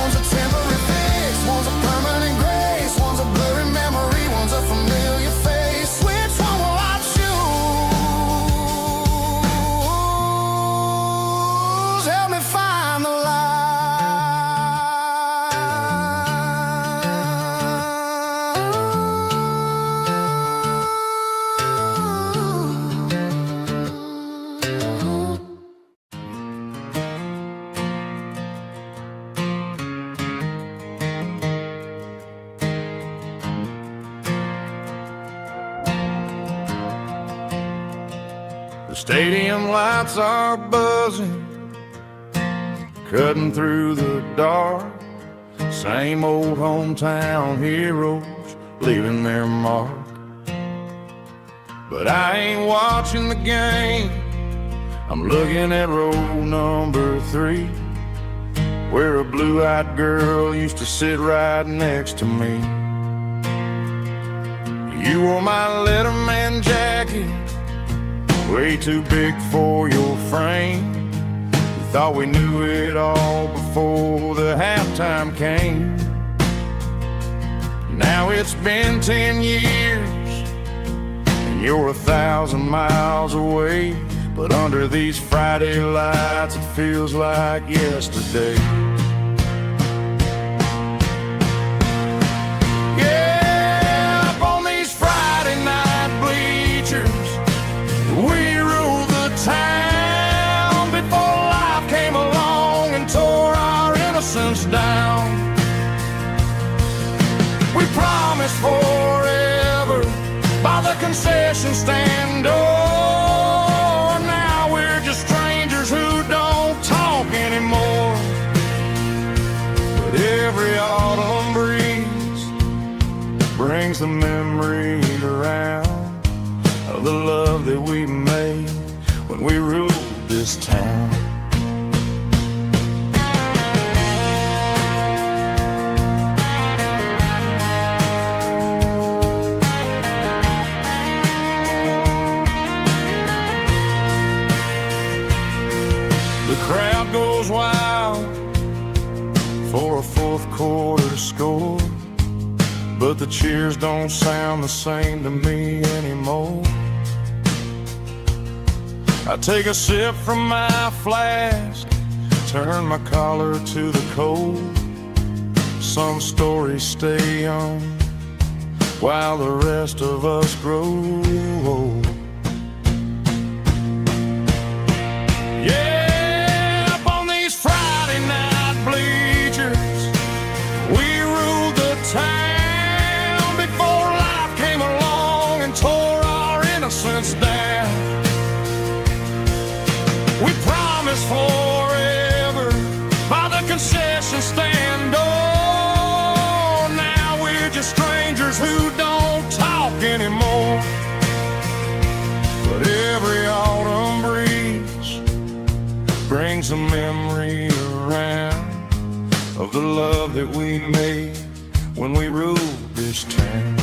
S3: One's a temporary fix, one's a permanent grace, one's a blurry memory, one's a familiar face. Which one will I choose? Help me find the light.
S2: The stadium lights are buzzing, cutting through the dark. Same old hometown heroes leaving their mark. But I ain't watching the game, I'm looking at row number 3, where a blue-eyed girl used to sit right next to me. You wore my Letterman jacket, way too big for your frame. We thought we knew it all before the halftime came. Now it's been 10 years, and you're 1,000 miles away. But under these Friday lights, it feels like yesterday. Yeah, up on these Friday night bleachers, we ruled the town before life came along and tore our innocence down. We promised forever by the concession stand door. Now we're just strangers who don't talk anymore. But every autumn breeze brings the memory around of the love that we made when we ruled this town. The crowd goes wild for a fourth quarter score, but the cheers don't sound the same to me anymore. I take a sip from my flask, turn my collar to the cold. Some stories stay young while the rest of us grow old. Yeah, up on these Friday night bleachers, we ruled the town before life came along and tore our innocence down. We promised forever by the concession stand door. Now we're just strangers who don't talk anymore. But every autumn breeze brings a memory around of the love that we made when we ruled this town.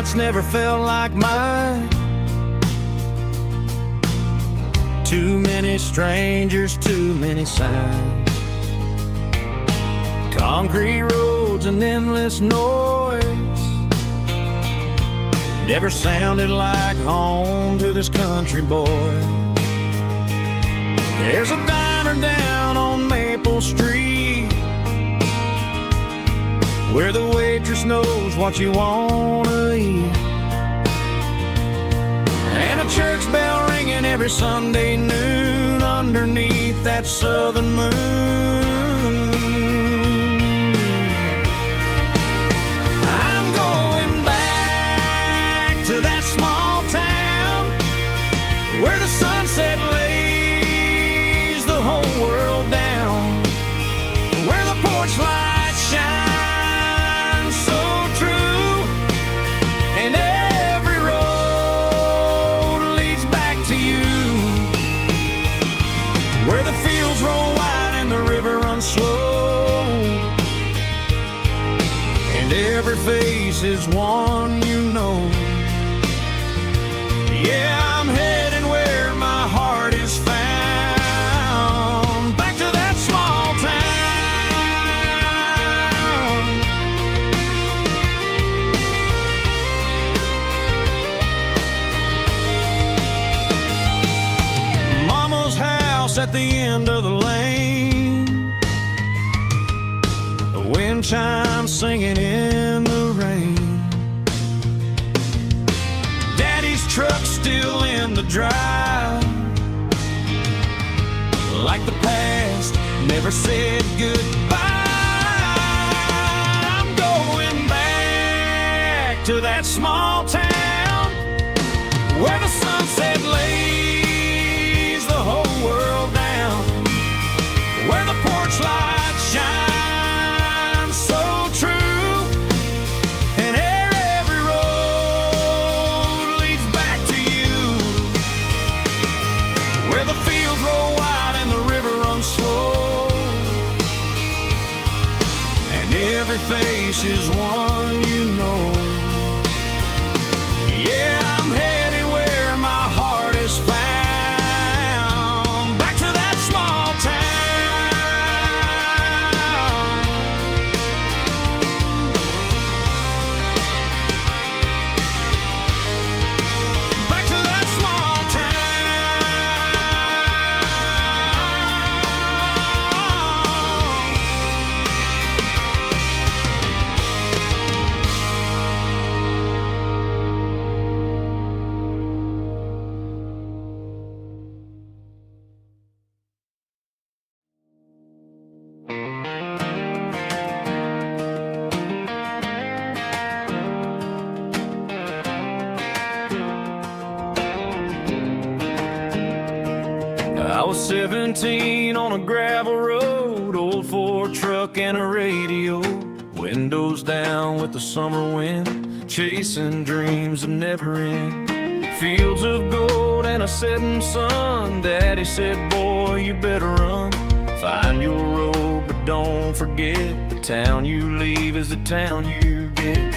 S1: nights never felt like mine. Too many strangers, too many signs. Concrete roads and endless noise never sounded like home to this country boy. There's a diner down on Maple Street where the waitress knows what you wanna eat, and a church bell ringing every Sunday noon underneath that southern moon. I'm going back to that small town where the sunset lays the whole world down, where the porch lights shine so true, and every road leads back to you, where the fields roll wide and the river runs slow, and every face is one you know. Yeah, I'm heading where my heart is found, back to that small town. Mama's house at the end of the lane, the wind chimes singing in the rain. Daddy's truck still in the drive, like the past never said goodbye. I'm going back to that small town where the sunset lays the whole world down, where the porch lights shine so true, and every road leads back to you, where the fields roll wide and the river runs slow, and every face is one you know. Yeah, I'm headed where my heart is found, back to that small town. Back to that small I was 17 on a gravel road, old Ford truck and a radio, windows down with the summer wind, chasing dreams that never end. Fields of gold and a setting sun. Daddy said, boy, you better run. Find your road, but don't forget, the town you leave is the town you get.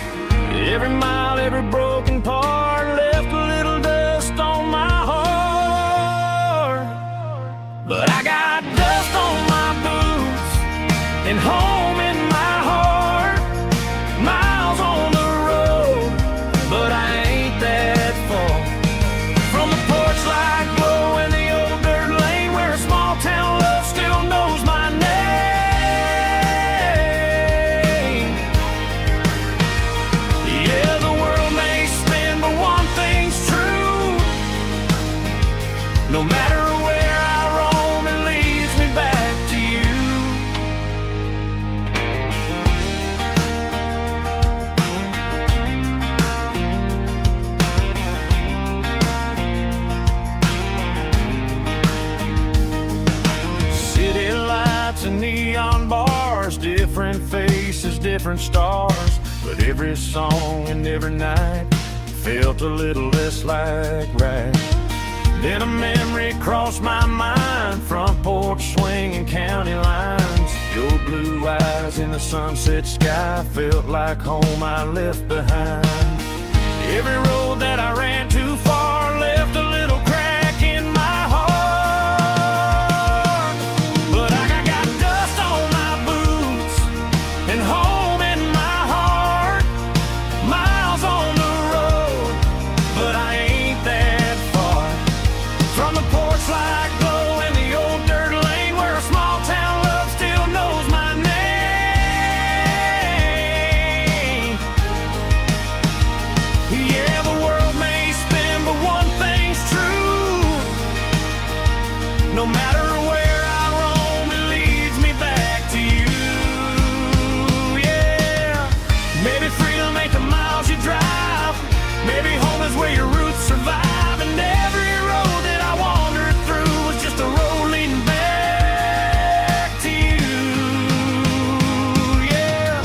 S1: Every mile, every broken part left a little dust on my heart, but I got dust on my boots and home in my heart. Miles on the road, but I ain't that far from the porch light glow in the old dirt lane, where a small town love still knows my name. Yeah, the world may spin, but one thing's true: no matter where I roam, it leads me back to you. City lights and neon bars, different faces, different stars, but every song and every night felt a little less like right. Then a memory crossed my mind, front porch swinging county lines, your blue eyes in the sunset sky felt like home I left behind.
S4: Every road that I ran too far left a little crack in my heart. But I got dust on my boots and home in my heart. Miles on the road, but I ain't that far from the porch light glow and the old dirt lane where a small town love still knows my name. Yeah, the world may spin, but one thing's true. No matter where I roam, it leads me back to you. Yeah, maybe freedom ain't the miles you drive. Maybe home is where your roots survive. And every road that I wandered through was just a road leading back to you. Yeah.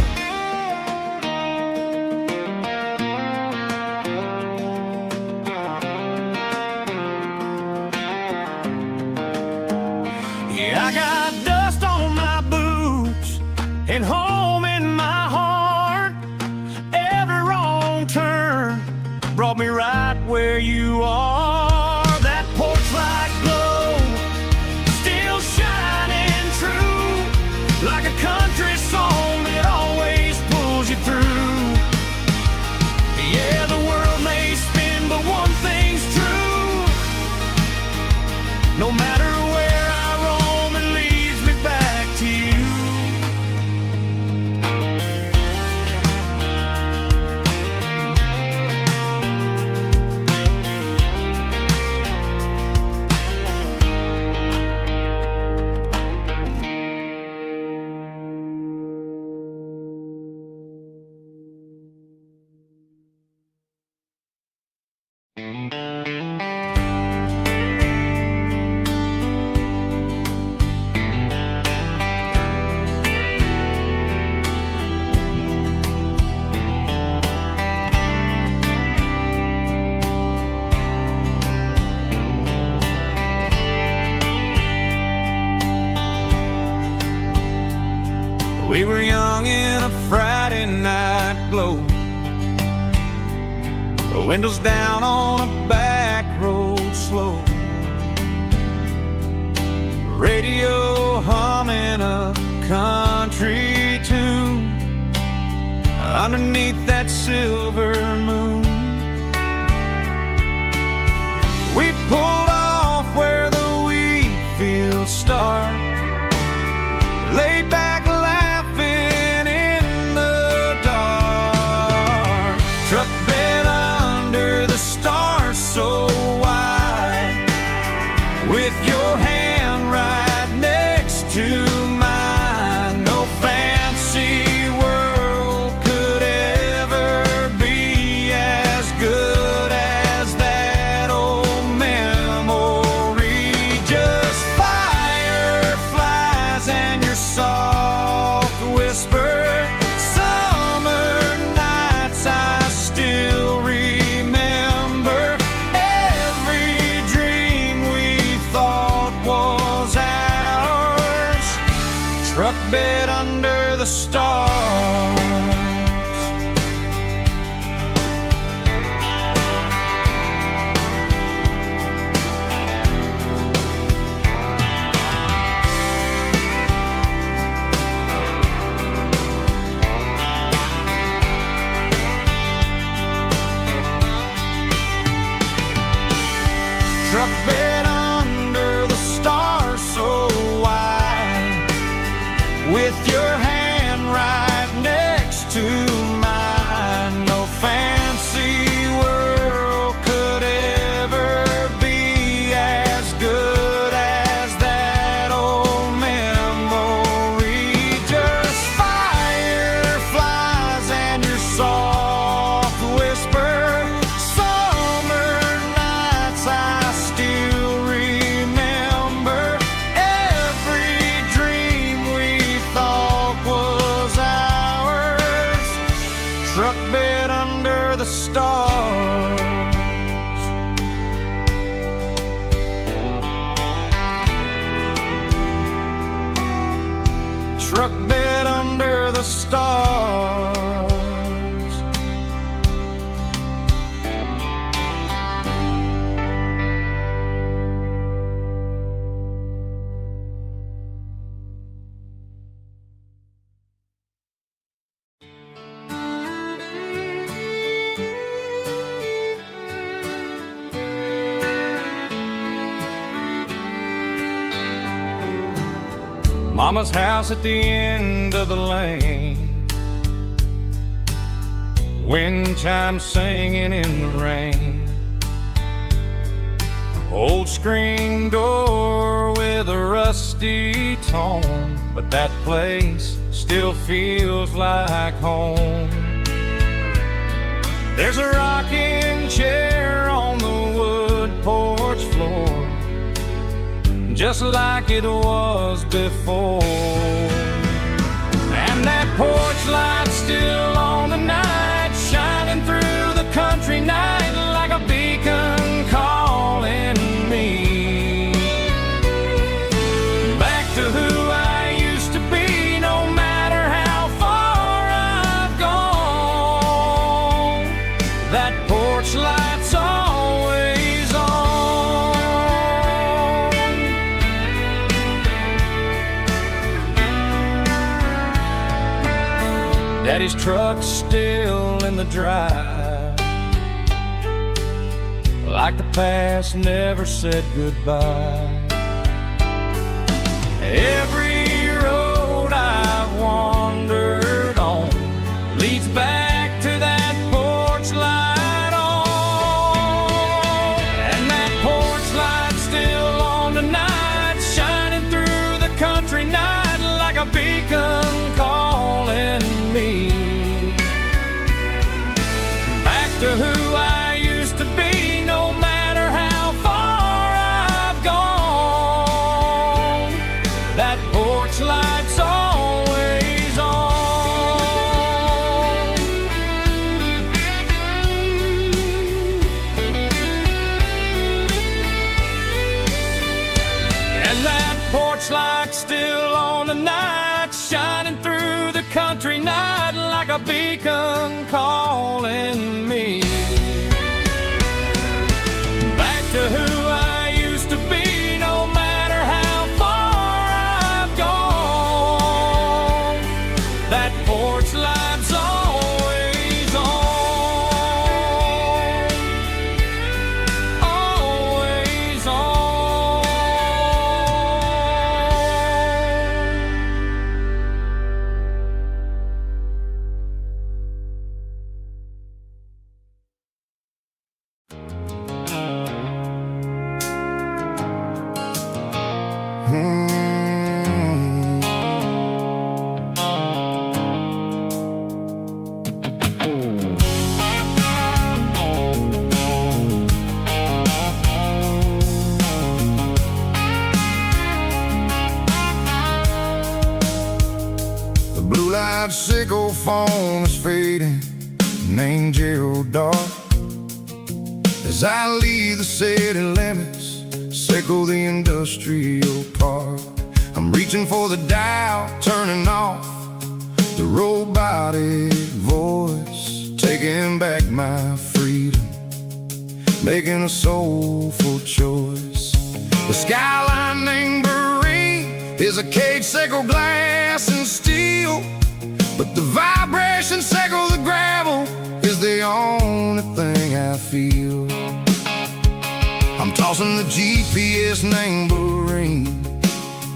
S4: Yeah, I got dust on my boots and home in my heart. Every wrong turn brought me right where you are. That porch light glow still shining true, like a country song that always pulls you through. Yeah, the world may spin, but one thing's true. No matter where I roam, it leads me back to you. We were young in a Friday night glow, the windows down on a back road slow, radio humming a country tune underneath that silver moon. We pulled off where the wheat fields start, laid back laughing in the dark. Truck bed under the stars so wide, with your hand right next to mine. No fancy world could ever be as good as that old memory. Just fireflies and your soft whisper. Summer nights I still remember. Every dream we thought was ours. Truck bed under the stars. Truck bed under the stars so wide, with your hand right next to mine. No fancy world could ever be as good as that old memory. Just fireflies and your soft whisper. Summer nights I still remember. Every dream we thought was ours. Truck bed under the stars. Truck bed under the stars.
S2: Mama's house at the end of the lane, wind chimes singing in the rain. Old screen door with a rusty tone, but that place still feels like home. There's a rocking chair on the wood porch floor, just like it was before. And that porch light's still on tonight, shining through the country night like a beacon calling me back to who I used to be. No matter how far I've gone, that porch light's always on. Daddy's truck's still in the drive, like the past never said goodbye. Every road I've wandered on leads back to that porch light on. And that porch light's still on tonight, shining through the country night like a beacon calling me back to who I used to be. No matter how far I've gone, that porch light's always on. And that porch light's still on tonight, shining through the country night like a beacon calling me back to who I used to be. No matter how far I've gone, that porch light's always on, always on.
S3: The blue light sickle phone is fading, name Gerald dark. As I leave the city limits, sickle the industrial park. I'm reaching for the dial, turning off the robotic voice, taking back my freedom, making a soulful choice. The skyline named Marine is a cage, sickle glass and steel, but the vibration sickle the gravel is the only thing I feel. I'm tossing the GPS named Marine,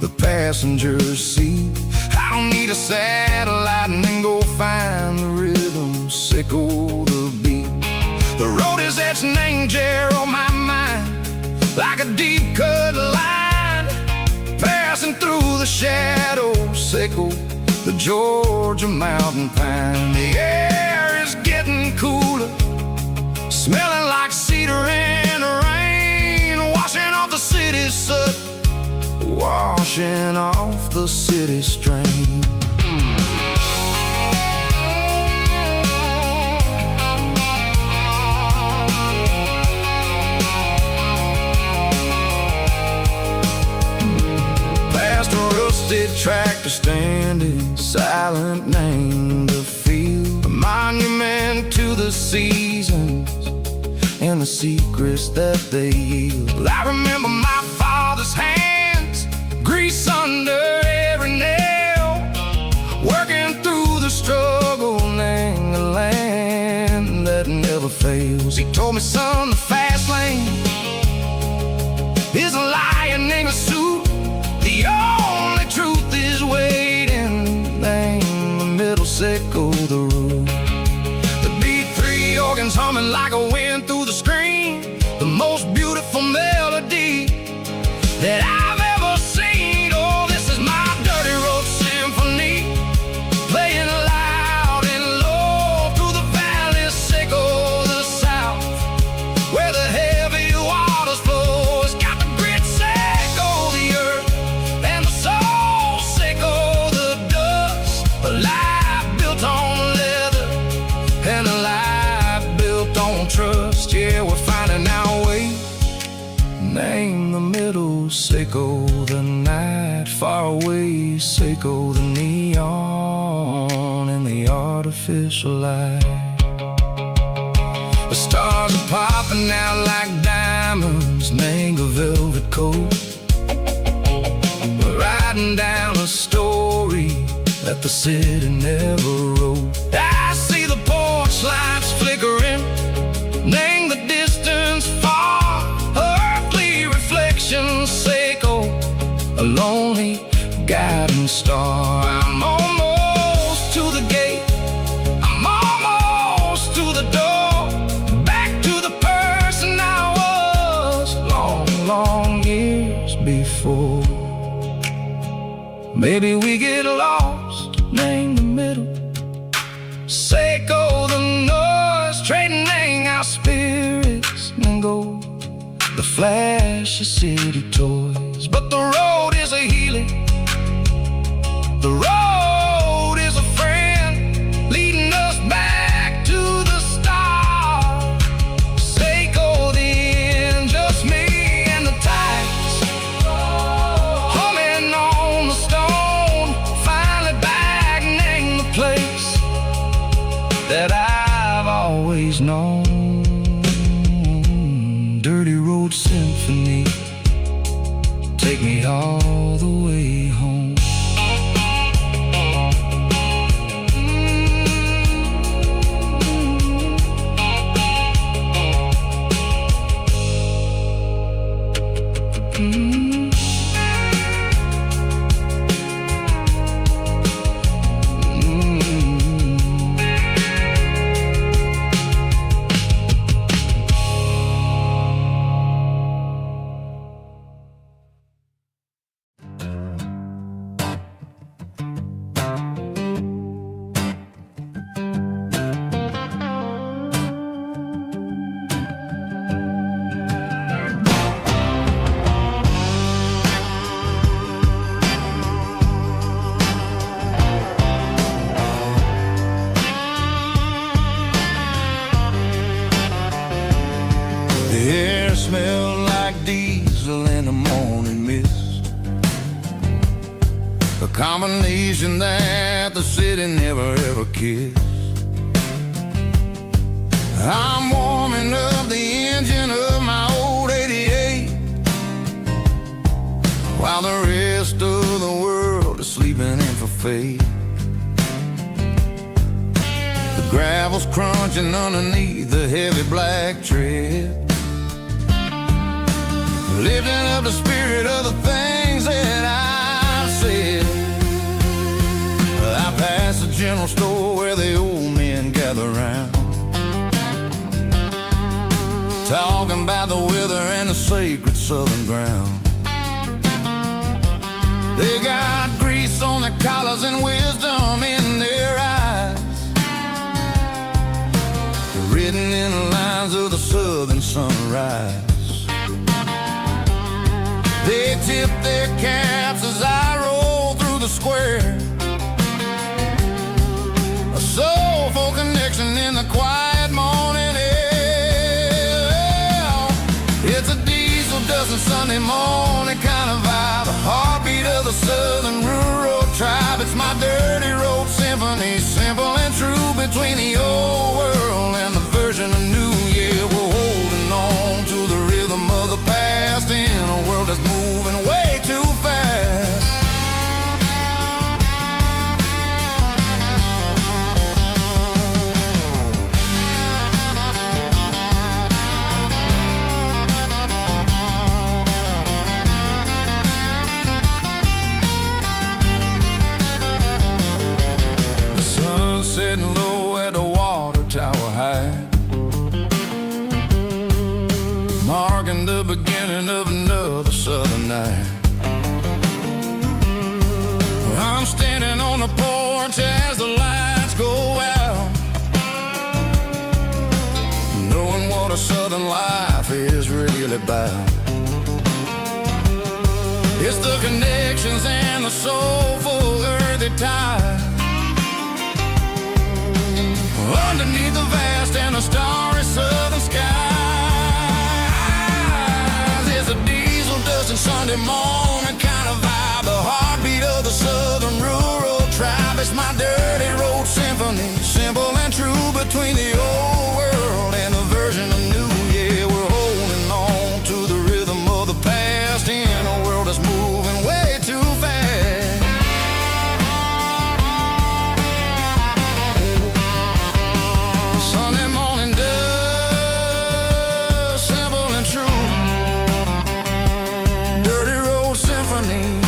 S3: the passenger seat. I don't need a satellite and then go find the rhythm, sickle the beat. The road is etched named Gerald on my mind, like a deep cut line, passing through the shadows, sickle the Georgia mountain pine. The air is getting cooler, smelling like cedar in the rain, washing off the city's soot, washing off the city strain. Past a rusted tractor standing silent, named the field, a monument to the seasons and the secrets that they yield. I remember my father's hands, grease under every nail, working through the struggle in the land that never fails. He told me, son, the fast lane is a lion in a suit. The only truth is
S2: Seiko the night, far away, Seiko the neon and the artificial light. The stars are popping out like diamonds, mango velvet coat. We're riding down a story that the city never wrote. I see the porch lights flickering, name the distance far, earthly reflections, Seiko, a lonely guiding star. I'm almost to the gate, I'm almost to the door, back to the person I was long, long years before. Maybe we get lost, name the middle, Seiko the noise, trading our spirits and go the flash of city toys. But the road is a healing, the road is a friend, leading us back to the start. Seiko the end, just me and the tides, humming on the stone, finally back, name the place that I've always known. Dirty Road Symphony, take me all the way home. The air smelled like diesel in the morning mist, a combination that the city never ever kissed. I'm warming up the engine of my old 88, while the rest of the world is sleeping in for fate. The gravel's crunching underneath the heavy black tread, lifting up the spirit of the things that I've said. I pass the general store where the old men gather round, talking about the weather and the sacred southern ground. They got grease on their collars and wisdom in their eyes, written in the lines of the southern sunrise. They tip their caps as I roll through the square, a soulful connection in the quiet morning air. It's a diesel dusting Sunday morning kind of vibe, a heartbeat of the southern rural tribe. It's my dirty road symphony, simple and true, between the old world and the version of new. Yeah, we're holding on to the rhythm of the past in a world that's moving way too fast. The sun's setting low at the water tower high, marking the beginning of another southern night. I'm standing on the porch as the lights go out, knowing what a southern life is really about. It's the connections and the soulful earthy tide, underneath the vast and the starry southern skies. It's a diesel dusting Sunday
S3: Sunday morning kind of vibe, the heartbeat of the southern rural tribe. It's my dirty road symphony, simple and true, between the old world and a version of new. Yeah, we're holding on to the rhythm of the past in a world that's moving way too fast. Sunday morning dust, simple and true, dirty road symphony.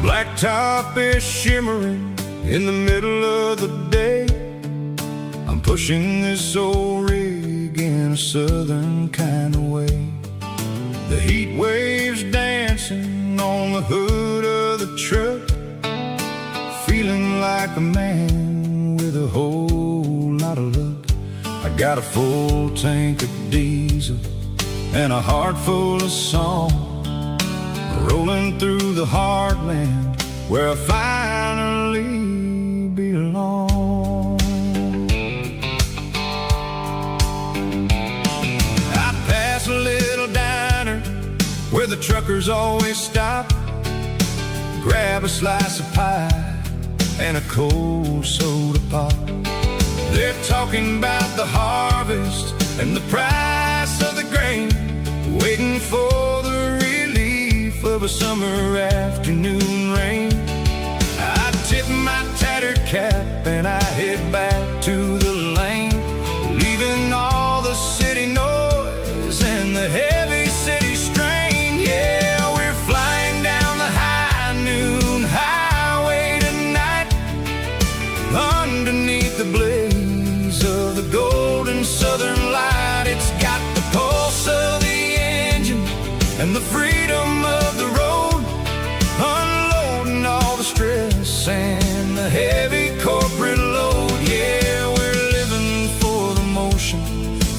S2: Blacktop is shimmering in the middle of the day. I'm pushing this old rig in a southern kind of way. The heat waves dancing on the hood of the truck, feeling like a man with a whole lot of luck. I got a full tank of diesel and a heart full of song, rolling through the heartland where I finally belong. I pass a little diner where the truckers always stop, grab a slice of pie and a cold soda pop. They're talking about the harvest and the price of the grain, waiting for the relief of a summer afternoon rain. I tip my tattered cap and I head back to the lane, leaving all the city noise and the heavy city strain. Yeah, we're flying down the high noon highway tonight, underneath the blaze of the golden southern light. It's got the pulse of the engine and the freedom of the road, unloading all the stress and the heavy corporate load. Yeah, we're living for the motion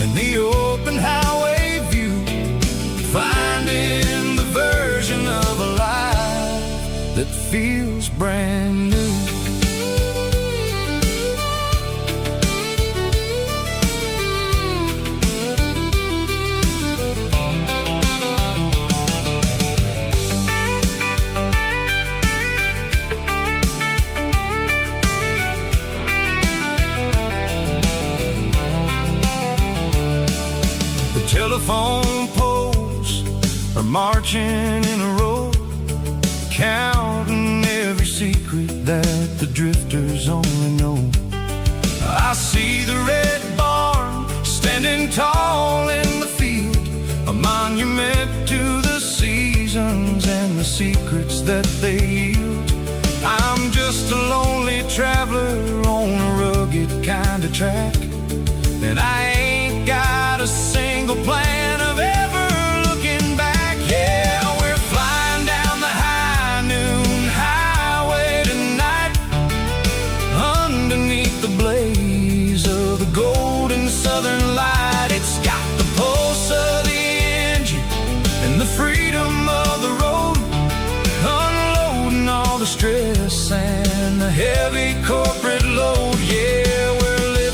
S2: and the open highway view, finding the version of a life that feels brand new. Telephone poles are marching in a row, counting every secret that the drifters only know. I see the red barn standing tall in the field, a monument to the seasons and the secrets that they yield. I'm just a lonely traveler on a rugged kind of track, and I ain't got a single plan of ever looking back. Yeah, we're flying down the high noon highway tonight, underneath the blaze of the golden southern light. It's got the pulse of the engine and the freedom of the road, stress and the heavy corporate load. Yeah, we're living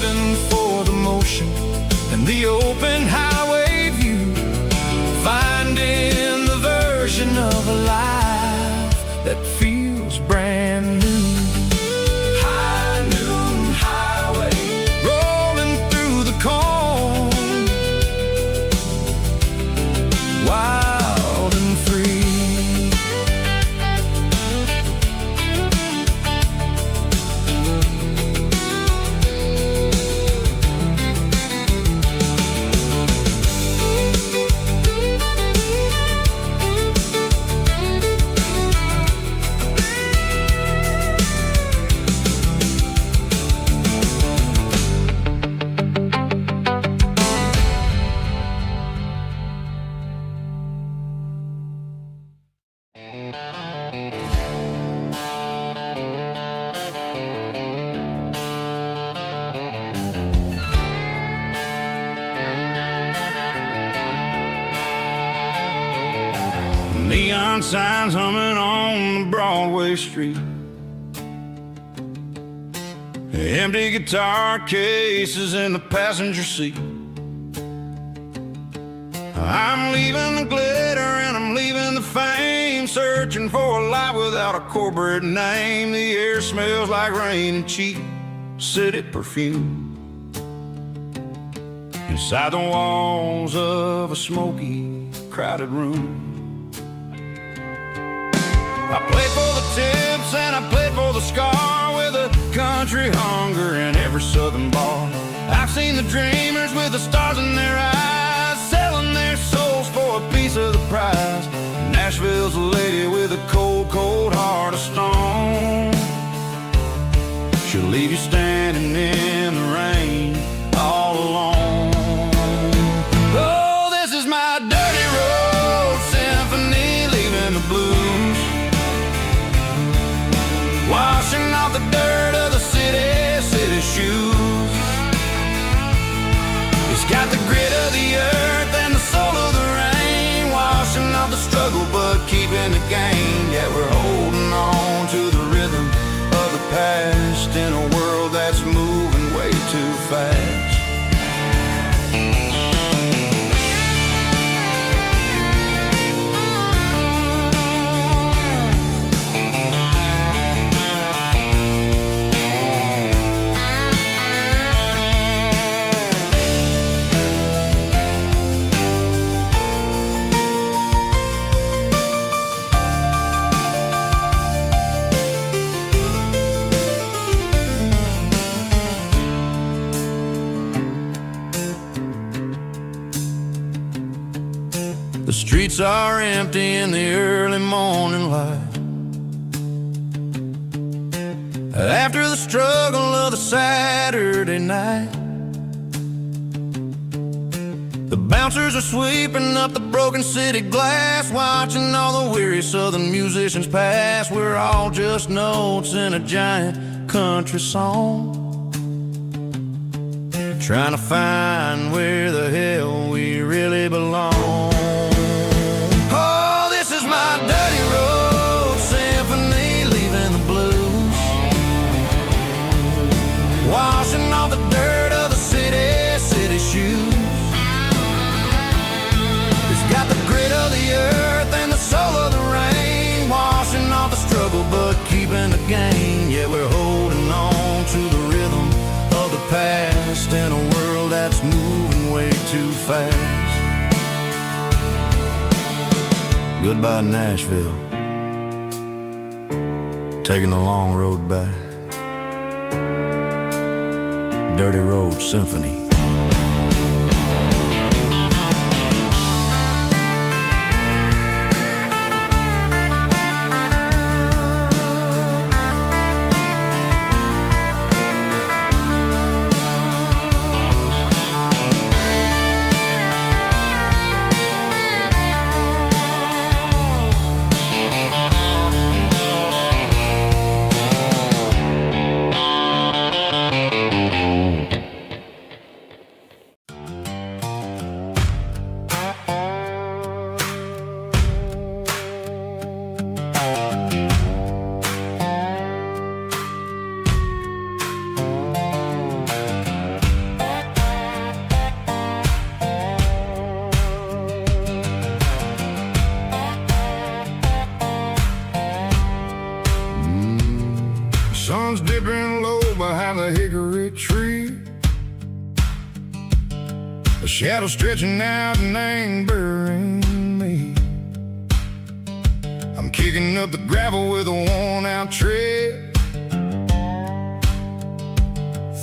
S3: Neon signs humming on the Broadway street. Empty guitar cases in the passenger seat. I'm leaving the glitter and I'm leaving the fame, searching for a life without a corporate name. The air smells like rain and cheap city perfume. Inside the walls of a smoky, crowded room. I played for the tips and I played for the scar, with a country hunger in every southern bar. I've seen the dreamers with the stars in their eyes, selling their souls for a piece of the prize. Nashville's a lady with a cold, cold heart of stone. She'll leave you standing in the rain all alone. Oh, this is my dirty road symphony, leaving the blues, washing off the dirt of the city shoes. It's got the grit of the earth and the soul of the rain, washing off the struggle but keeping the gain. Yeah, we're holding on to the rhythm of the past in a world that's moving way too fast. The streets are empty in the early morning light, after the struggle of the Saturday night. The bouncers are sweeping up the broken city glass, watching all the weary southern musicians pass. We're all just notes in a giant country song, trying to find where the hell we really belong. My dirty road symphony, leaving the blues, washing off the dirt of the city shoes. It's got the grit of the earth and the soul of the rain, washing off the struggle but keeping the gain. Yeah, we're holding on to the rhythm of the past in a world that's moving way too fast. Goodbye, Nashville, taking the long road back. Dirty Road Symphony. Sun's dipping low behind the hickory tree, a shadow stretching out and angering me. I'm kicking up the gravel with a worn-out tread,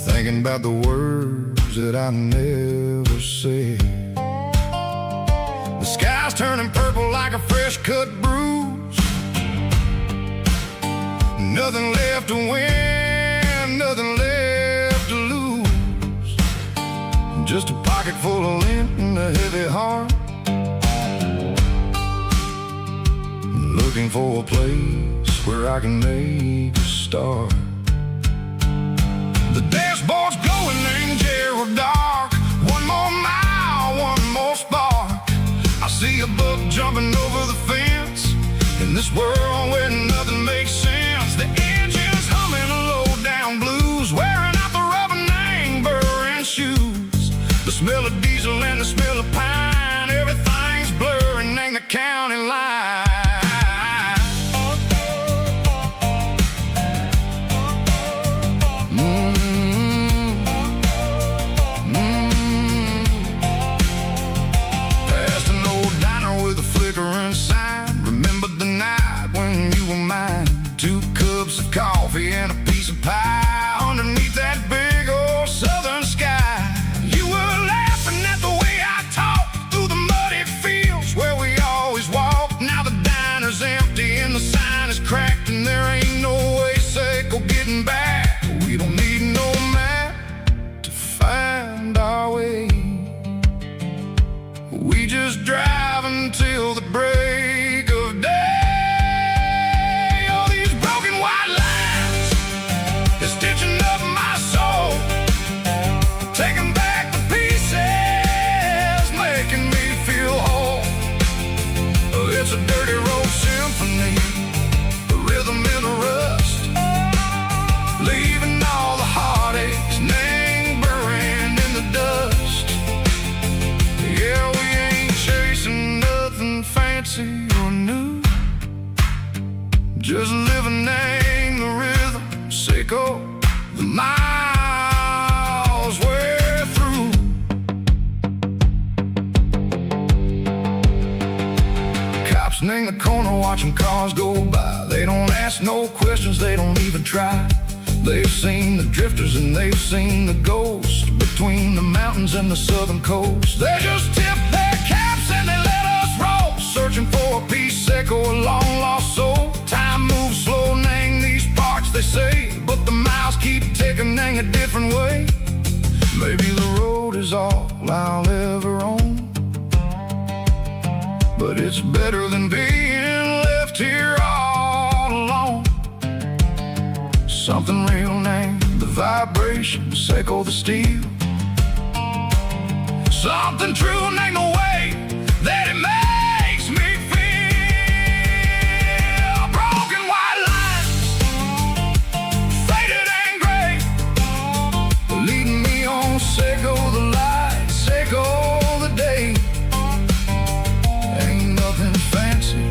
S3: thinking about the words that I never said. The sky's turning purple like a fresh-cut bruise, nothing left to win, nothing left to lose, just a pocket full of lint and a heavy heart, looking for a place where I can make a start. The dashboard's glowing in Gerald dark, one more mile, one more spark. I see a buck jumping over the fence, this world where nothing makes sense. The engine's humming a low-down blues, wearing out the rubber name burring shoes. The smell of diesel and the smell of pine, everything's blurring, ain't the county line. Past an old diner with a flickering sign. Remember the night when you were mine. 2 cups of coffee and a piece of pie underneath that big old southern sky. You were laughing at the way I talked through the muddy fields where we always walked. Now the diner's empty and the sign is cracked, and there ain't no way safe or getting back. We don't need no map to find our way. We just drive until the break of day. All these broken white lines is stitching up my soul, taking back the pieces, making me feel whole. It's a dirty road symphony, a rhythm in a rust, leaving all the heartaches, name buried in the dust. Yeah, we ain't chasing nothing fancy or new, just living in the rhythm, sick of the miles we're through. Cops in the corner watching cars go by. They don't ask no questions, they don't even try. They've seen the drifters and they've seen the ghosts between the mountains and the southern coast. They just tip their caps and they let us roll, searching for a piece or a long lost soul. Time moves slow, nang these parts they say, but the miles keep ticking, nang a different way. Maybe the road is all I'll ever own, but it's better than being left here all alone. Something real named the vibration, echo the steel. Something true named the way that it makes me feel. Broken white lines, faded and gray, leading me on, echo the light, echo the day. Ain't nothing fancy,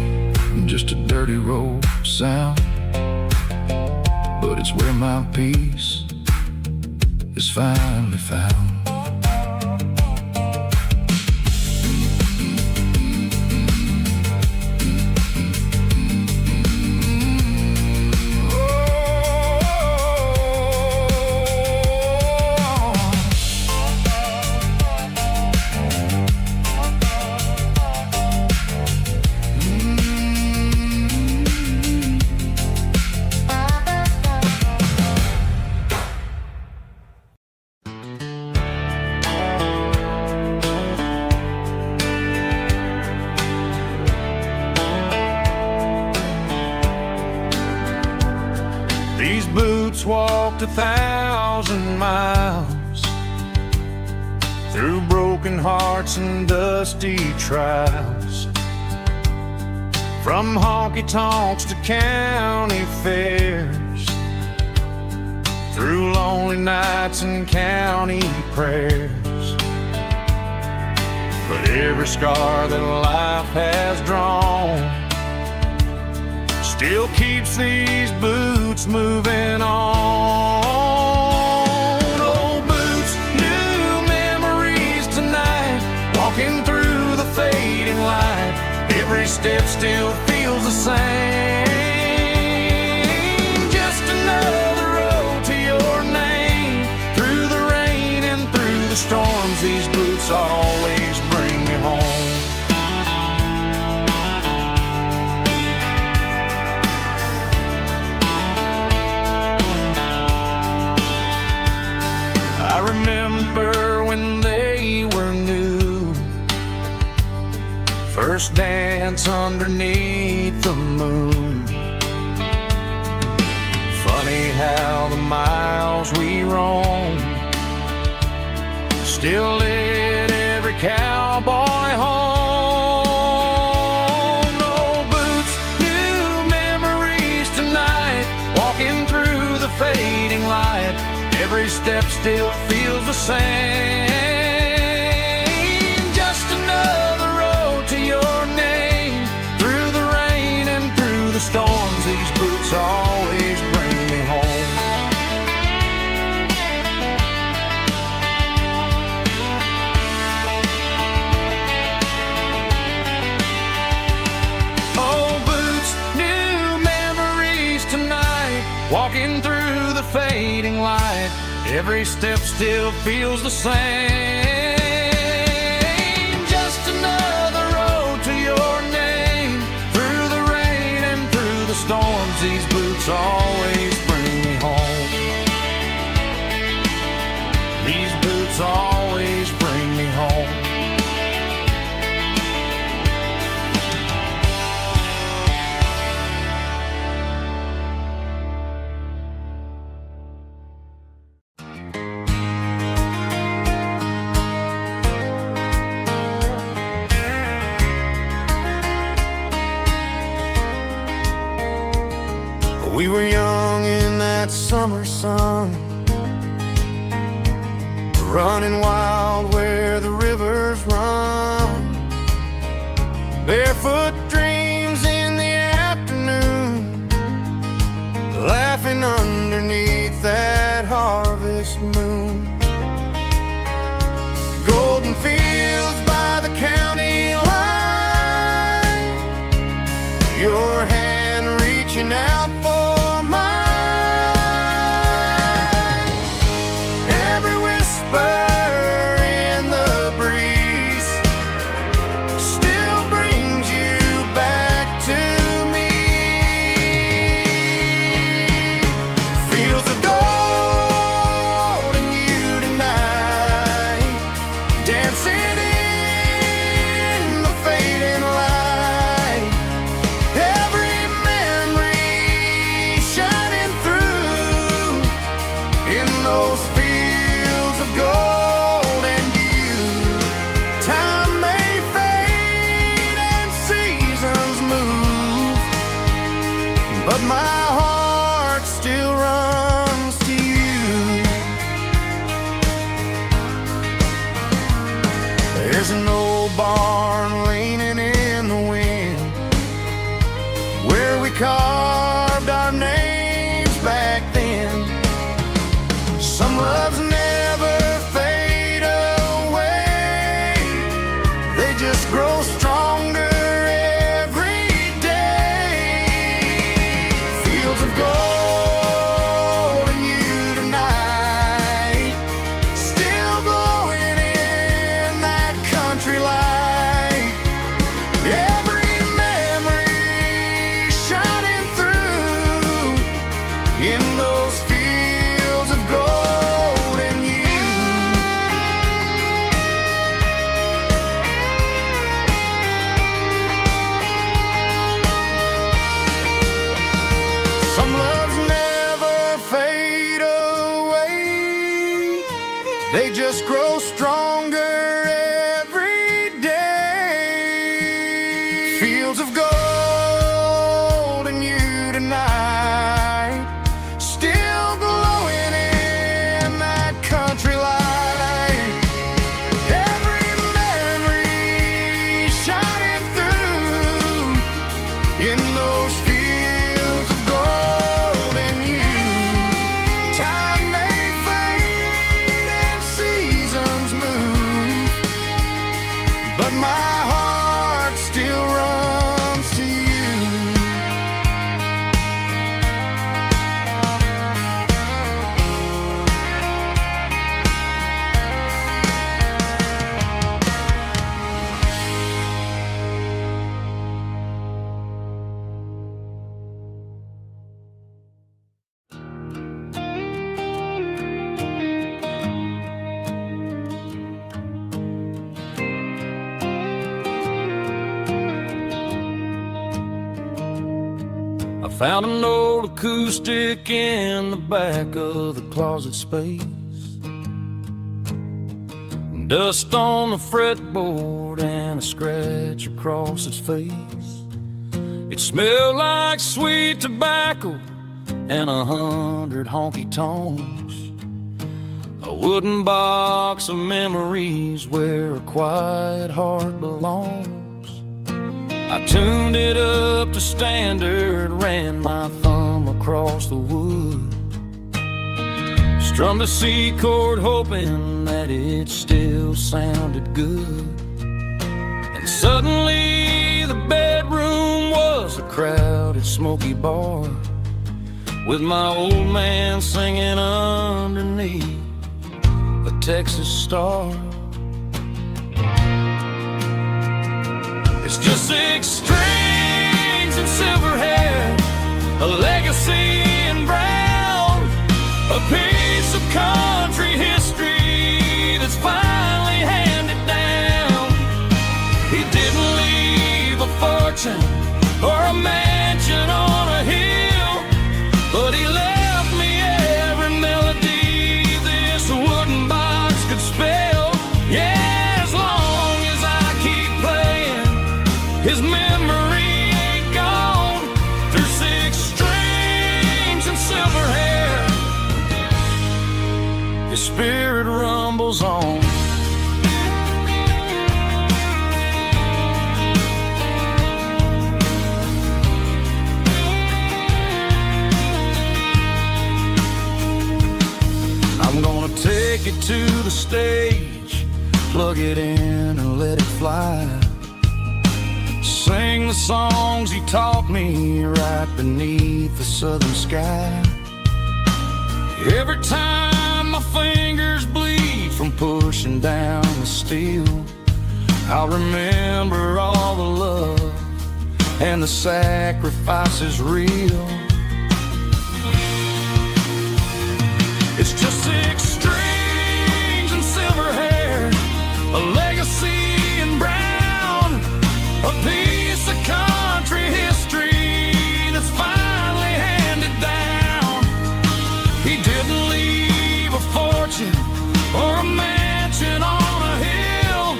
S3: just a dirty road sound, but it's where my peace is finally found.
S4: These boots walked 1,000 miles through broken hearts and dusty trials, from honky-tonks to county fairs, through lonely nights and county prayers. But every scar that life has drawn still keeps these boots moving on. Old boots, new memories tonight, walking through the fading light. Every step still feels the same, just another road to your name. Through the rain and through the storms, these boots always bring me home. I remember when they were new, first dance underneath the moon. Funny how the miles we roam still lit every cowboy home. Old boots, new
S3: step still feels the same. Just another road to your name. Through the rain and through the storms, these boots always bring me home. Walking through the fading light, every step still feels the same. Just another road to your name. Through the rain and through the storms, these boots always bring me home. These boots always bring me home. We were young in that summer sun, running wild where the rivers run. Barefoot dreams in the afternoon, laughing underneath that harvest moon. Golden fields by the county line, your hand reaching out for but my heart still runs to you. There's an old barn leaning in the wind, where we carved our names back then. Some loves never fade away, they just grow stronger. They just grow stronger every day. Fields of gold and you tonight, still glowing in that country light. Every memory shining through in those fields of gold and you. Time may fade and seasons move, but my heart still runs to you. I found an old acoustic in the back of the closet space. Dust on the fretboard and a scratch across its face. It smelled like sweet tobacco and 100 honky-tonks.
S4: wooden box of memories where a quiet heart belongs. I tuned it up to standard, ran my thumb across the wood, strummed a C chord hoping that it still sounded good. And suddenly the bedroom was a crowded, smoky bar, with my old man singing underneath the Texas star. It's just 6 strings and silver hair, a legacy in brown, a piece of country history that's finally handed down. He didn't leave a fortune or a mansion on a hill, but he left me every melody this wooden box could spell. Yeah, as long as I keep playing, his memory ain't gone. Through 6 strings and silver hair, his spirit rumbles on. I'm gonna take it to the stage, plug it in and let it fly, sing the songs he taught me right beneath the southern sky. Every time my fingers bleed from pushing down the steel, I'll remember all the love and the sacrifices real. It's just 6 strings and silver hair, a legacy in brown, a piece of country history that's finally handed down. He didn't leave a fortune or a mansion on a hill,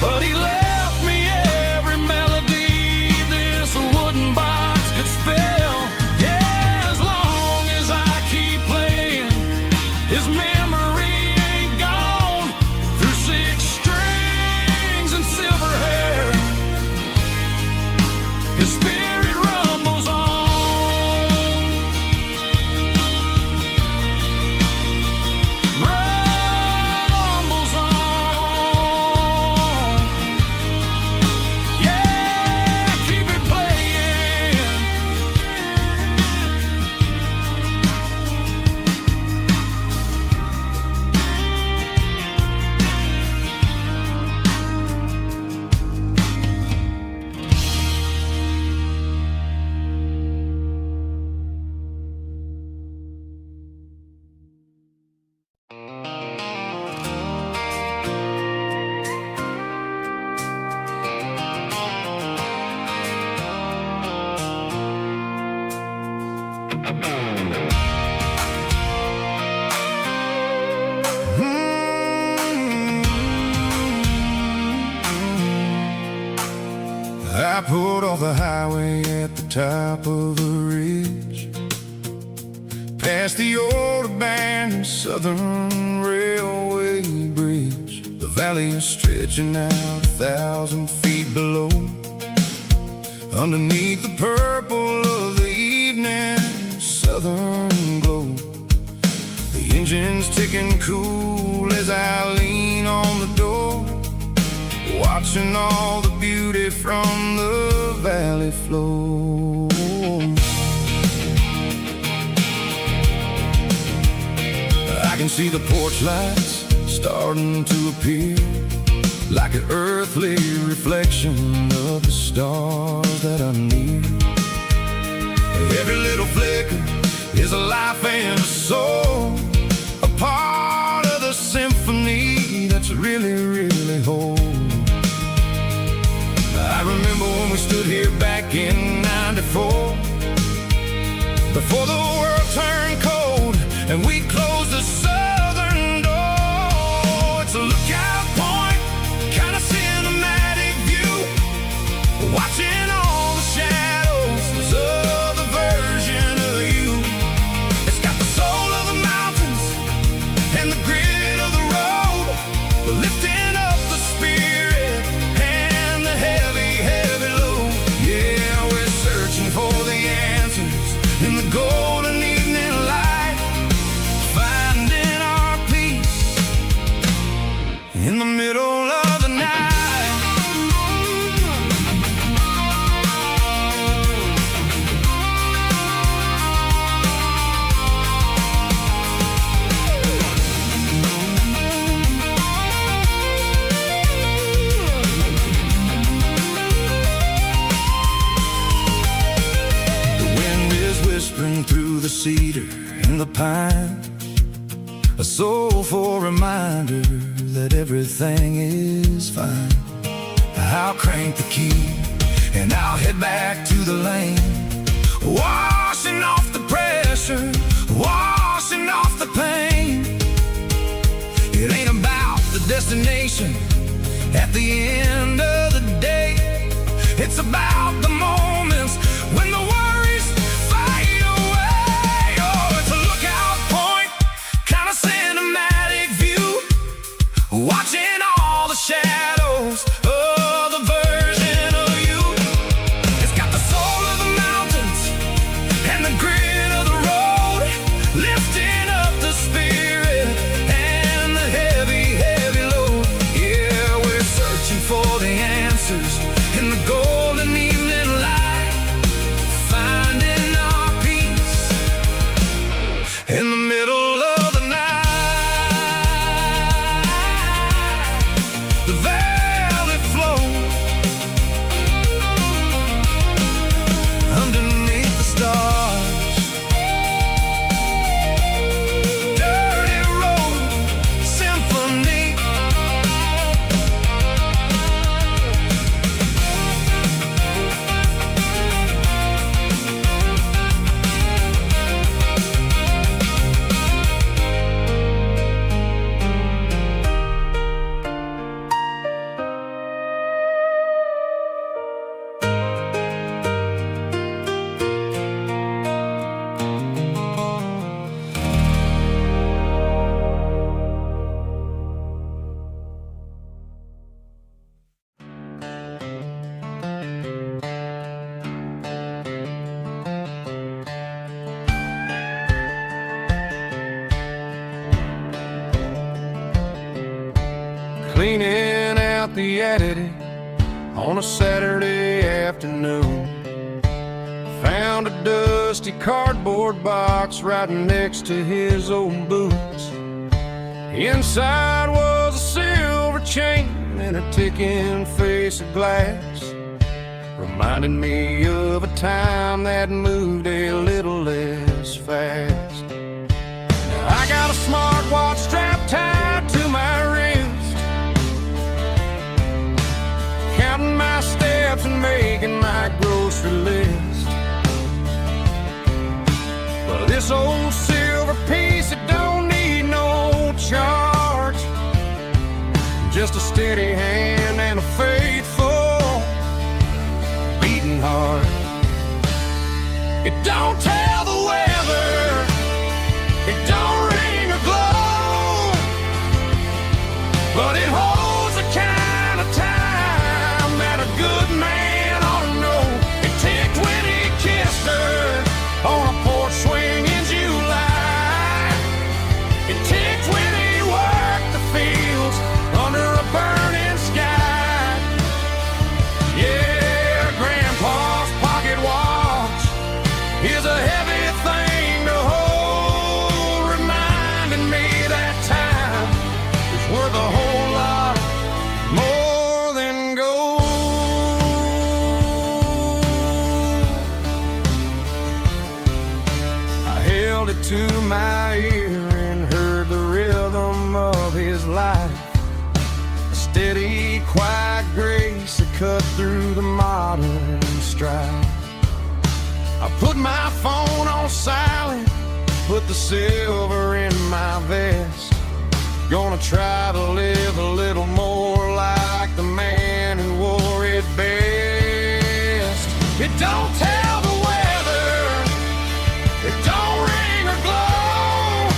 S4: but he left me every melody this wooden box could spell. Yeah, as long as I keep playing, his memory ain't gone. Through 6 strings and silver hair, his spirit rumbles on. Rumbles on. Yeah, keep it playing.
S2: I pulled off the highway at the top of a ridge, past the old abandoned Southern Railway bridge. The valley is stretching out 1,000 feet below, underneath the purple of the evening southern glow. The engine's ticking cool as I lean on the door, watching all the beauty from the valley flow. I can see the porch lights starting to appear, like an earthly reflection of the stars that are near. Every little flicker is a life and a soul, a part of the symphony that's really, really whole. I remember when we stood here back in '94, before the world turned cold and we closed the southern door. It's a lookout point, kind of cinematic view, watching all the shadows of the version of you. It's got the soul of the mountains and the grit pine, a soulful reminder that everything is fine. I'll crank the key and I'll head back to the lane, washing off the pressure, washing off the pain. It ain't about the destination at the end of the day. It's about the moments when the worries fade away. Oh, it's a lookout point, kind of cinematic view, watching all the shadows of the version of you. It's got the soul of the mountains and the grit of the road, lifting up the spirit and the heavy, heavy load. Yeah, we're searching for the answers in the golden evening light, finding our peace in the middle of the night. The valley flows underneath the stars. Dirty road symphony.
S4: Cleaning out the attic on a Saturday afternoon, found a dusty cardboard box right next to his old boots. Inside was a silver chain and a ticking face of glass, reminding me of a time that moved a little less fast. Now I got a smartwatch strapped tied to my wrist, counting my steps and making my grocery list. But this old silver piece, it don't need no charge, just a steady hand and a faithful beating heart. It don't tell the weather, it don't ring or glow, but it holds the kind of time that a good man ought to know. It ticked when he kissed her on a porch swing in July. It ticked when he worked the fields under a burning sky. Yeah, Grandpa's pocket watch is a heavy thing to hold, reminding me that time is worth a whole lot more than gold. I held it to my ear and heard the rhythm of his life, a steady, quiet grace that cut through the modern strife. I put my phone on silent, put the silver in my vest. Gonna try to live a little more like the man who wore it best. It don't tell the weather, it don't ring or glow,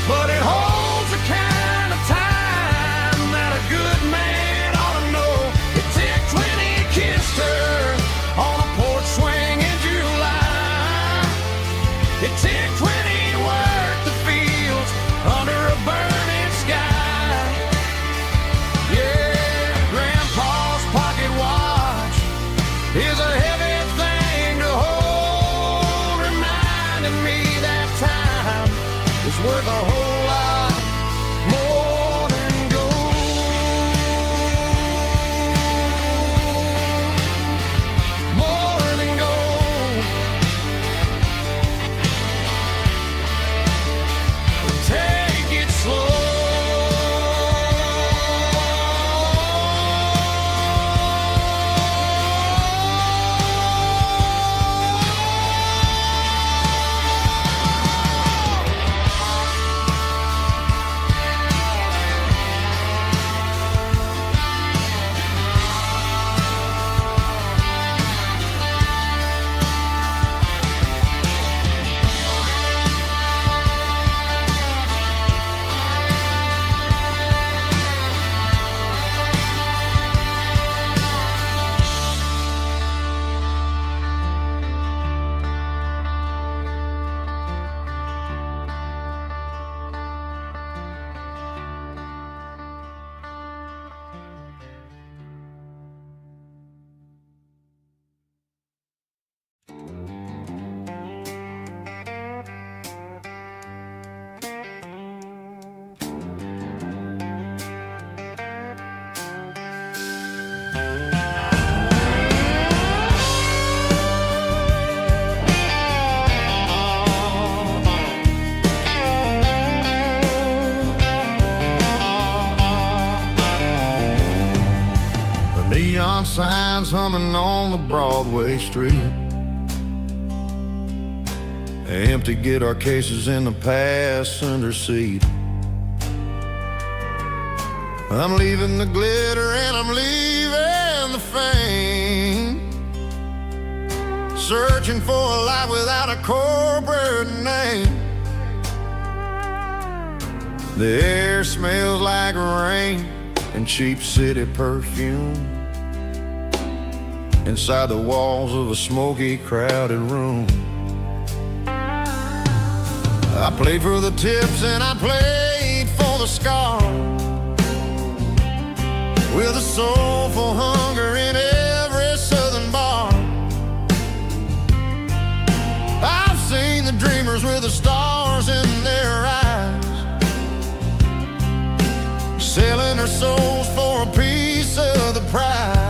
S4: but it holds the kind of time that a good man ought to know. It ticked when he kissed her on a porch swing in July. It ticked when he worked the fields under a burning sky.
S3: Neon signs humming on the Broadway street. Empty guitar cases in the passenger seat. I'm leaving the glitter and I'm leaving the fame, searching for a life without a corporate name. The air smells like rain and cheap city perfume inside the walls of a smoky, crowded room. I played for the tips and I played for the scars, with a soulful hunger in every southern bar. I've seen the dreamers with the stars in their eyes, selling their souls for a piece of the prize.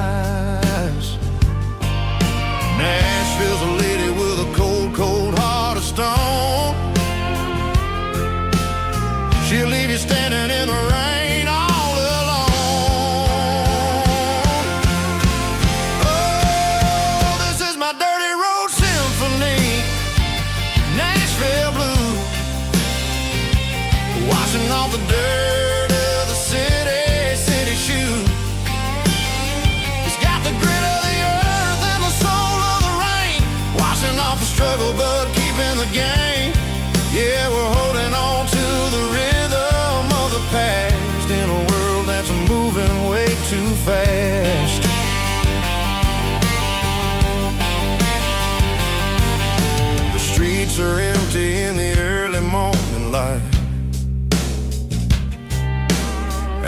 S3: Nashville's a lady with a cold, cold heart of stone. She'll leave you standing in the rain all alone. Oh, this is my dirty road symphony, Nashville blue, washing off the dirt of the city shoe. It's got the grit of the earth and the soul of the rain, washing off the struggle but keeping the game. Yeah, we're holding on to the rhythm of the past in a world that's moving way too fast. The streets are empty in the early morning light,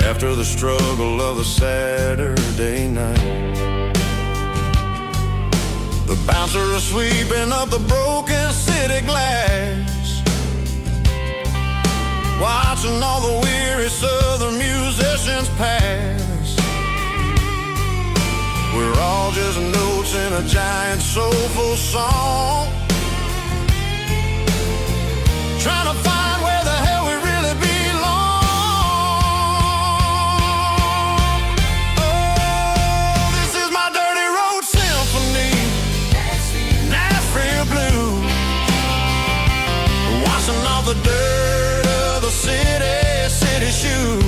S3: after the struggle of the Saturday night. The bouncers are sweeping up the broken city glass, watching all the weary southern musicians pass. We're all just notes in a giant soulful song, trying to find where the hell we really belong. Oh, this is my dirty road symphony, Nashville blue, washing off the dirt of the city shoe.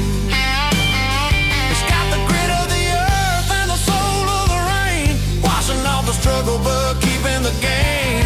S3: It's got the grit of the earth and the soul of the rain, washing off the struggle but keeping the game.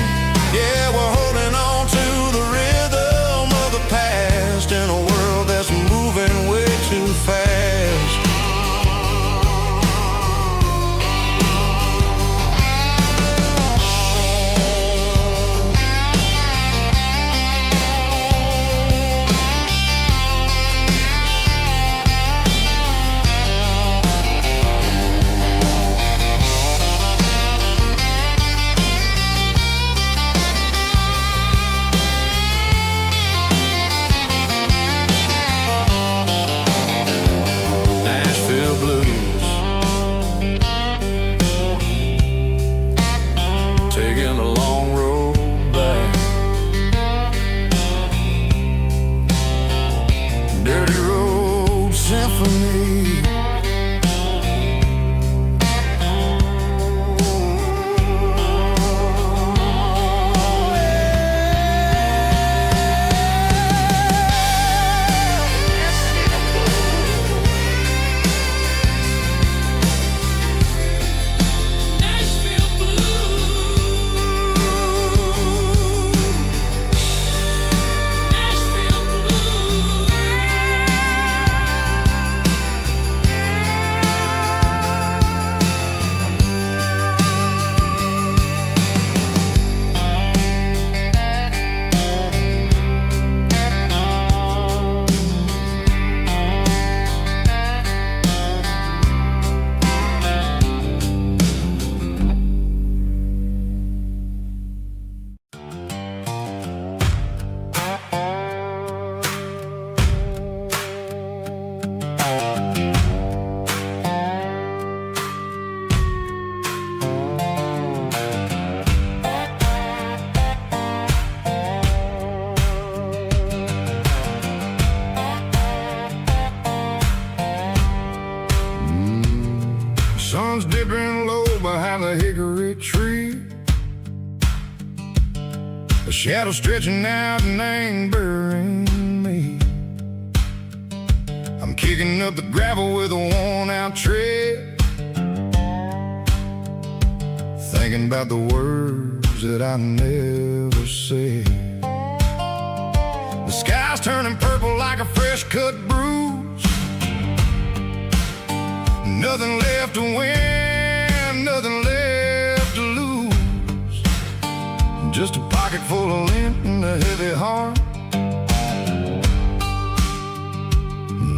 S2: Sun's dipping low behind the hickory tree. A shadow stretching out and angering me. I'm kicking up the gravel with a worn-out tread, thinking about the words that I never said. The sky's turning purple like a fresh-cut bruise. Nothing left to win, nothing left to lose. Just a pocket full of lint and a heavy heart,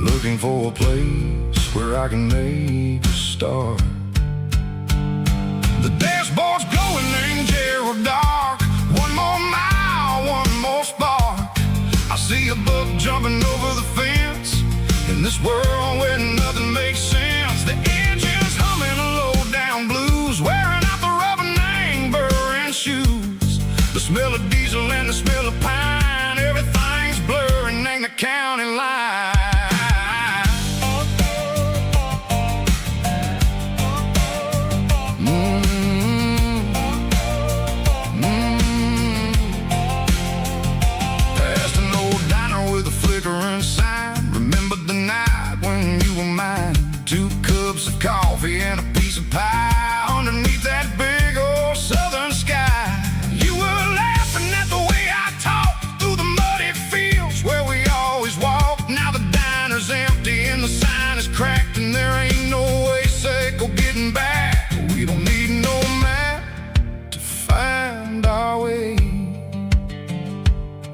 S2: looking for a place where I can make a start. The dashboard's glowing in Gerald dark. One more mile, one more spark. I see a buck jumping over the fence in this world where nothing makes sense. The engine's humming a low-down blues, wearing out the rubber-name burring shoes. The smell of diesel and the smell of pine, everything's blurring in the county line. Past an old diner with a flickering sign. Remember the night when you were mine? 2 cups of coffee and a piece of pie underneath that big old southern sky. You were laughing at the way I talked through the muddy fields where we always walked. Now the diner's empty and the sign is cracked, and there ain't no way safe or getting back. We don't need no map to find our way.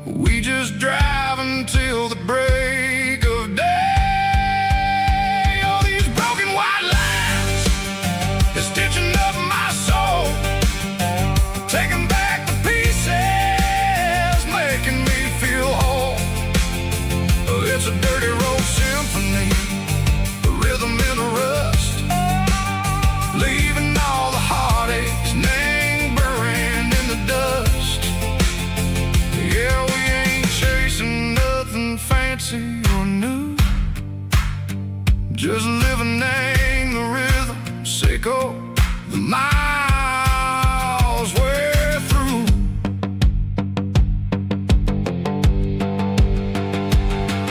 S2: We just drive until the break of day. All these broken white lines is stitching up my soul, taking back the pieces, making me feel whole. It's a dirty road symphony, a rhythm in a rust, leaving all the heartaches, name buried in the dust. Yeah, we ain't chasing nothing fancy or new, just living in the rhythm, sicko, the miles we're through.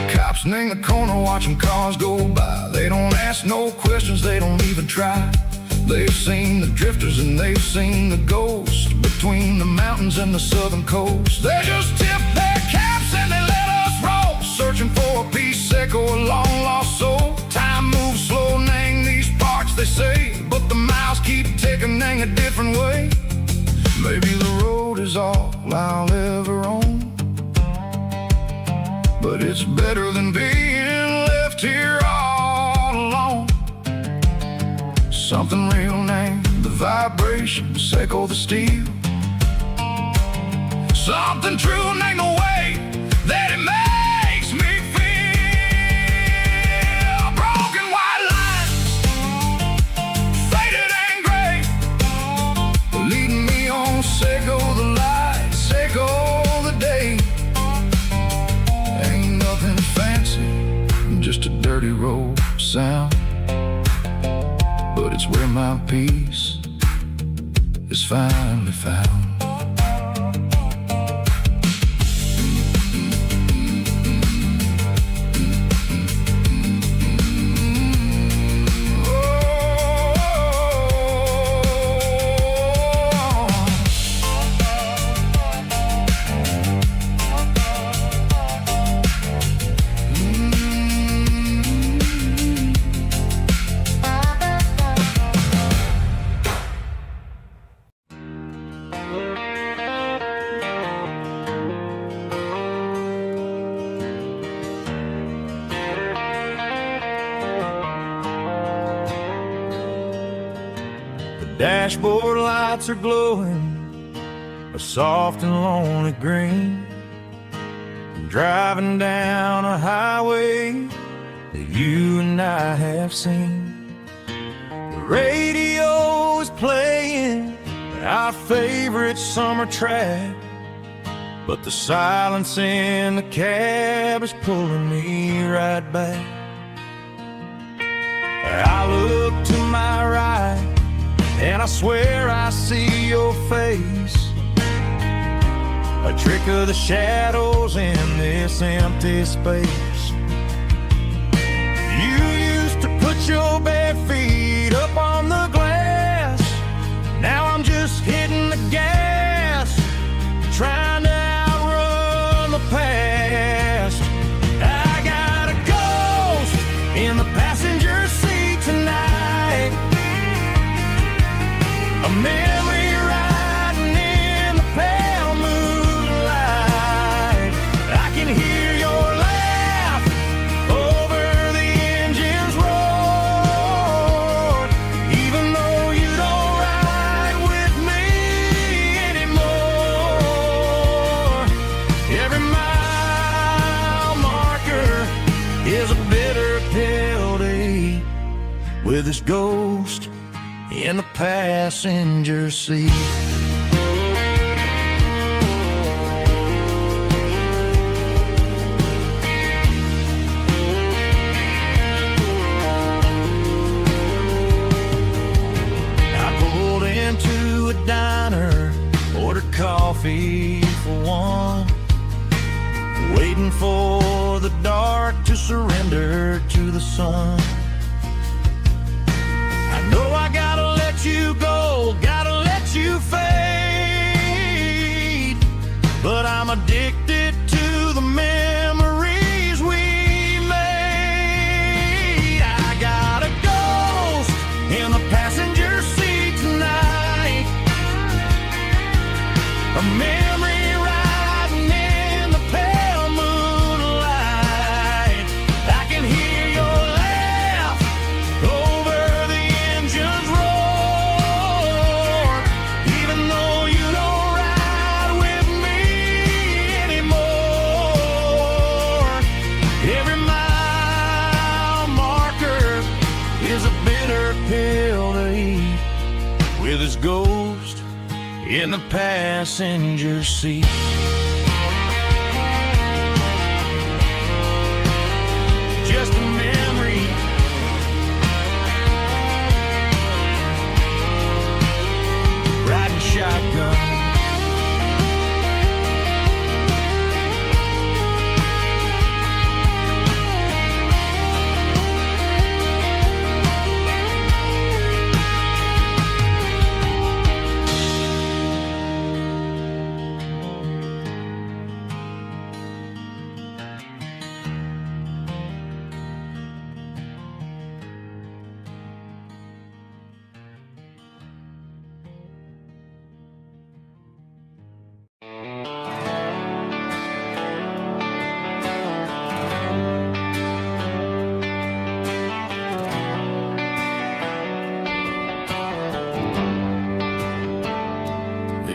S2: Cops in the corner watching cars go by. They don't ask no questions, they don't even try. They've seen the drifters and they've seen the ghosts between the mountains and the southern coast. They just tip their caps and they let us roll, searching for a piece seco, a long lost soul. Time moves slow, nang these parts they say, but the miles keep ticking, nang a different way. Maybe the road is all I'll ever own, but it's better than being left here all alone. Something real named the vibration, seco the steel. Something true named the way that it makes me feel. Broken white lines, faded and gray, leading me on, seco the light, seco the day. Ain't nothing fancy, just a dirty road sound, but it's where my peace is finally found.
S4: Dashboard lights are glowing a soft and lonely green. I'm driving down a highway that you and I have seen. The radio is playing our favorite summer track, but the silence in the cab is pulling me right back. I look to my right
S2: I swear I see your face, a trick of the shadows in this empty space. You used to put your bare feet up on the glass. Now I'm just hitting the gas, trying to outrun the past. I got a ghost in the passenger seat tonight, a memory riding in the pale moonlight. I can hear your laugh over the engine's roar, even though you don't ride with me anymore. Every mile marker is a bitter pill to eat, with this ghost in the passenger seat. I pulled into a diner, ordered coffee for one, waiting for the dark to surrender to the sun. I know I gotta let you go, gotta let you fade, but I'm addicted to the memories we made. I got a ghost in the passenger seat tonight, a memory riding in the pale moonlight. I can hear your laugh over the engine's roar, even though you don't ride with me anymore. Every mile marker is a bitter pill to eat, with his ghost in the passenger seat. Just a memory, riding shotgun.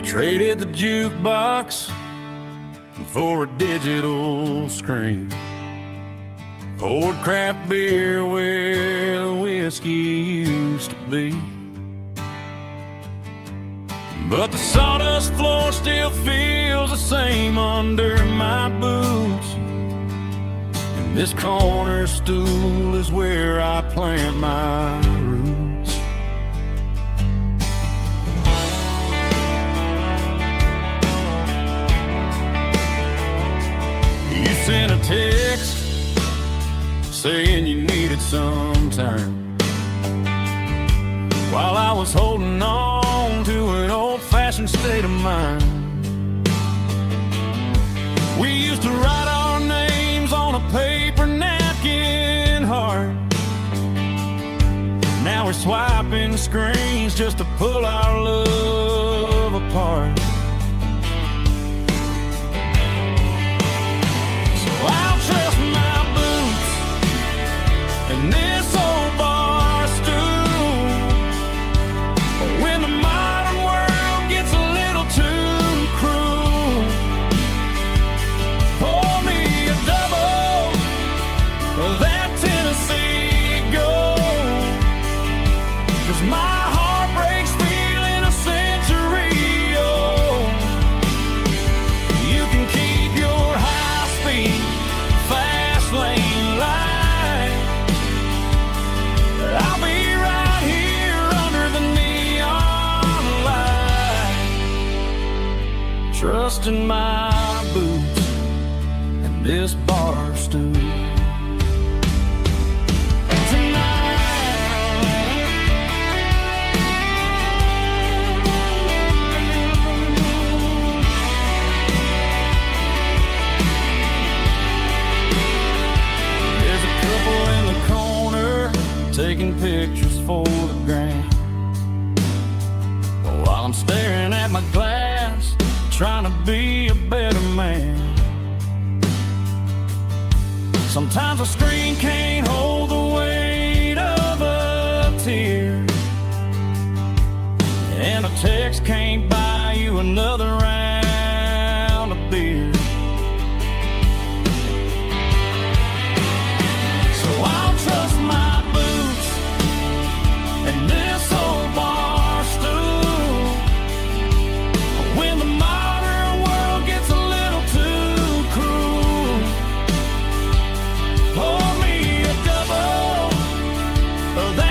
S2: Traded the jukebox for a digital screen, poured craft beer where the whiskey used to be. But the sawdust floor still feels the same under my boots, and this corner stool is where I plant my roots. You sent a text saying you needed some time, while I was holding on to an old-fashioned state of mind. We used to write our names on a paper napkin heart. Now we're swiping screens just to pull our love apart. I'll trust my boots and this old bar stool when the modern world gets a little too cruel. Pour me a double of that Tennessee Gold, 'cause my heart breaks feeling a century old. You can keep your high-speed fast lane light, I'll be right here under the neon
S5: trust in my boots and this bar stool. Taking pictures for the gram, while I'm staring at my glass, trying to be a better man. Sometimes a screen can't hold the weight of a tear, and a text can't buy you another round of beer. So I'll trust my and this old bar stool when the modern world gets a little too cruel. Pour me a double of that